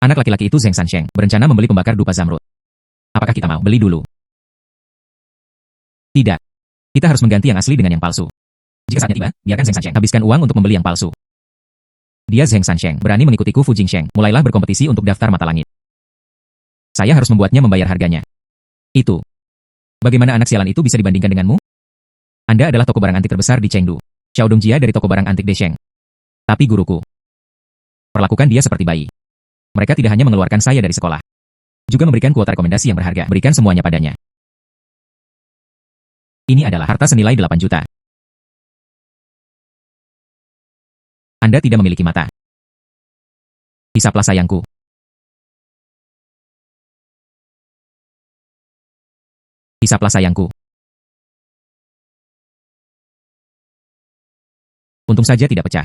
Anak laki-laki itu Zheng Sansheng berencana membeli pembakar dupa zamrud. Apakah kita mau beli dulu? Tidak. Kita harus mengganti yang asli dengan yang palsu. Jika saatnya tiba, biarkan Zheng Sansheng habiskan uang untuk membeli yang palsu. Dia Zheng Sansheng berani mengikutiku Fu Jingsheng. Mulailah berkompetisi untuk daftar mata langit. Saya harus membuatnya membayar harganya. Itu. Bagaimana anak sialan itu bisa dibandingkan denganmu? Anda adalah toko barang antik terbesar di Chengdu. Xiao Dongjia dari toko barang antik Desheng. Tapi guruku. Perlakukan dia seperti bayi. Mereka tidak hanya mengeluarkan saya dari sekolah. Juga memberikan kuota rekomendasi yang berharga. Berikan semuanya padanya. Ini adalah harta senilai 8 juta. Anda tidak memiliki mata. Hisaplah sayangku. Hisaplah sayangku. Untung saja tidak pecah.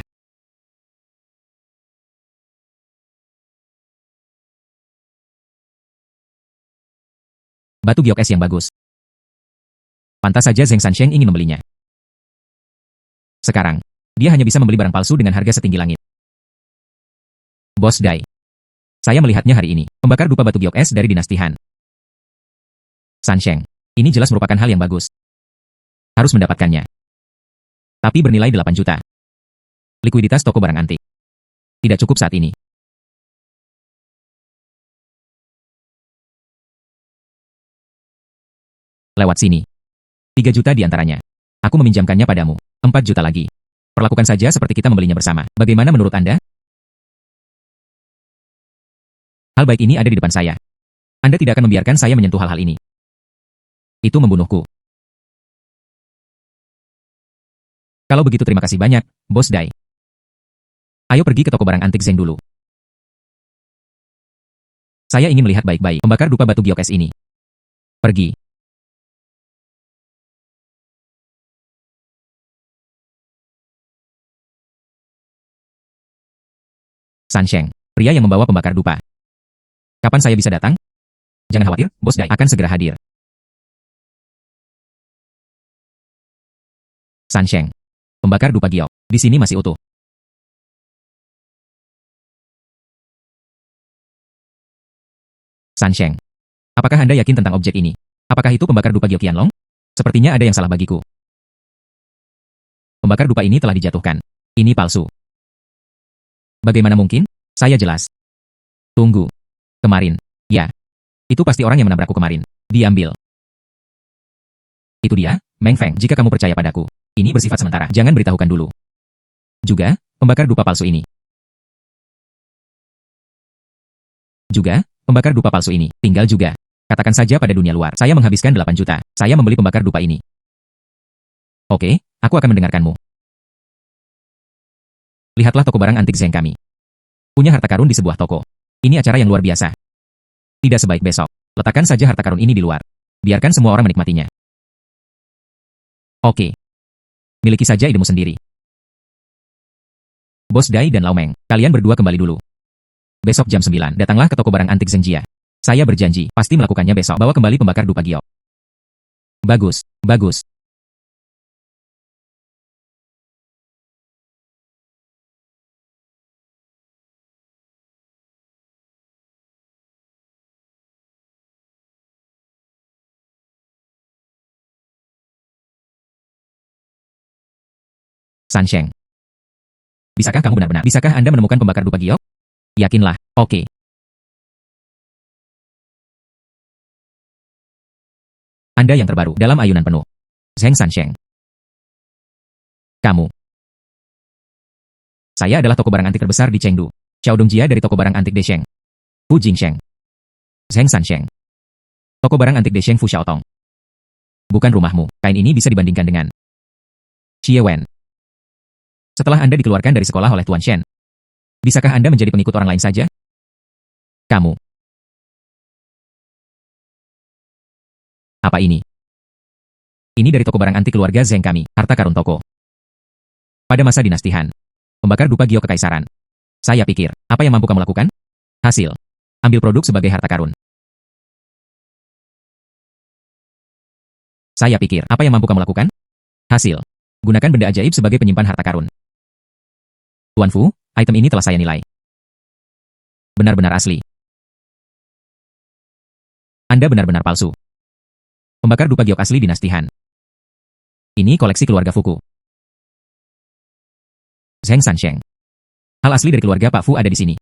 Batu giok es yang bagus. Pantas saja Zheng Sansheng ingin membelinya. Sekarang, dia hanya bisa membeli barang palsu dengan harga setinggi langit. Bos Dai. Saya melihatnya hari ini. Pembakar dupa batu giok es dari dinasti Han. Sansheng. Ini jelas merupakan hal yang bagus. Harus mendapatkannya. Tapi bernilai 8 juta. Likuiditas toko barang antik. Tidak cukup saat ini. Lewat sini. 3 juta di antaranya. Aku meminjamkannya padamu. 4 juta lagi. Perlakukan saja seperti kita membelinya bersama. Bagaimana menurut Anda? Hal baik ini ada di depan saya. Anda tidak akan membiarkan saya menyentuh hal-hal ini. Itu membunuhku. Kalau begitu terima kasih banyak, Bos Dai. Ayo pergi ke toko barang antik Zeng dulu. Saya ingin melihat baik-baik pembakar dupa batu giok es ini. Pergi. Sansheng, pria yang membawa pembakar dupa. Kapan saya bisa datang? Jangan khawatir, Bos Dai akan segera hadir. Sansheng, pembakar dupa giok, di sini masih utuh. Sansheng, apakah Anda yakin tentang objek ini? Apakah itu pembakar dupa giok Qianlong? Sepertinya ada yang salah bagiku. Pembakar dupa ini telah dijatuhkan. Ini palsu. Bagaimana mungkin? Saya jelas. Tunggu. Kemarin. Ya. Itu pasti orang yang menabrakku kemarin. Diambil. Itu dia, Meng Feng. Jika kamu percaya padaku, ini bersifat sementara. Jangan beritahukan dulu. Juga, pembakar dupa palsu ini. Juga, pembakar dupa palsu ini. Tinggal juga. Katakan saja pada dunia luar. Saya menghabiskan 8 juta. Saya membeli pembakar dupa ini. Oke, aku akan mendengarkanmu. Lihatlah toko barang antik Zeng kami. Punya harta karun di sebuah toko. Ini acara yang luar biasa. Tidak sebaik besok. Letakkan saja harta karun ini di luar. Biarkan semua orang menikmatinya. Oke. Miliki saja idemu sendiri. Bos Dai dan Lau Meng, kalian berdua kembali dulu. Besok jam 9, datanglah ke toko barang antik Zengjia. Saya berjanji, pasti melakukannya besok. Bawa kembali pembakar dupa giok. Bagus, bagus. Sansheng. Bisakah kamu benar-benar? Bisakah Anda menemukan pembakar dupa giok? Yakinlah, oke. Anda yang terbaru dalam ayunan penuh. Zheng Sansheng. Kamu. Saya adalah toko barang antik terbesar di Chengdu. Xiao Dongjia dari toko barang antik Desheng. Fu Jingsheng. Zheng Sansheng. Toko barang antik Desheng Fu Xiaotong. Bukan rumahmu. Kain ini bisa dibandingkan dengan Xie Wen. Setelah Anda dikeluarkan dari sekolah oleh Tuan Shen, bisakah Anda menjadi pengikut orang lain saja? Kamu. Apa ini? Ini dari toko barang antik keluarga Zheng kami, harta karun toko. Pada masa dinasti Han, pembakar dupa giok kekaisaran. Saya pikir, apa yang mampu kamu lakukan? Hasil. Ambil produk sebagai harta karun. Saya pikir, apa yang mampu kamu lakukan? Hasil. Gunakan benda ajaib sebagai penyimpan harta karun. Tuan Fu, item ini telah saya nilai. Benar-benar asli. Anda benar-benar palsu. Pembakar dupa giok asli dinasti Han. Ini koleksi keluarga Fuku. Zheng Sansheng. Hal asli dari keluarga Pak Fu ada di sini.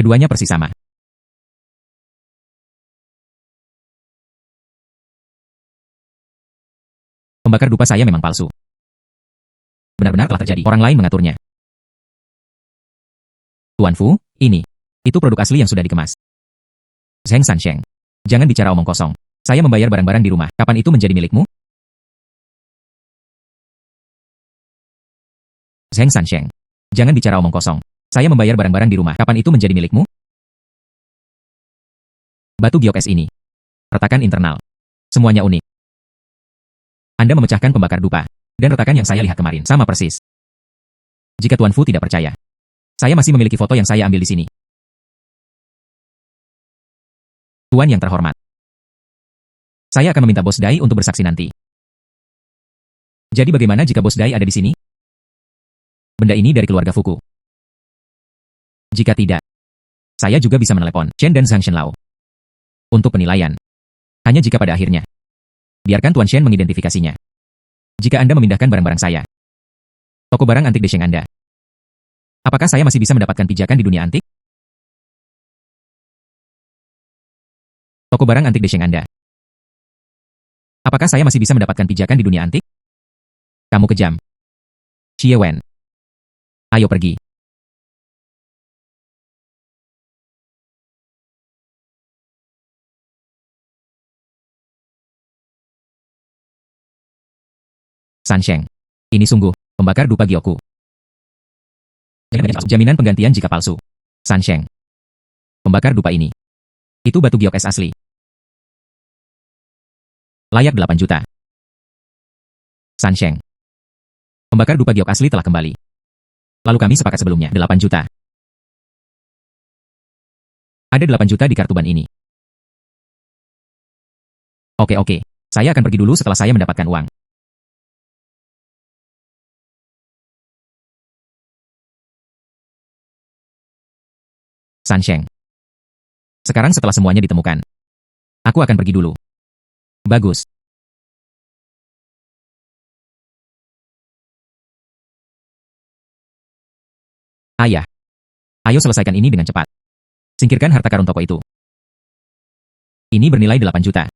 Keduanya persis sama. Pembakar dupa saya memang palsu. Benar-benar telah terjadi. Orang lain mengaturnya. Tuan Fu, ini. Itu produk asli yang sudah dikemas. Zheng Sansheng. Jangan bicara omong kosong. Saya membayar barang-barang di rumah. Kapan itu menjadi milikmu? Zheng Sansheng. Jangan bicara omong kosong. Saya membayar barang-barang di rumah. Kapan itu menjadi milikmu? Batu giok es ini. Retakan internal. Semuanya unik. Anda memecahkan pembakar dupa. Dan retakan yang saya lihat kemarin sama persis. Jika Tuan Fu tidak percaya, saya masih memiliki foto yang saya ambil di sini. Tuan yang terhormat. Saya akan meminta Bos Dai untuk bersaksi nanti. Jadi bagaimana jika Bos Dai ada di sini? Benda ini dari keluarga Fuku. Jika tidak, saya juga bisa menelepon Chen dan Zhang Shenlao. Untuk penilaian. Hanya jika pada akhirnya. Biarkan Tuan Shen mengidentifikasinya. Jika Anda memindahkan barang-barang saya. Toko barang antik Desheng Anda. Apakah saya masih bisa mendapatkan pijakan di dunia antik? Toko barang antik Desheng Anda. Apakah saya masih bisa mendapatkan pijakan di dunia antik? Kamu kejam. Xie Wen. Ayo pergi. Sansheng. Ini sungguh, pembakar dupa gioku. Jaminan penggantian jika palsu. Sansheng. Pembakar dupa ini. Itu batu giok es asli. Layak 8 juta. Sansheng. Pembakar dupa giok asli telah kembali. Lalu kami sepakat sebelumnya, 8 juta. Ada 8 juta di kartu ban ini. Oke. Saya akan pergi dulu setelah saya mendapatkan uang. Sansheng. Sekarang setelah semuanya ditemukan, aku akan pergi dulu. Bagus. Ayah. Ayo selesaikan ini dengan cepat. Singkirkan harta karun toko itu. Ini bernilai 8 juta.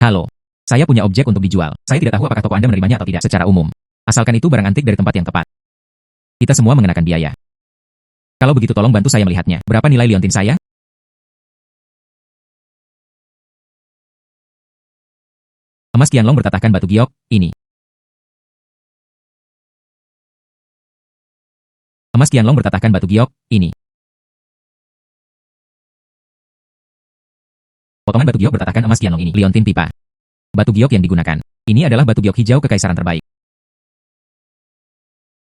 Halo. Saya punya objek untuk dijual. Saya tidak tahu apakah toko Anda menerimanya atau tidak secara umum. Asalkan itu barang antik dari tempat yang tepat. Kita semua mengenakan biaya. Kalau begitu tolong bantu saya melihatnya. Berapa nilai liontin saya? Emas Qianlong bertatahkan batu giok, ini. Emas Qianlong bertatahkan batu giok, ini. Potongan batu giok bertatahkan emas Qianlong ini. Liontin pipa. Batu giok yang digunakan. Ini adalah batu giok hijau kekaisaran terbaik.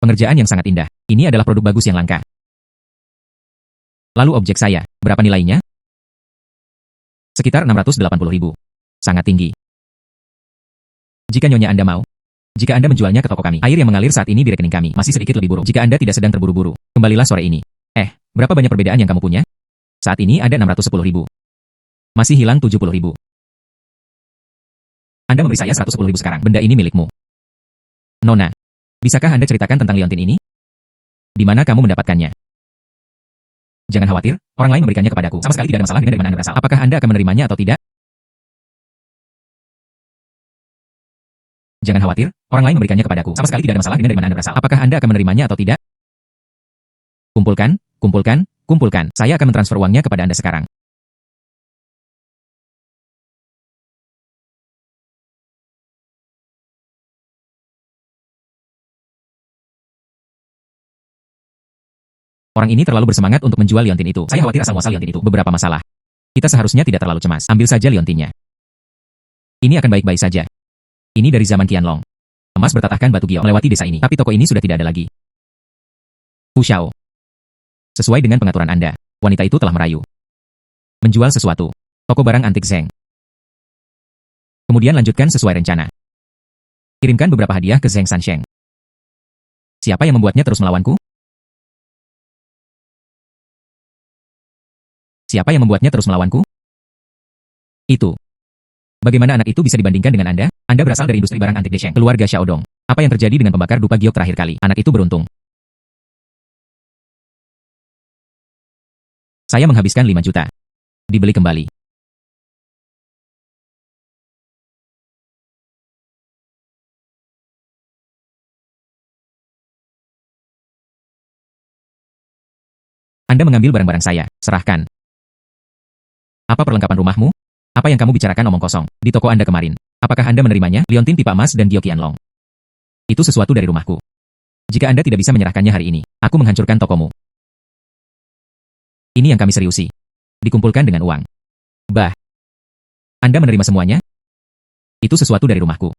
Pengerjaan yang sangat indah. Ini adalah produk bagus yang langka. Lalu objek saya, berapa nilainya? Sekitar 680.000. Sangat tinggi. Jika Nyonya Anda mau. Jika Anda menjualnya ke toko kami, air yang mengalir saat ini di rekening kami masih sedikit lebih buruk. Jika Anda tidak sedang terburu-buru, kembalilah sore ini. Berapa banyak perbedaan yang kamu punya? Saat ini ada 610.000. Masih hilang 70.000. Anda memberi saya 110.000 sekarang. Benda ini milikmu. Nona, bisakah Anda ceritakan tentang liontin ini? Di mana kamu mendapatkannya? Jangan khawatir, orang lain memberikannya kepadaku. Sama sekali tidak ada masalah dengan dari mana Anda berasal. Apakah Anda akan menerimanya atau tidak? Jangan khawatir, orang lain memberikannya kepadaku. Sama sekali tidak ada masalah dengan dari mana Anda berasal. Apakah Anda akan menerimanya atau tidak? Kumpulkan. Saya akan mentransfer uangnya kepada Anda sekarang. Orang ini terlalu bersemangat untuk menjual liontin itu. Saya khawatir asal-muasal liontin itu beberapa masalah. Kita seharusnya tidak terlalu cemas. Ambil saja liontinnya. Ini akan baik-baik saja. Ini dari zaman Qianlong. Emas bertatahkan batu giok melewati desa ini. Tapi toko ini sudah tidak ada lagi. Fu Xiao. Sesuai dengan pengaturan Anda, wanita itu telah merayu. Menjual sesuatu. Toko barang antik Zeng. Kemudian lanjutkan sesuai rencana. Kirimkan beberapa hadiah ke Zeng Sansheng. Siapa yang membuatnya terus melawanku? Siapa yang membuatnya terus melawanku? Itu. Bagaimana anak itu bisa dibandingkan dengan Anda? Anda berasal dari industri barang antik Desheng, keluarga Xiaodong. Apa yang terjadi dengan pembakar dupa giok terakhir kali? Anak itu beruntung. Saya menghabiskan 5 juta. Dibeli kembali. Anda mengambil barang-barang saya, serahkan. Apa perlengkapan rumahmu? Apa yang kamu bicarakan omong kosong di toko Anda kemarin? Apakah Anda menerimanya? Liontin pipa emas dan giok Qianlong. Itu sesuatu dari rumahku. Jika Anda tidak bisa menyerahkannya hari ini, aku menghancurkan tokomu. Ini yang kami seriusi. Dikumpulkan dengan uang. Bah. Anda menerima semuanya? Itu sesuatu dari rumahku.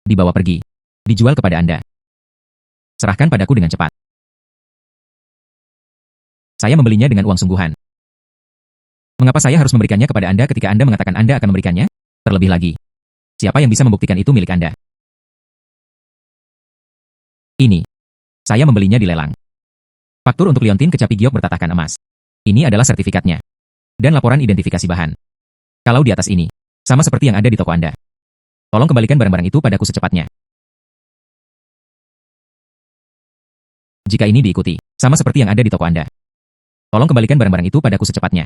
Dibawa pergi. Dijual kepada Anda. Serahkan padaku dengan cepat. Saya membelinya dengan uang sungguhan. Mengapa saya harus memberikannya kepada Anda ketika Anda mengatakan Anda akan memberikannya? Terlebih lagi, siapa yang bisa membuktikan itu milik Anda? Ini. Saya membelinya di lelang. Faktur untuk liontin kecapi giok bertatahkan emas. Ini adalah sertifikatnya. Dan laporan identifikasi bahan. Kalau di atas ini, sama seperti yang ada di toko Anda. Tolong kembalikan barang-barang itu padaku secepatnya. Jika ini diikuti, sama seperti yang ada di toko Anda. Tolong kembalikan barang-barang itu padaku secepatnya.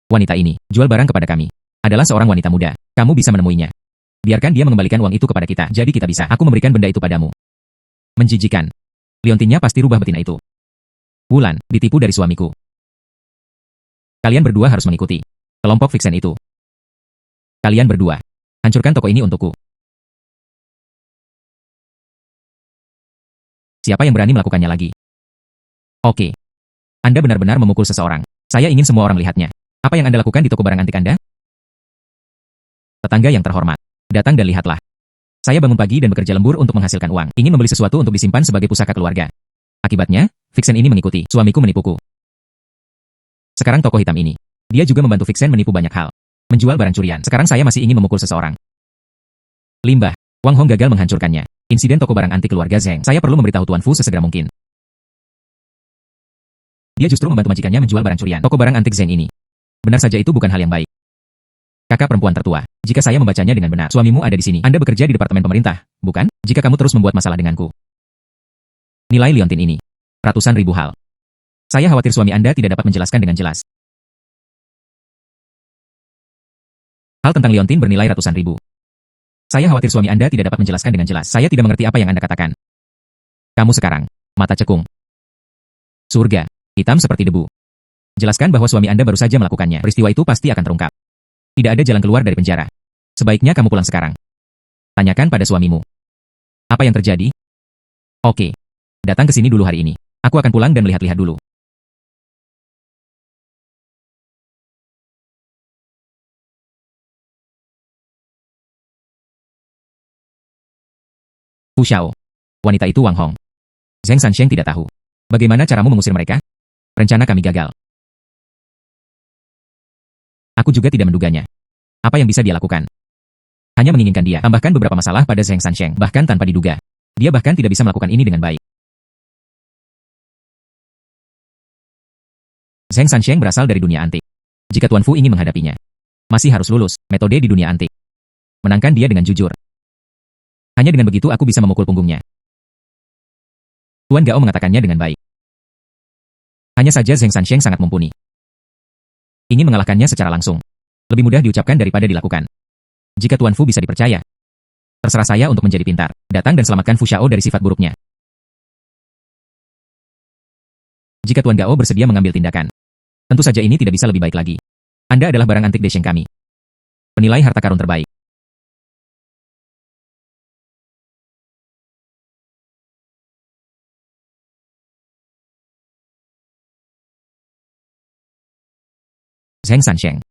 Wanita ini, jual barang kepada kami. Adalah seorang wanita muda. Kamu bisa menemuinya. Biarkan dia mengembalikan uang itu kepada kita. Jadi kita bisa. Aku memberikan benda itu padamu. Menjijikan. Liontinnya pasti rubah betina itu. Wulan, ditipu dari suamiku. Kalian berdua harus mengikuti kelompok Vixen itu. Kalian berdua, hancurkan toko ini untukku. Siapa yang berani melakukannya lagi? Oke. Anda benar-benar memukul seseorang. Saya ingin semua orang melihatnya. Apa yang Anda lakukan di toko barang antik Anda? Tetangga yang terhormat, datang dan lihatlah. Saya bangun pagi dan bekerja lembur untuk menghasilkan uang. Ingin membeli sesuatu untuk disimpan sebagai pusaka keluarga. Akibatnya, Vixen ini mengikuti. Suamiku menipuku. Sekarang toko hitam ini. Dia juga membantu Vixen menipu banyak hal. Menjual barang curian. Sekarang saya masih ingin memukul seseorang. Limbah. Wang Hong gagal menghancurkannya. Insiden toko barang antik keluarga Zeng. Saya perlu memberitahu Tuan Fu sesegera mungkin. Dia justru membantu majikannya menjual barang curian. Toko barang antik Zeng ini. Benar saja itu bukan hal yang baik. Kakak perempuan tertua, jika saya membacanya dengan benar, suamimu ada di sini. Anda bekerja di departemen pemerintah, bukan? Jika kamu terus membuat masalah denganku. Nilai liontin ini. Ratusan ribu hal. Saya khawatir suami Anda tidak dapat menjelaskan dengan jelas. Hal tentang liontin bernilai ratusan ribu. Saya khawatir suami Anda tidak dapat menjelaskan dengan jelas. Saya tidak mengerti apa yang Anda katakan. Kamu sekarang, mata cekung. Surga, hitam seperti debu. Jelaskan bahwa suami Anda baru saja melakukannya. Peristiwa itu pasti akan terungkap. Tidak ada jalan keluar dari penjara. Sebaiknya kamu pulang sekarang. Tanyakan pada suamimu. Apa yang terjadi? Oke. Datang ke sini dulu hari ini. Aku akan pulang dan melihat-lihat dulu. Fu Xiao. Wanita itu Wang Hong. Zheng Sansheng tidak tahu. Bagaimana caramu mengusir mereka? Rencana kami gagal. Aku juga tidak menduganya. Apa yang bisa dia lakukan? Hanya menginginkan dia. Tambahkan beberapa masalah pada Zheng Sansheng. Bahkan tanpa diduga. Dia bahkan tidak bisa melakukan ini dengan baik. Zheng Sansheng berasal dari dunia antik. Jika Tuan Fu ingin menghadapinya, masih harus lulus metode di dunia antik. Menangkan dia dengan jujur. Hanya dengan begitu aku bisa memukul punggungnya. Tuan Gao mengatakannya dengan baik. Hanya saja Zheng Sansheng sangat mumpuni. Ingin mengalahkannya secara langsung. Lebih mudah diucapkan daripada dilakukan. Jika Tuan Fu bisa dipercaya, terserah saya untuk menjadi pintar. Datang dan selamatkan Fu Xiao dari sifat buruknya. Jika Tuan Gao bersedia mengambil tindakan, tentu saja ini tidak bisa lebih baik lagi. Anda adalah barang antik Desheng kami. Penilai harta karun terbaik. Zheng Sansheng.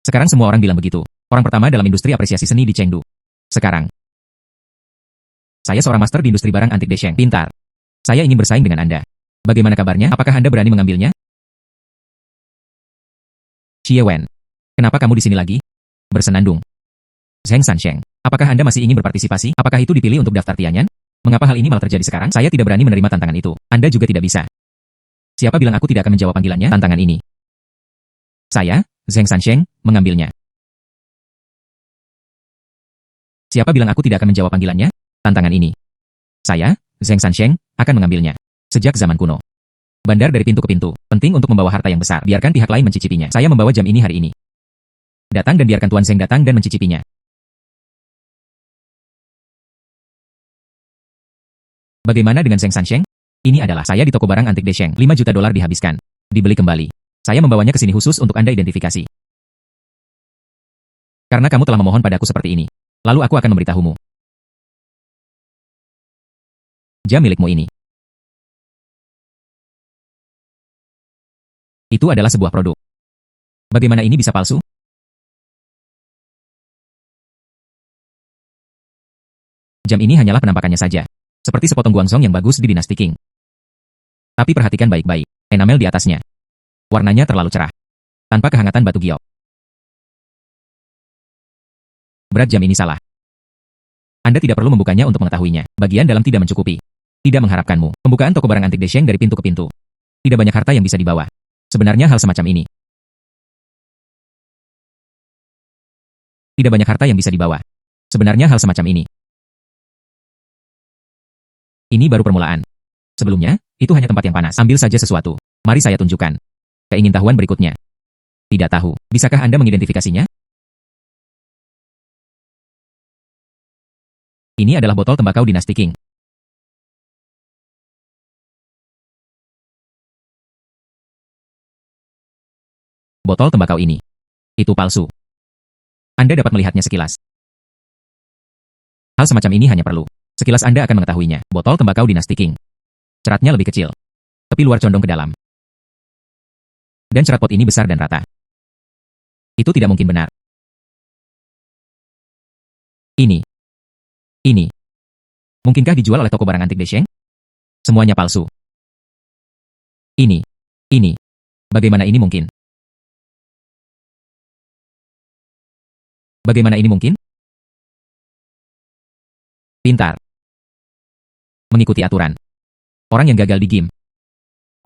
Sekarang semua orang bilang begitu. Orang pertama dalam industri apresiasi seni di Chengdu. Sekarang, saya seorang master di industri barang antik Desheng. Pintar. Saya ingin bersaing dengan Anda. Bagaimana kabarnya? Apakah Anda berani mengambilnya? Xie Wen. Kenapa kamu di sini lagi? Bersenandung. Zheng Sansheng. Apakah Anda masih ingin berpartisipasi? Apakah itu dipilih untuk daftar Tianyan? Mengapa hal ini malah terjadi sekarang? Saya tidak berani menerima tantangan itu. Anda juga tidak bisa. Siapa bilang aku tidak akan menjawab panggilannya? Tantangan ini. Saya, Zheng Sansheng, mengambilnya. Siapa bilang aku tidak akan menjawab panggilannya? Tantangan ini. Saya, Zheng Sansheng, akan mengambilnya. Sejak zaman kuno. Bandar dari pintu ke pintu. Penting untuk membawa harta yang besar. Biarkan pihak lain mencicipinya. Saya membawa jam ini hari ini. Datang dan biarkan Tuan Zheng datang dan mencicipinya. Bagaimana dengan Zheng Sansheng? Ini adalah saya di toko barang antik Desheng. 5 juta dolar dihabiskan. Dibeli kembali. Saya membawanya ke sini khusus untuk Anda identifikasi. Karena kamu telah memohon padaku seperti ini. Lalu aku akan memberitahumu. Jam milikmu ini. Itu adalah sebuah produk. Bagaimana ini bisa palsu? Jam ini hanyalah penampakannya saja. Seperti sepotong guangzong yang bagus di dinasti Qing. Tapi perhatikan baik-baik. Enamel di atasnya. Warnanya terlalu cerah. Tanpa kehangatan batu giok. Berat jam ini salah. Anda tidak perlu membukanya untuk mengetahuinya. Bagian dalam tidak mencukupi. Tidak mengharapkanmu. Pembukaan toko barang antik Desheng dari pintu ke pintu. Tidak banyak harta yang bisa dibawa. Sebenarnya hal semacam ini. Tidak banyak harta yang bisa dibawa. Sebenarnya hal semacam ini. Ini baru permulaan. Sebelumnya, itu hanya tempat yang panas. Ambil saja sesuatu. Mari saya tunjukkan. Keingintahuan berikutnya. Tidak tahu. Bisakah Anda mengidentifikasinya? Ini adalah botol tembakau dinasti Qing. Botol tembakau ini. Itu palsu. Anda dapat melihatnya sekilas. Hal semacam ini hanya perlu. Sekilas Anda akan mengetahuinya. Botol tembakau dinasti Qing. Ceratnya lebih kecil. Tepi luar condong ke dalam. Dan cerat pot ini besar dan rata. Itu tidak mungkin benar. Ini. Mungkinkah dijual oleh toko barang antik Desheng? Semuanya palsu. Ini. Bagaimana ini mungkin? Bagaimana ini mungkin? Pintar. Mengikuti aturan. Orang yang gagal di game.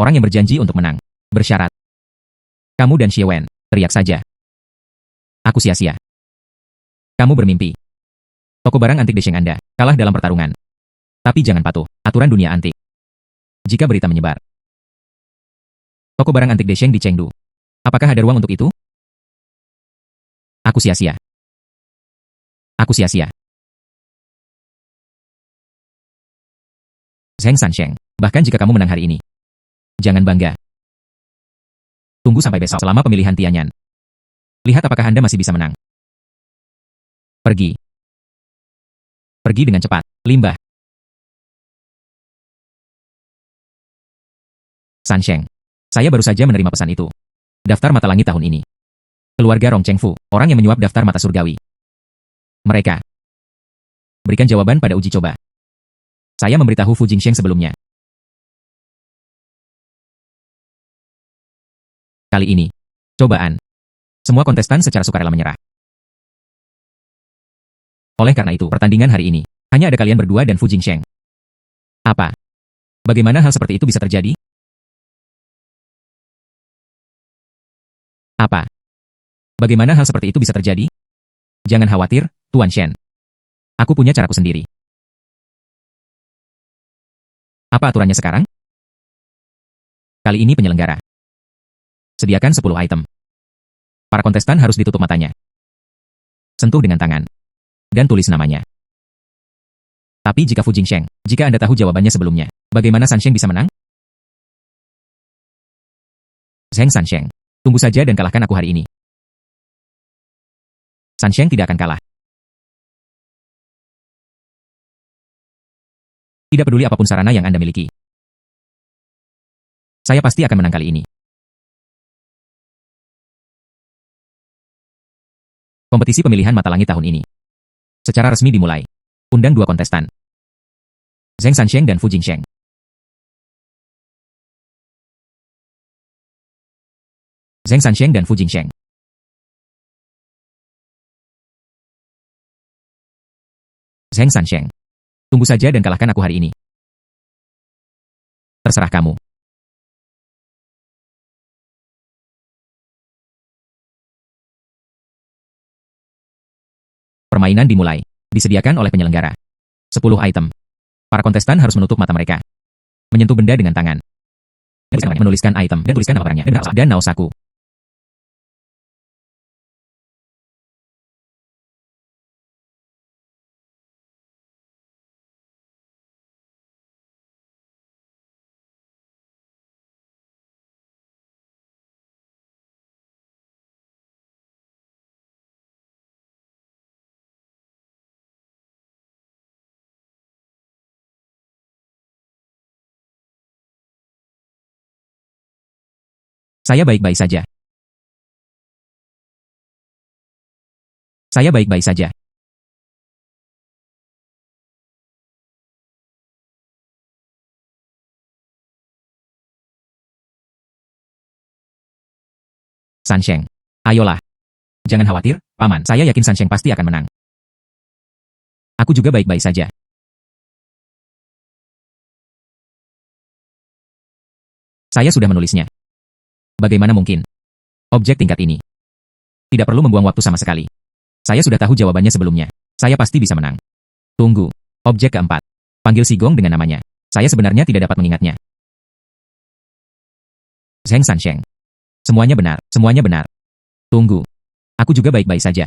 Orang yang berjanji untuk menang. Bersyarat. Kamu dan Xie Wen, teriak saja. Aku sia-sia. Kamu bermimpi. Toko barang antik Desheng Anda, kalah dalam pertarungan. Tapi jangan patuh, aturan dunia antik. Jika berita menyebar. Toko barang antik Desheng di Chengdu. Apakah ada ruang untuk itu? Aku sia-sia. Aku sia-sia. Zheng Sansheng, bahkan jika kamu menang hari ini. Jangan bangga. Tunggu sampai besok selama pemilihan Tianyan. Lihat apakah Anda masih bisa menang. Pergi. Pergi dengan cepat, limbah. Sansheng. Saya baru saja menerima pesan itu. Daftar mata langit tahun ini. Keluarga Rong Chengfu, orang yang menyuap daftar mata surgawi. Mereka. Berikan jawaban pada uji coba. Saya memberitahu Fu Jingsheng sebelumnya. Kali ini. Cobaan. Semua kontestan secara sukarela menyerah. Oleh karena itu, pertandingan hari ini. Hanya ada kalian berdua dan Fu Jingsheng. Apa? Bagaimana hal seperti itu bisa terjadi? Apa? Bagaimana hal seperti itu bisa terjadi? Jangan khawatir, Tuan Shen. Aku punya caraku sendiri. Apa aturannya sekarang? Kali ini penyelenggara. Sediakan 10 item. Para kontestan harus ditutup matanya. Sentuh dengan tangan. Dan tulis namanya. Tapi jika Fu Jingsheng, jika Anda tahu jawabannya sebelumnya, bagaimana Sansheng bisa menang? Zheng Sansheng, tunggu saja dan kalahkan aku hari ini. Sansheng tidak akan kalah. Tidak peduli apapun sarana yang Anda miliki. Saya pasti akan menang kali ini. Kompetisi pemilihan mata langit tahun ini secara resmi dimulai. Undang 2 kontestan. Zheng Sansheng dan Fu Jingsheng. Zheng Sansheng dan Fu Jingsheng. Zheng Sansheng. Tunggu saja dan kalahkan aku hari ini. Terserah kamu. Permainan dimulai. Disediakan oleh penyelenggara. 10 item. Para kontestan harus menutup mata mereka. Menyentuh benda dengan tangan. Menuliskan item dan tuliskan nama orangnya dan naos saku. Saya baik-baik saja. Saya baik-baik saja. Sansheng. Ayolah. Jangan khawatir, Paman. Saya yakin Sansheng pasti akan menang. Aku juga baik-baik saja. Saya sudah menulisnya. Bagaimana mungkin? Objek tingkat ini. Tidak perlu membuang waktu sama sekali. Saya sudah tahu jawabannya sebelumnya. Saya pasti bisa menang. Tunggu. Objek keempat. Panggil si Gong dengan namanya. Saya sebenarnya tidak dapat mengingatnya. Zheng Sansheng. Semuanya benar. Semuanya benar. Tunggu. Aku juga baik-baik saja.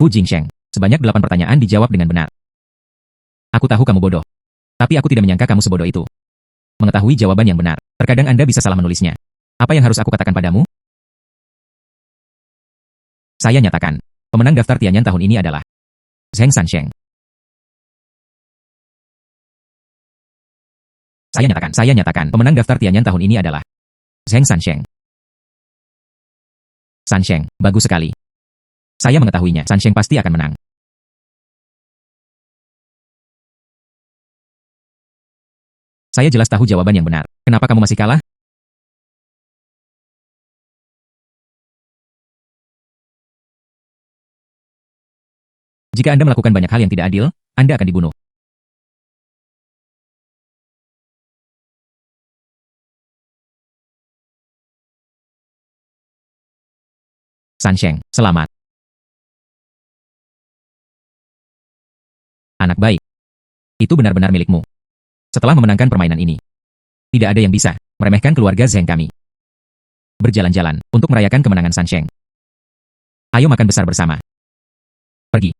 Fu Jingsheng. Sebanyak 8 pertanyaan dijawab dengan benar. Aku tahu kamu bodoh. Tapi aku tidak menyangka kamu sebodoh itu. Mengetahui jawaban yang benar. Terkadang Anda bisa salah menulisnya. Apa yang harus aku katakan padamu? Saya nyatakan, pemenang daftar Tianyan tahun ini adalah Zheng Sansheng. Saya nyatakan, pemenang daftar Tianyan tahun ini adalah Zheng Sansheng. Sansheng, bagus sekali. Saya mengetahuinya, Sansheng pasti akan menang. Saya jelas tahu jawaban yang benar. Kenapa kamu masih kalah? Jika Anda melakukan banyak hal yang tidak adil, Anda akan dibunuh. Sansheng, selamat. Anak baik. Itu benar-benar milikmu. Setelah memenangkan permainan ini, tidak ada yang bisa meremehkan keluarga Zheng kami. Berjalan-jalan untuk merayakan kemenangan Sansheng. Ayo makan besar bersama. Pergi.